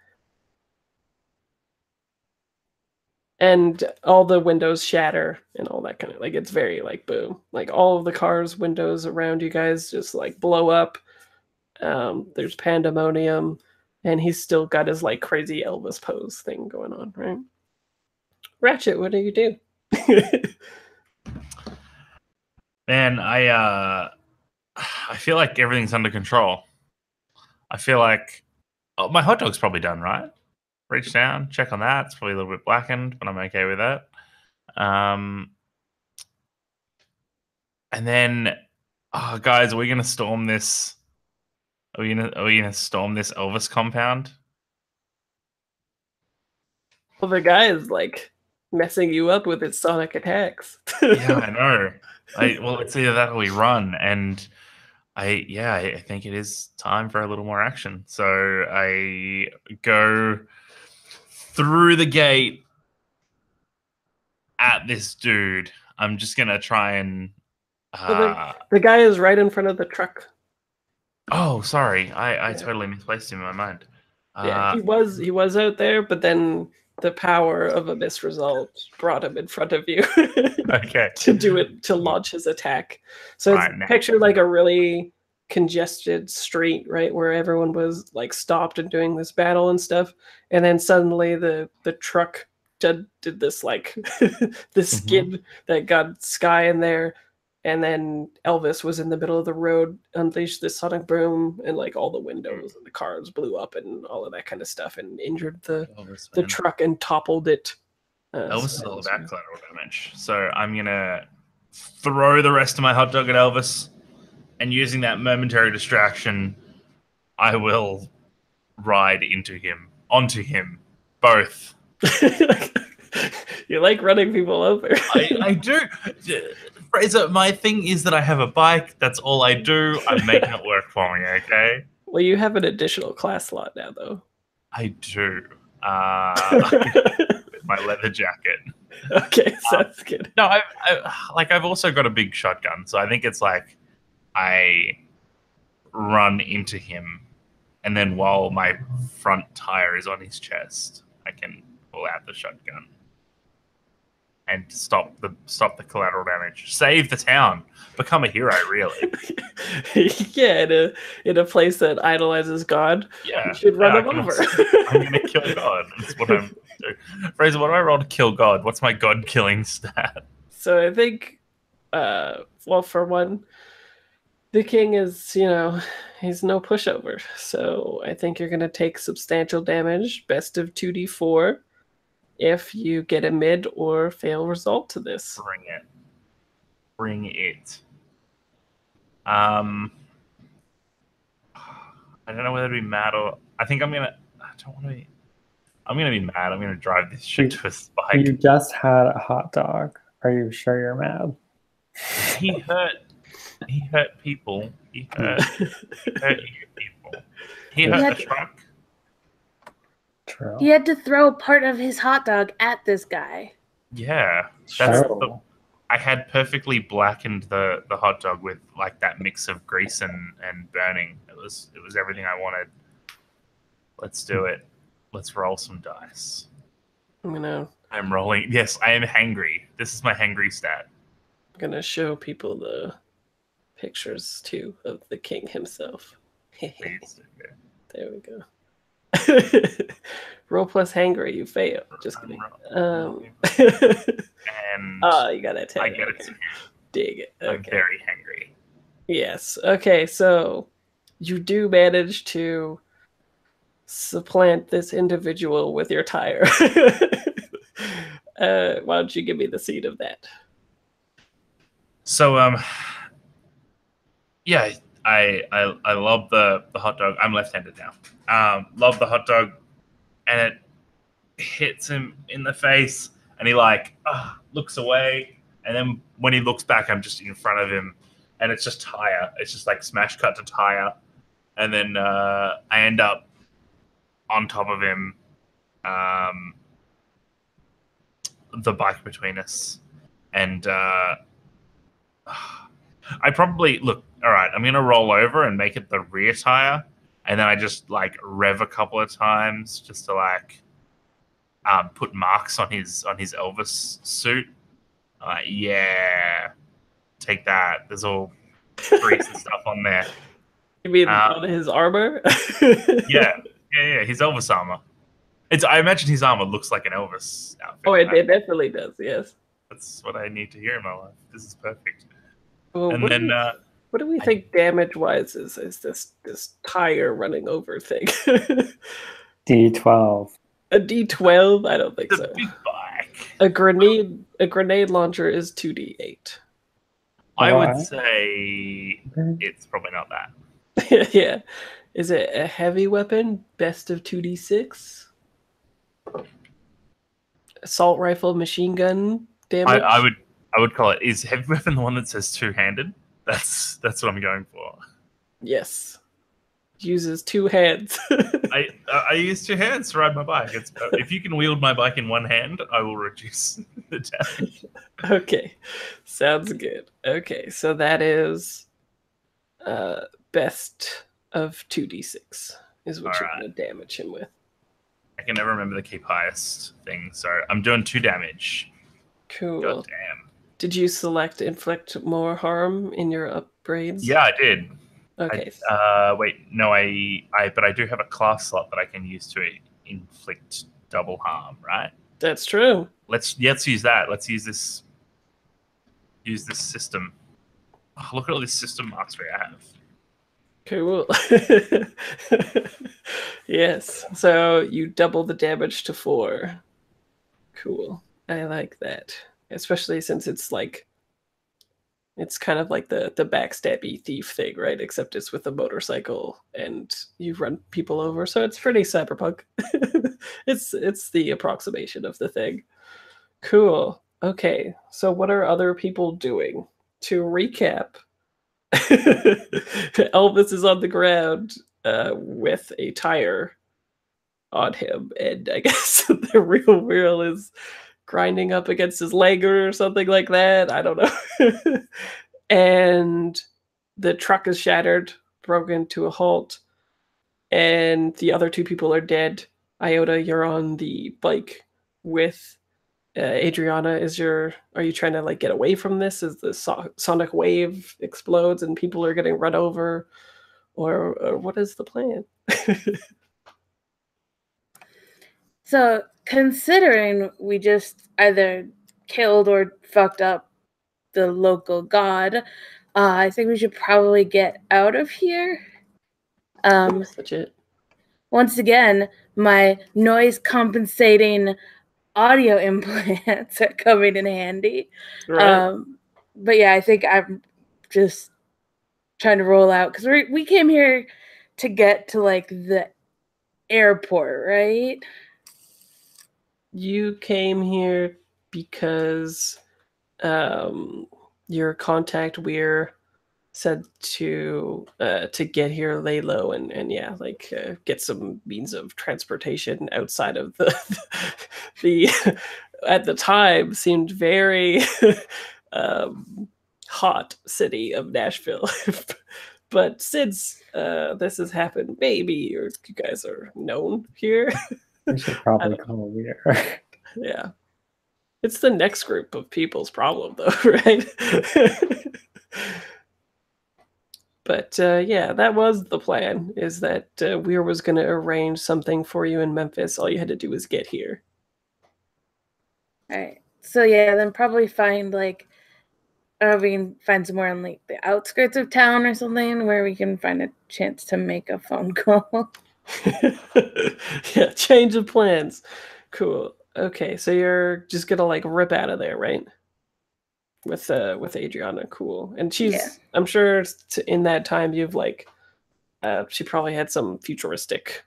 And all the windows shatter and all that kind of like, it's very like boom. Like all of the cars' windows around you guys just like blow up. There's pandemonium, and he's still got his like crazy Elvis pose thing going on, right? Ratchet, what do you do? Man, I feel like everything's under control. I feel like my hot dog's probably done, right? Reach down, check on that. It's probably a little bit blackened, but I'm okay with that. And then, guys, are we gonna storm this? Are we gonna storm this Elvis compound? Well, the guy is like messing you up with his sonic attacks. Yeah, I know. Well, it's either that or we run, and I think it is time for a little more action. So I go through the gate at this dude. I'm just gonna try and. The guy is right in front of the truck. Oh, sorry, I totally misplaced him in my mind. Yeah, he was out there, but then the power of Abyss Result brought him in front of you. Okay. to launch his attack. So picture like a really congested street, right, where everyone was like stopped and doing this battle and stuff, and then suddenly the truck did this like this skid that got Sky in there, and then Elvis was in the middle of the road, unleashed this sonic boom, and like all the windows and the cars blew up and all of that kind of stuff, and injured the truck and toppled it. Elvis is all about collateral damage. So I'm going to throw the rest of my hot dog at Elvis, and using that momentary distraction, I will ride onto him, both. You like running people over. I do. Fraser, my thing is that I have a bike. That's all I do. I'm making it work for me, okay? Well, you have an additional class slot now, though. I do. My leather jacket. Okay, sounds good. No, I've also got a big shotgun, so I think it's like I run into him, and then while my front tire is on his chest, I can pull out the shotgun and stop the collateral damage. Save the town. Become a hero, really. Yeah, in a place that idolizes God. Yeah. You should run him over. I'm gonna kill God. That's what I'm doing. Fraser, what do I roll to kill God? What's my God killing stat? So I think well, for one, the king is, he's no pushover. So I think you're gonna take substantial damage, best of 2d4. If you get a mid or fail result to this. Bring it. I don't know whether to be mad or... I think I'm going to... I don't want to be... I'm going to be mad. I'm going to drive this shit to a spike. You just had a hot dog. Are you sure you're mad? He hurt people. He hurt you people. He hurt the truck. True. He had to throw part of his hot dog at this guy. Yeah. I had perfectly blackened the hot dog with like that mix of grease and burning. It was everything I wanted. Let's do it. Let's roll some dice. I'm rolling. Yes, I am hangry. This is my hangry stat. I'm gonna show people the pictures too of the king himself. There we go. Roll plus hangry, you fail. Just kidding. And you got a 10. I get it. Dig it. Okay. I'm very hangry. Yes. Okay, so you do manage to supplant this individual with your tire. Why don't you give me the scene of that? So yeah, I love the hot dog. I'm left-handed now. Love the hot dog, and it hits him in the face, and he like looks away, and then when he looks back, I'm just in front of him, and it's just tire. It's just like smash cut to tire, and then I end up on top of him, the bike between us, and I probably look. All right, I'm gonna roll over and make it the rear tire, and then I just like rev a couple of times just to like put marks on his Elvis suit. Yeah, take that. There's all grease and stuff on there. You mean on his armor? Yeah. His Elvis armor. I imagine his armor looks like an Elvis outfit. Oh, it definitely does. Yes. That's what I need to hear in my life. This is perfect. Well, And what then do we think damage-wise is this tire running over thing? D12. A D12? I don't think the so. big bike. A grenade launcher is 2D8. I would Alright. say it's probably not that. Yeah. Is it a heavy weapon? Best of 2D6? Assault rifle, machine gun damage? I would call it. Is heavy weapon the one that says two-handed? That's what I'm going for. Yes. Uses two hands. I use two hands to ride my bike. If you can wield my bike in one hand, I will reduce the damage. Okay. Sounds good. Okay, so that is best of 2D6 is what you're going to damage him with. I can never remember the keep highest thing, so I'm doing 2 damage. Cool. God damn. Did you select inflict more harm in your upgrades? Yeah, I did. Okay. Wait, no, but I do have a class slot that I can use to inflict double harm, right? That's true. Let's use that. Let's use this system. Oh, look at all this system mastery I have. Cool. Yes. So you double the damage to 4. Cool. I like that. Especially since it's kind of like the backstabby thief thing, right? Except it's with a motorcycle and you run people over. So it's pretty cyberpunk. It's the approximation of the thing. Cool. Okay. So what are other people doing? To recap, Elvis is on the ground with a tire on him, and I guess the real wheel is grinding up against his leg or something like that. I don't know. And the truck is shattered, broken to a halt, and the other 2 people are dead. Iota, you're on the bike with Adriana. Are you trying to like get away from this as the sonic wave explodes and people are getting run over, or what is the plan? So, considering we just either killed or fucked up the local god, I think we should probably get out of here. That's it. Once again, my noise compensating audio implants are coming in handy. Right. But yeah, I think I'm just trying to roll out because we came here to get to like the airport, right? You came here because your contact Weir said to get here, lay low, and yeah, like get some means of transportation outside of the at the time seemed very hot city of Nashville. But since this has happened, maybe you guys are known here. We should probably call Weir. Yeah. It's the next group of people's problem, though, right? But yeah, that was the plan, is that Weir was going to arrange something for you in Memphis. All you had to do was get here. All right. So yeah, then probably find like, I don't know if we can find somewhere on like the outskirts of town or something where we can find a chance to make a phone call. Yeah, change of plans. Cool. Okay, so you're just gonna like rip out of there, right? With Adriana, cool. And she's Yeah. I'm sure in that time you've like she probably had some futuristic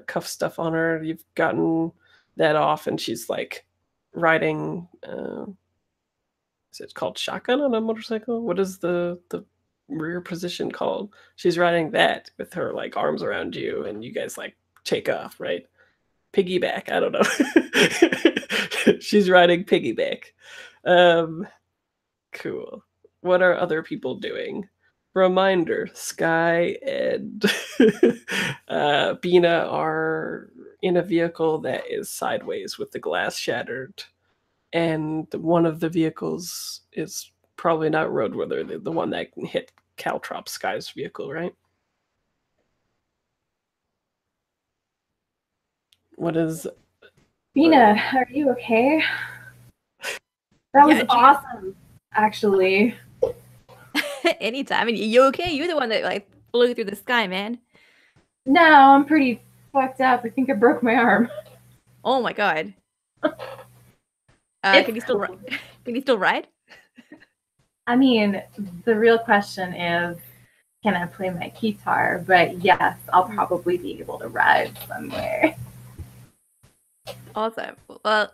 cuff stuff on her. You've gotten that off, and she's like riding. Is it called shotgun on a motorcycle? What is the rear position called? She's riding that with her like arms around you, and you guys like take off, right? Piggyback. I don't know. She's riding piggyback. Um, cool. What are other people doing? Reminder: Sky and Bina are in a vehicle that is sideways with the glass shattered, and one of the vehicles is probably not roadworthy. The one that hit Caltrop Sky's vehicle, right? What is? Bina, are you okay? That was Yeah, awesome, actually. Anytime. I mean, you okay? You're the one that like flew through the sky, man. No, I'm pretty fucked up. I think I broke my arm. Oh my god. It's Can you still cool. can you still ride? I mean, the real question is, can I play my guitar? But yes, I'll probably be able to ride somewhere. Awesome. Well,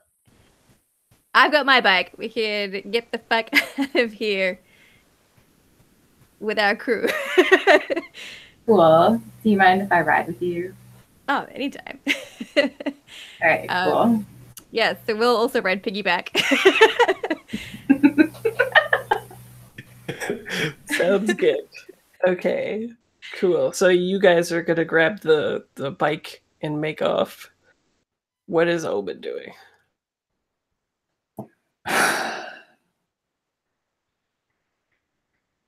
I've got my bike. We can get the fuck out of here with our crew. Cool. Do you mind if I ride with you? Oh, anytime. All right, cool. Yeah, so we'll also ride piggyback. Sounds good. Okay, cool. So you guys are gonna grab the bike and make off. What is Omen doing?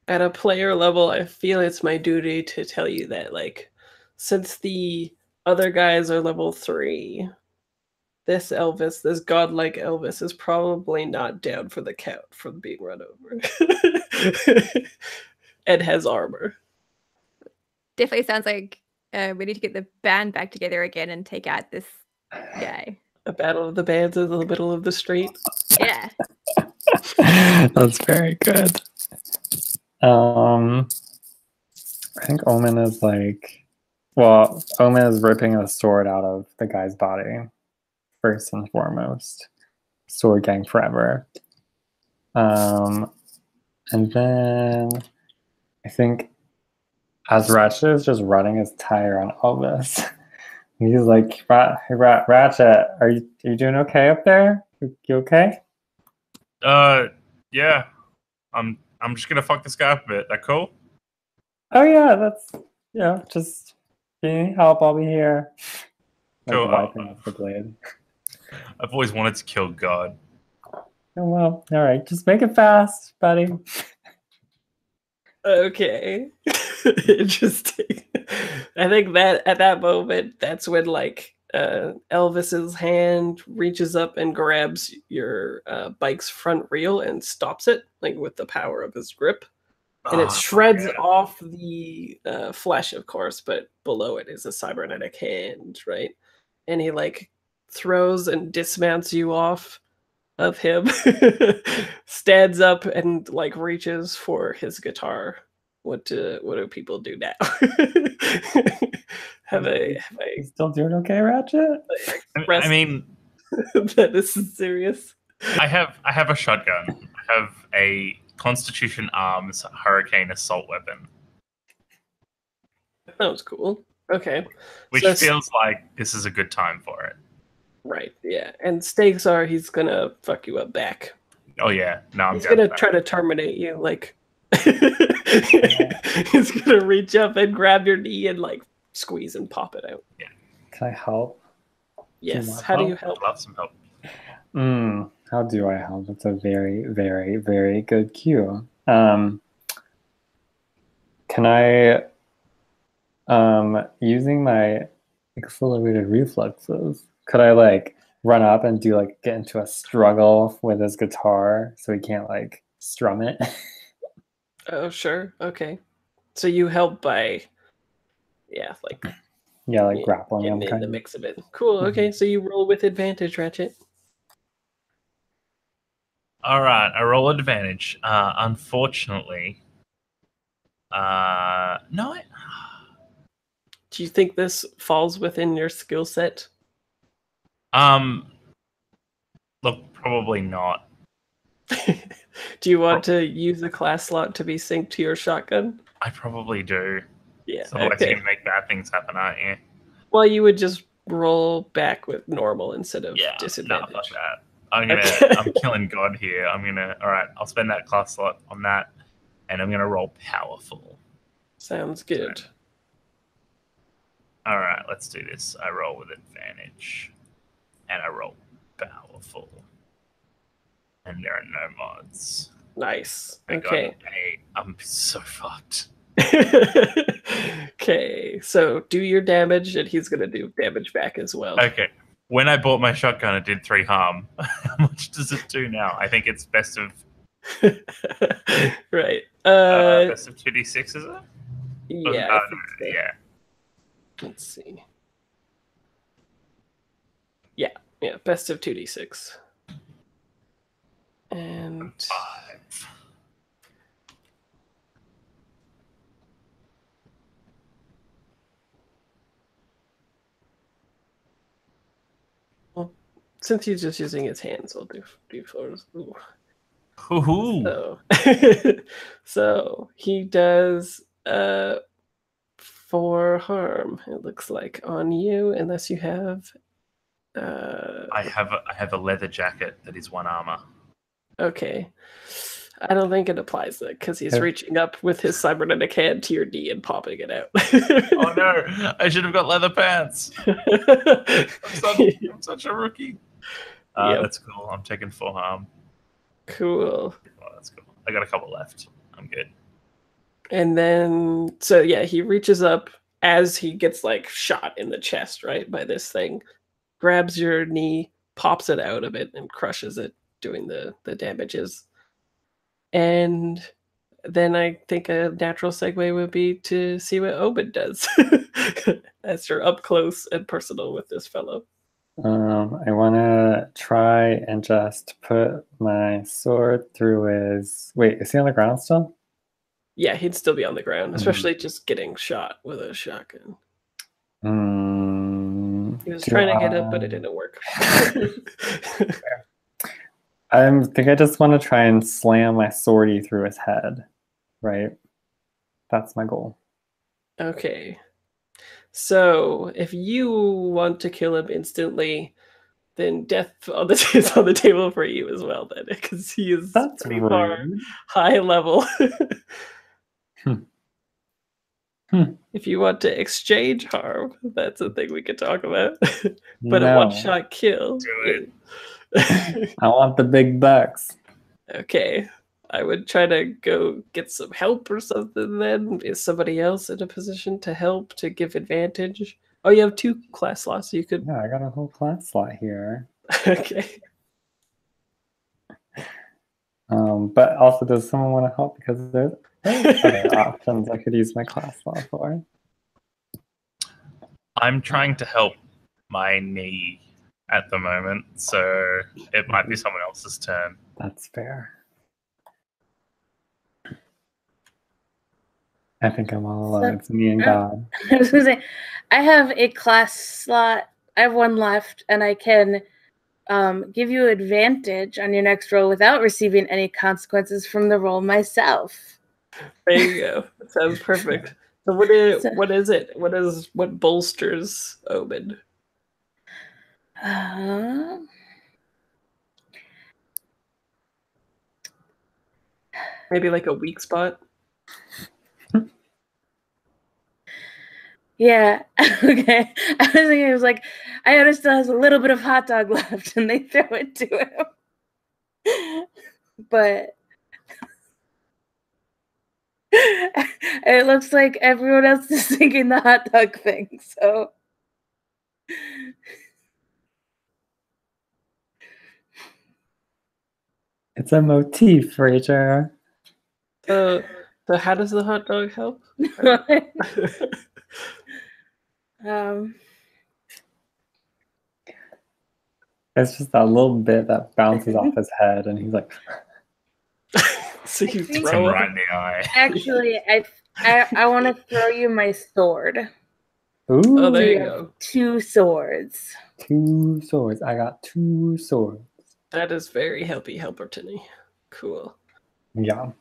At a player level, I feel it's my duty to tell you that, like, since the other guys are level 3, this Elvis, this godlike Elvis, is probably not down for the count from being run over. And has armor. Definitely sounds like we need to get the band back together again and take out this guy. A battle of the bands in the middle of the street. Yeah. That's very good. I think Omen is like, well, Omen is ripping a sword out of the guy's body, first and foremost. Sword gang forever. And then I think as Ratchet is just running his tire on Elvis, he's like, hey, Ratchet, are you doing okay up there? You okay? Yeah. I'm just gonna fuck this guy up a bit. That cool? Oh yeah, just if you need help, I'll be here. Like Cool. wiping off the blade. I've always wanted to kill God. Oh well, all right, just make it fast, buddy. Okay. Interesting. I think that at that moment, that's when like Elvis's hand reaches up and grabs your bike's front wheel and stops it, like with the power of his grip. And it shreds off the flesh, of course, but below it is a cybernetic hand, right? And he like throws and dismounts you off of him, stands up and like reaches for his guitar. What do people do now? have I You still doing okay, Ratchet? I mean, that this is serious? I have a shotgun. I have a Constitution Arms Hurricane assault weapon, That was cool. Okay. which So feels like this is a good time for it. right, yeah. And stakes are he's gonna fuck you up back. Oh yeah, no, I'm He's down gonna for that. try to terminate you, like he's gonna reach up and grab your knee and like squeeze and pop it out. Can I help? Yes. want How do help? you help? I'd love some help. How do I help? It's a very, very, very good cue. Can I, using my accelerated reflexes, could I like run up and do like get into a struggle with his guitar so he can't like strum it? Oh, sure. Okay. So you help by, yeah, like Yeah, like Yeah, grappling getting him in kind the of. mix of it. Cool. Okay, so you roll with advantage, Ratchet. All right, I roll advantage. Unfortunately, no. Do you think this falls within your skill set? Look, probably not. Do you want to use a class slot to be synced to your shotgun? I probably do. Yeah. So otherwise, you're Okay. gonna make bad things happen, aren't you? Well, you would just roll back with normal instead of Yeah. No, disadvantage. fuck that. I'm gonna. Okay. I'm killing God here. I'm gonna. All right. I'll spend that class slot on that, and I'm gonna roll powerful. Sounds good. All right. Let's do this. I roll with advantage, and I roll powerful, and there are no mods. Nice. I got Okay. an 8. I'm so fucked. Okay. So do your damage, and he's gonna do damage back as well. Okay. When I bought my shotgun, it did 3 harm. How much does it do now? I think it's best of Right. best of 2d6, is it? Yeah. I think so. Yeah. Let's see. Yeah. Yeah. Best of 2d6. And 5. since he's just using his hands, I'll do d4s. Ooh. Hoo-hoo. So he does 4 harm, it looks like, on you, unless you have I have a leather jacket that is 1 armor. okay. I don't think it applies though, because he's Okay. reaching up with his cybernetic hand to your knee and popping it out. Oh no! I should have got leather pants. I'm such a rookie. Yep. That's cool. I'm taking 4 harm. Cool. Oh, that's cool. I got a couple left. I'm good. And then, so yeah, he reaches up as he gets like shot in the chest, right, by this thing, grabs your knee, pops it out of it, and crushes it, doing the damages. And then I think a natural segue would be to see what Obed does as you're up close and personal with this fellow. I want to try and just put my sword through his. Wait, is he on the ground still? Yeah, he'd still be on the ground, especially just getting shot with a shotgun. He was trying to get up, but it didn't work. I think I just want to try and slam my swordie through his head, right? That's my goal. Okay. So if you want to kill him instantly, then death on is on the table for you as well, then, because he is That's pretty far rude. high level. If you want to exchange harm, that's a thing we could talk about. But a No. one-shot kill. Do it. I want the big bucks. Okay. I would try to go get some help or something then. Is somebody else in a position to help, to give advantage? Oh, you have 2 class slots, so you could... Yeah, I got a whole class slot here. Okay. But also, does someone want to help? Because there's other options I could use my class slot for. I'm trying to help my knee at the moment, so it might be someone else's turn. That's fair. I think I'm all alone. It's me and God. I was gonna say, I have a class slot. I have 1 left, and I can give you advantage on your next roll without receiving any consequences from the roll myself. There you go. That sounds perfect. So what is it? What bolsters Obed? Maybe like a weak spot? Yeah. Okay. I was thinking, it was like, Iota still has a little bit of hot dog left, and they throw it to him. But it looks like everyone else is thinking the hot dog thing. So It's a motif, Rachel. So how does the hot dog help? It's just that little bit that bounces off his head, and he's like, So you think- Hits him throw right it. in the eye. Actually, I want to throw you my sword. "Ooh, Oh, there you have go. 2 swords. 2 swords. I got 2 swords." That is very Helpertony. Cool. Yeah.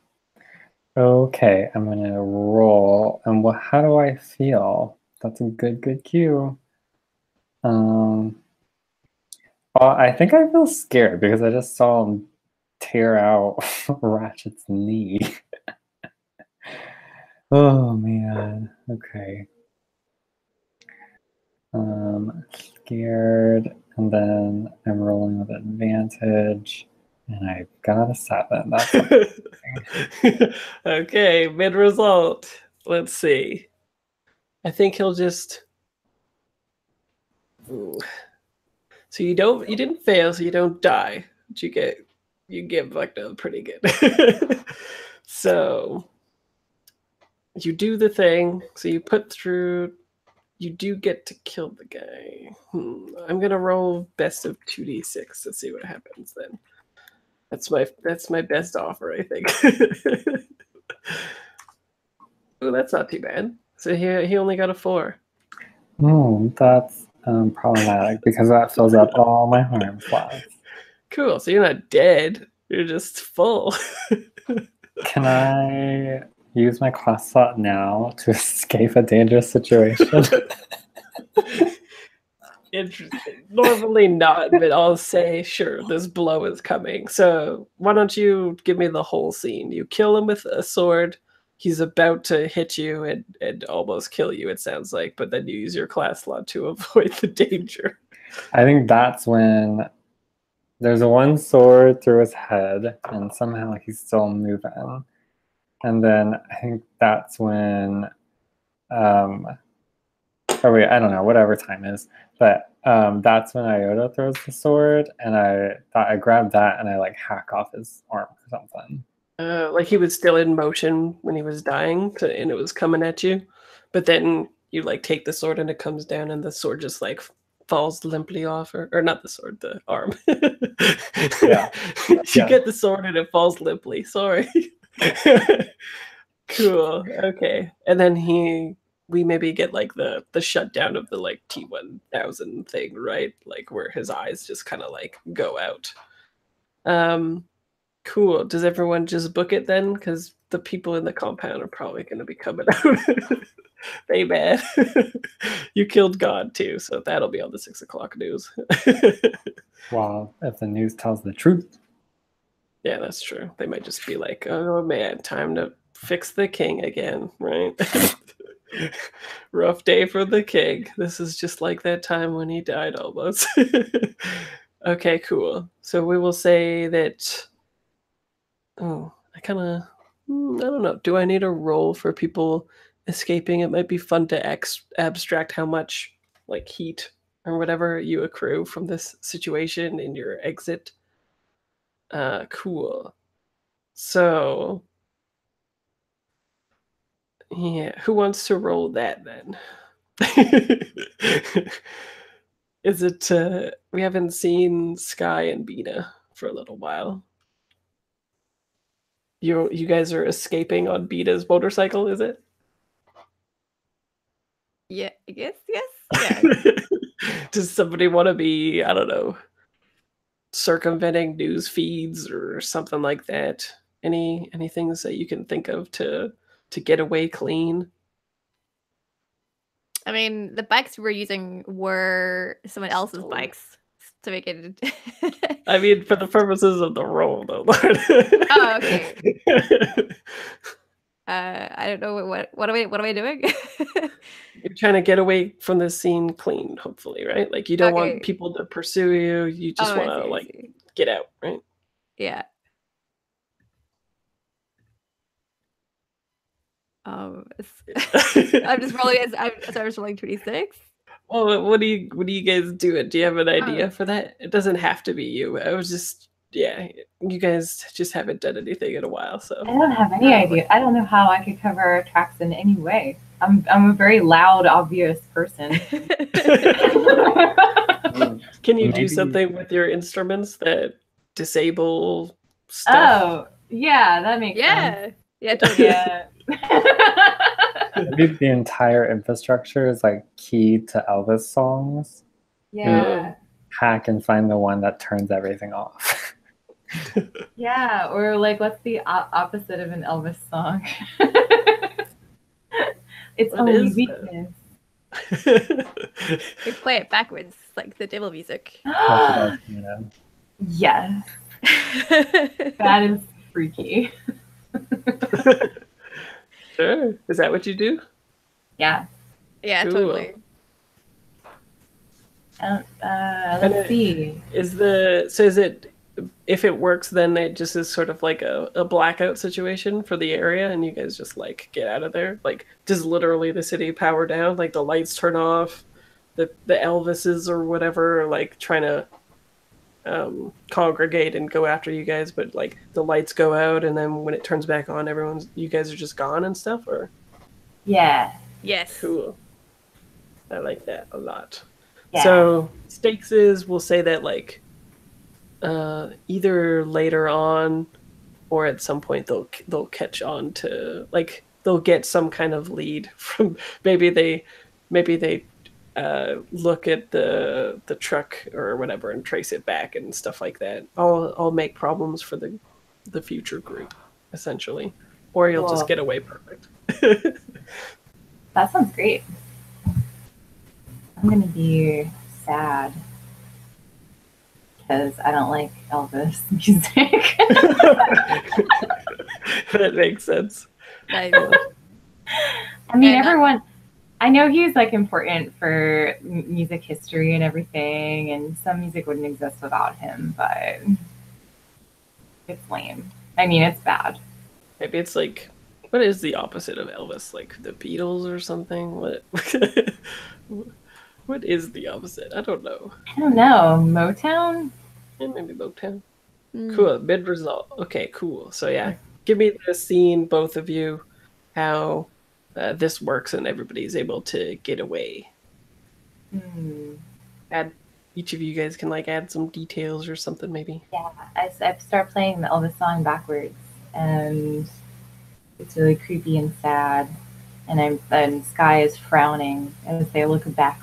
Okay, I'm gonna roll. And how do I feel? That's a good cue. Well, I think I feel scared because I just saw him tear out Ratchet's knee. Oh man. Okay. Scared, and then I'm rolling with advantage, and I got a 7. That's Okay, mid result. Let's see. I think he'll just. Ooh. So you didn't fail, so you don't die. But you get fucked up pretty good. So you do the thing. So you put through. You do get to kill the guy. I'm gonna roll best of 2d6 to see what happens then. That's my best offer, I think. Oh, that's not too bad. So he only got a 4. that's problematic because that fills up all my harm slots. Cool. So you're not dead. You're just full. Can I use my class slot now to escape a dangerous situation? Interesting. Normally not, but I'll say sure. This blow is coming. So why don't you give me the whole scene? You kill him with a sword. He's about to hit you and almost kill you, it sounds like, but then you use your class slot to avoid the danger. I think that's when there's one sword through his head, and somehow he's still moving. And then I think that's when, I don't know, whatever time is, but that's when Iota throws the sword, and I thought I grabbed that and I like hack off his arm or something. Like he was still in motion when he was dying, and it was coming at you, but then you like take the sword and it comes down, and the sword just like falls limply off, or not the sword, the arm. Yeah. You get the sword and it falls limply. Sorry. Cool. Okay, and then we maybe get like the shutdown of the like T1000 thing, right? Like where his eyes just kind of like go out. Cool. Does everyone just book it then? Because the people in the compound are probably going to be coming out. They mad. You killed God too, so that'll be on the 6 o'clock news. Well, if the news tells the truth. Yeah, that's true. They might just be like, oh man, time to fix the king again, right? Rough day for the king. This is just like that time when he died almost. Okay, cool. So we will say that. Oh, I don't know. Do I need a roll for people escaping? It might be fun to abstract how much like heat or whatever you accrue from this situation in your exit. Cool. So, yeah, who wants to roll that then? Is it, we haven't seen Sky and Bina for a little while. You guys are escaping on Bina's motorcycle, is it? Yeah, I guess, yes. Yeah. Does somebody want to be, I don't know, circumventing news feeds or something like that? Any things that you can think of to get away clean? I mean, the bikes we were using were someone else's Oh. bikes to make it. I mean, for the purposes of the roll, though. Oh, okay. I don't know what am I doing? You're trying to get away from this scene clean, hopefully, right? Like you don't Okay. want people to pursue you. You just Oh, I want to see, I like see. get out, right? Yeah. I'm just rolling. I'm just rolling 26. Well, what do you guys do? Do you have an idea for that? It doesn't have to be you. I was just, yeah, you guys just haven't done anything in a while, so. I don't have any idea. I don't know how I could cover tracks in any way. I'm a very loud, obvious person. Can you do Maybe- something with your instruments that disable stuff? Oh, yeah, that makes sense. Yeah, totally. Yeah. Maybe the entire infrastructure is like keyed to Elvis songs. Yeah. Hack and find the one that turns everything off. Yeah, or like, what's the opposite of an Elvis song? Its What only is that? weakness. We play it backwards, like the devil music. That's what I was, Yes, that is freaky. Sure. Is that what you do? Yeah. Yeah, Cool. totally. Let's see. Is it, if it works, then it just is sort of like a blackout situation for the area, and you guys just like get out of there? Like, does literally the city power down? Like the lights turn off, the Elvises or whatever are like trying to congregate and go after you guys, but like the lights go out, and then when it turns back on, you guys are just gone and stuff? Or Yeah. Yes. cool. I like that a lot. Yeah. So stakes is, we'll say that like either later on or at some point they'll catch on to, like, they'll get some kind of lead from, maybe they look at the truck or whatever and trace it back and stuff like that. I'll make problems for the future group, essentially, or you'll just Cool. get away perfect. That sounds great. I'm gonna be sad because I don't like Elvis music. That makes sense. Nice. I mean, And, everyone. I know he's like important for music history and everything, and some music wouldn't exist without him. But it's lame. I mean, it's bad. Maybe it's like, what is the opposite of Elvis? Like the Beatles or something? What? What is the opposite? I don't know. I don't know. Motown. Yeah, maybe Motown. Mm. Cool. Mid result. Okay, cool. So yeah, give me the scene, both of you, how this works and everybody's able to get away. Add, each of you guys can like add some details or something, maybe. Yeah, I start playing the Elvis song backwards, and it's really creepy and sad. And Sky is frowning as they look back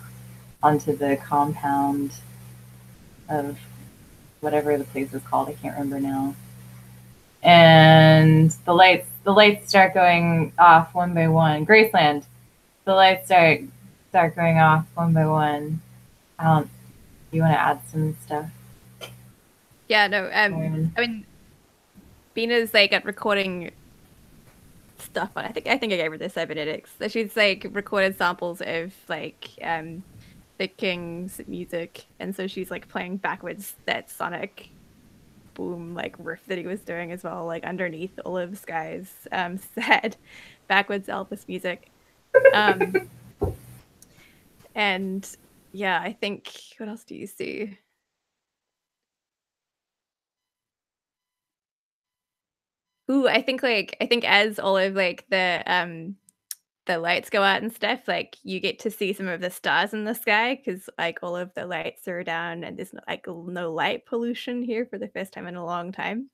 onto the compound of whatever the place is called. I can't remember now. And the lights start going off one by one. Graceland, the lights start going off one by one. You want to add some stuff? Yeah, no. I mean, Bina's like at recording stuff, but I think I gave her the cybernetics. So she's like recorded samples of like the King's music, and so she's like playing backwards that sonic boom like riff that he was doing as well, like underneath all of Sky's sad backwards Elvis music. And yeah, I think, what else do you see? Ooh, I think as all of like the lights go out and stuff, like you get to see some of the stars in the sky because like all of the lights are down and there's no light pollution here for the first time in a long time.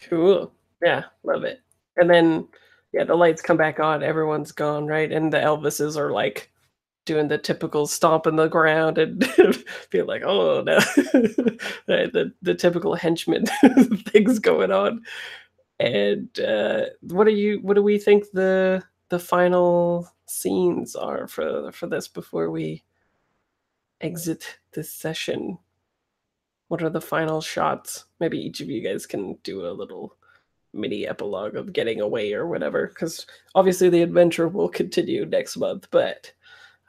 Cool. Yeah, love it. And then, yeah, the lights come back on, everyone's gone, right? And the Elvises are like doing the typical stomp in the ground and feel like, oh no, the typical henchman things going on. And what do we think the final scenes are for this before we exit this session? What are the final shots? Maybe each of you guys can do a little mini epilogue of getting away or whatever, because obviously the adventure will continue next month, but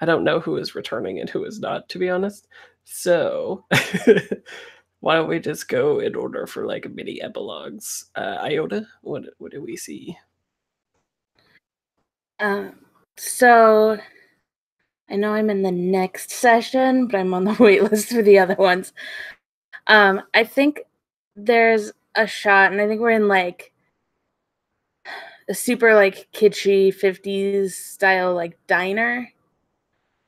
I don't know who is returning and who is not, to be honest. So why don't we just go in order for like mini epilogues? Iota, what do we see? So I know I'm in the next session, but I'm on the wait list for the other ones. I think there's a shot, and I think we're in like a super like kitschy 50s style like diner.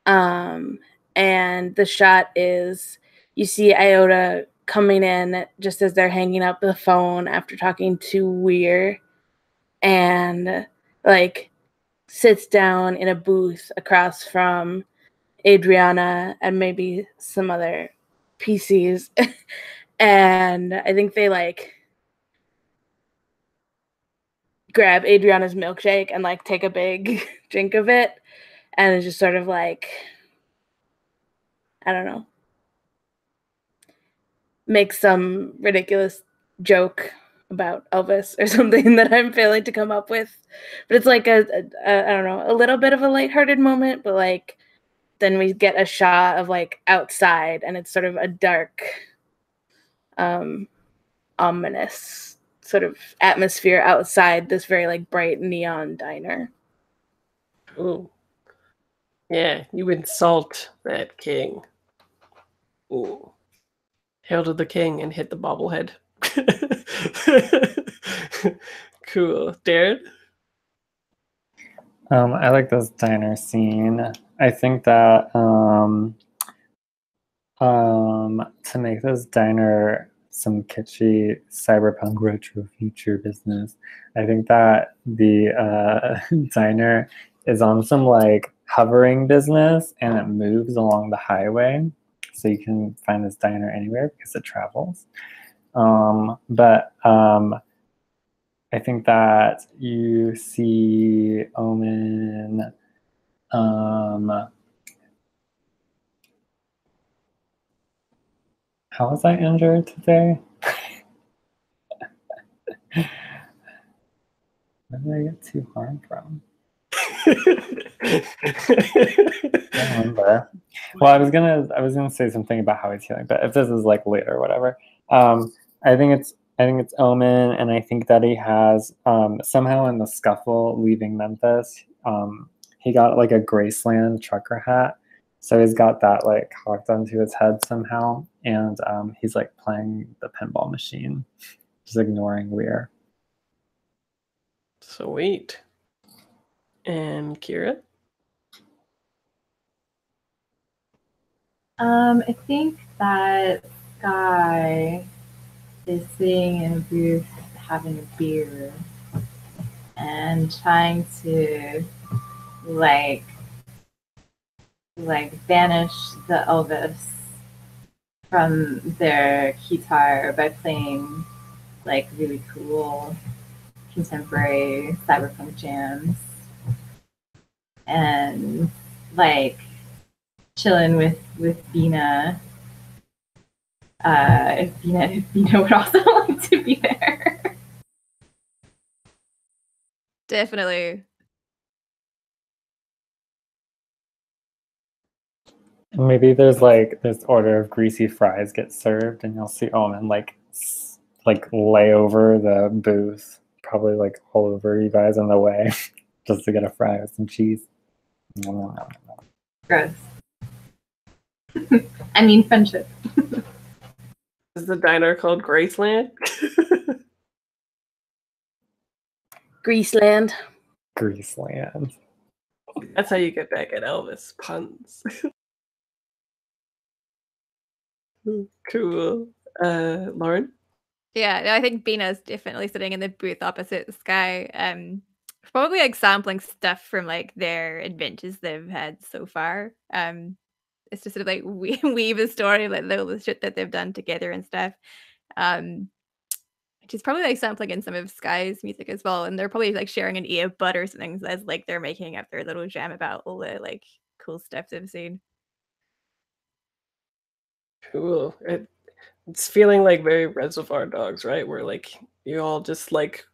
And the shot is you see Iota coming in just as they're hanging up the phone after talking to Weir, and like sits down in a booth across from Adriana and maybe some other PCs. And I think they like grab Adriana's milkshake and like take a big drink of it, and it's just sort of like, I don't know, make some ridiculous joke about Elvis or something that I'm failing to come up with. But it's like a I don't know, a little bit of a lighthearted moment, but like then we get a shot of like outside, and it's sort of a dark, ominous sort of atmosphere outside this very like bright neon diner. Ooh. Yeah, you insult that king. Ooh. Hail to the king and hit the bobblehead. Cool. Darren? I like this diner scene. I think that to make this diner some kitschy cyberpunk retro future business, I think that the diner is on some like hovering business, and it moves along the highway, so you can find this diner anywhere because it travels. But I think that you see Omen how was I injured today? Where did I get too harmed from? I don't remember. Well, I was gonna say something about how he's healing, but if this is like later or whatever, I think it's Omen, and I think that he has somehow in the scuffle leaving Memphis, he got like a Graceland trucker hat, so he's got that like hooked onto his head somehow, and he's like playing the pinball machine, just ignoring Weir. Sweet. And Kira? I think that Sky is sitting in a booth having a beer and trying to like banish the Elvis from their guitar by playing like really cool contemporary cyberpunk jams and like chilling with Bina. If Bina would also like to be there. Definitely. Maybe there's like this order of greasy fries gets served, and you'll see Omen like lay over the booth, probably like all over you guys on the way, just to get a fry with some cheese. Gross. I mean friendship. Is the diner called Graceland? Greaseland. Greaseland. That's how you get back at Elvis. Puns. Cool. Lauren? Yeah, no, I think Bina's definitely sitting in the booth opposite Sky. Probably like sampling stuff from like their adventures they've had so far. It's just sort of like weave a story, like the shit that they've done together and stuff. She's probably like sampling in some of Sky's music as well, and they're probably like sharing an earbud or something as like they're making up their little jam about all the like cool stuff they've seen. Cool. It's feeling like very Reservoir Dogs, right? Where like you all just like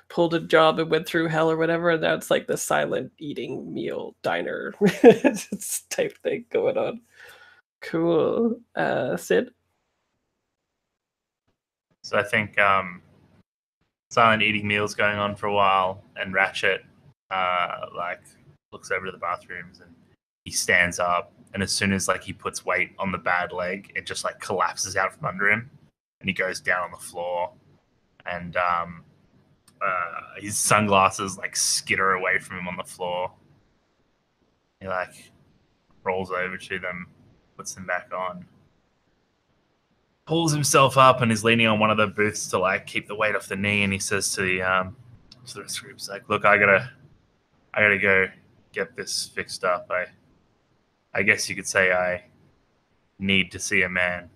pulled a job and went through hell or whatever, and now it's like the silent eating meal diner type thing going on. Cool. Sid? So I think silent eating meals going on for a while, and Ratchet like looks over to the bathrooms, and he stands up, and as soon as like he puts weight on the bad leg, it just like collapses out from under him, and he goes down on the floor, and his sunglasses like skitter away from him on the floor. He like rolls over to them, puts them back on, pulls himself up, and is leaning on one of the booths to like keep the weight off the knee. And he says to the rest of the group, he's like, "Look, I gotta go get this fixed up. I guess you could say I need to see a man."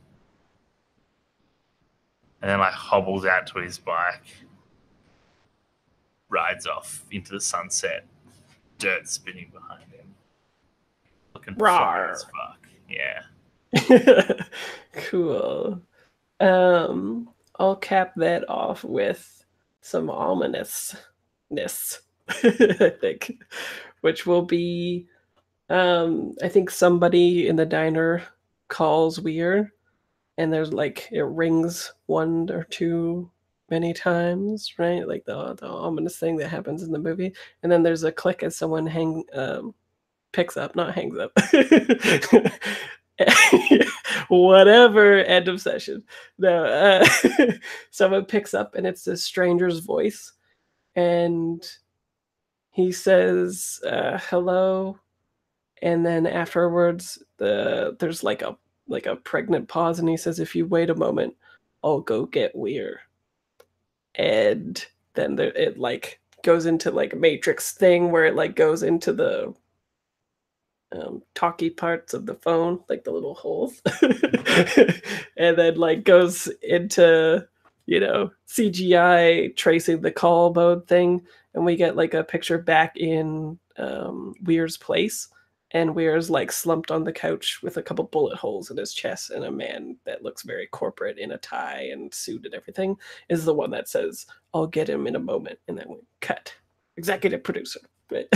And then like hobbles out to his bike, rides off into the sunset, dirt spinning behind him, looking fire as fuck. Yeah. Cool. I'll cap that off with some ominousness, I think, which will be, I think somebody in the diner calls weird, and there's like, it rings one or two many times, right? Like the ominous thing that happens in the movie. And then there's a click as someone picks up, not hangs up. Whatever, end of session. No, someone picks up and it's this stranger's voice. And he says, hello. And then afterwards, there's like a pregnant pause, and he says, "If you wait a moment, I'll go get Weir." And then it like goes into like a Matrix thing where it like goes into the talky parts of the phone, like the little holes, and then like goes into, you know, CGI tracing the call mode thing, and we get like a picture back in Weir's place. And Weir's like slumped on the couch with a couple bullet holes in his chest, and a man that looks very corporate in a tie and suit and everything is the one that says, "I'll get him in a moment." And then we cut. Executive producer. Right?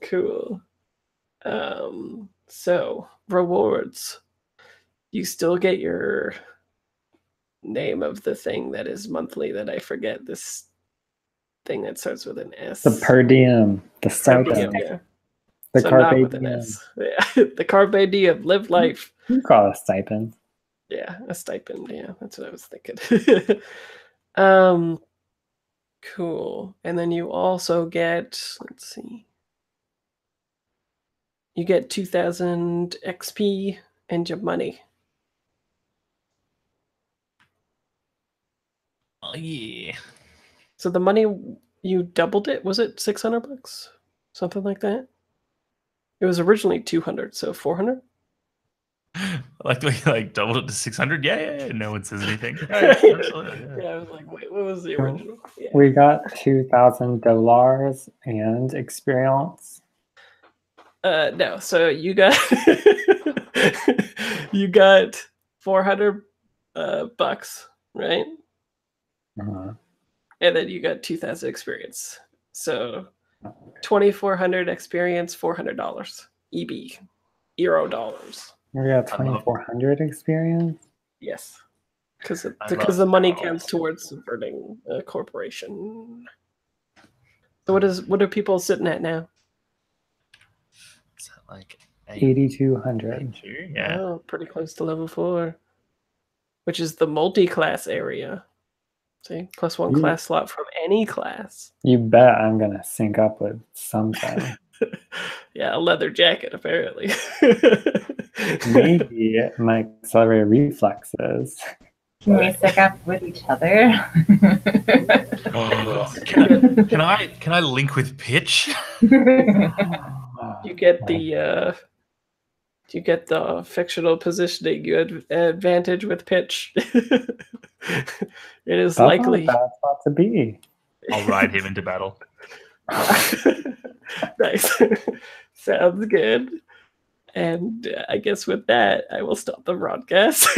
Cool. So rewards. You still get your name of the thing that is monthly that I forget. This thing that starts with an S. The per diem, the stipend, Yeah. the So carpe not with an diem. S. Yeah. The carpe diem, live life. You call it a stipend. Yeah, a stipend. Yeah, that's what I was thinking. Cool. And then you also get, let's see, you get 2,000 XP and your money. Oh yeah. So the money, you doubled it. Was it $600? Something like that. It was originally 200, so 400. Like we like doubled it to 600. Yeah. No one says anything. Yeah, absolutely, Yeah, I was like, wait, what was the original? Yeah. We got $2,000 and experience. No, so you got you got 400 bucks, right? Uh-huh. And then you got 2,000 experience. So 2,400 experience, $400 EB, Euro dollars. We got 2,400 experience. Yes, because the money counts towards subverting a corporation. So what are people sitting at now? Is that like 8,200. 82? Yeah. Oh, pretty close to level 4, which is the multi-class area. See, +1 class slot from any class. You bet I'm gonna sync up with something. Yeah, a leather jacket, apparently. Maybe my accelerated reflexes. Can we stick up with each other? Oh, can I link with Pitch? You get the fictional positioning. You have advantage with Pitch. It is That's likely. not a bad spot to be. I'll ride him into battle. Nice. Sounds good. And I guess with that, I will stop the broadcast.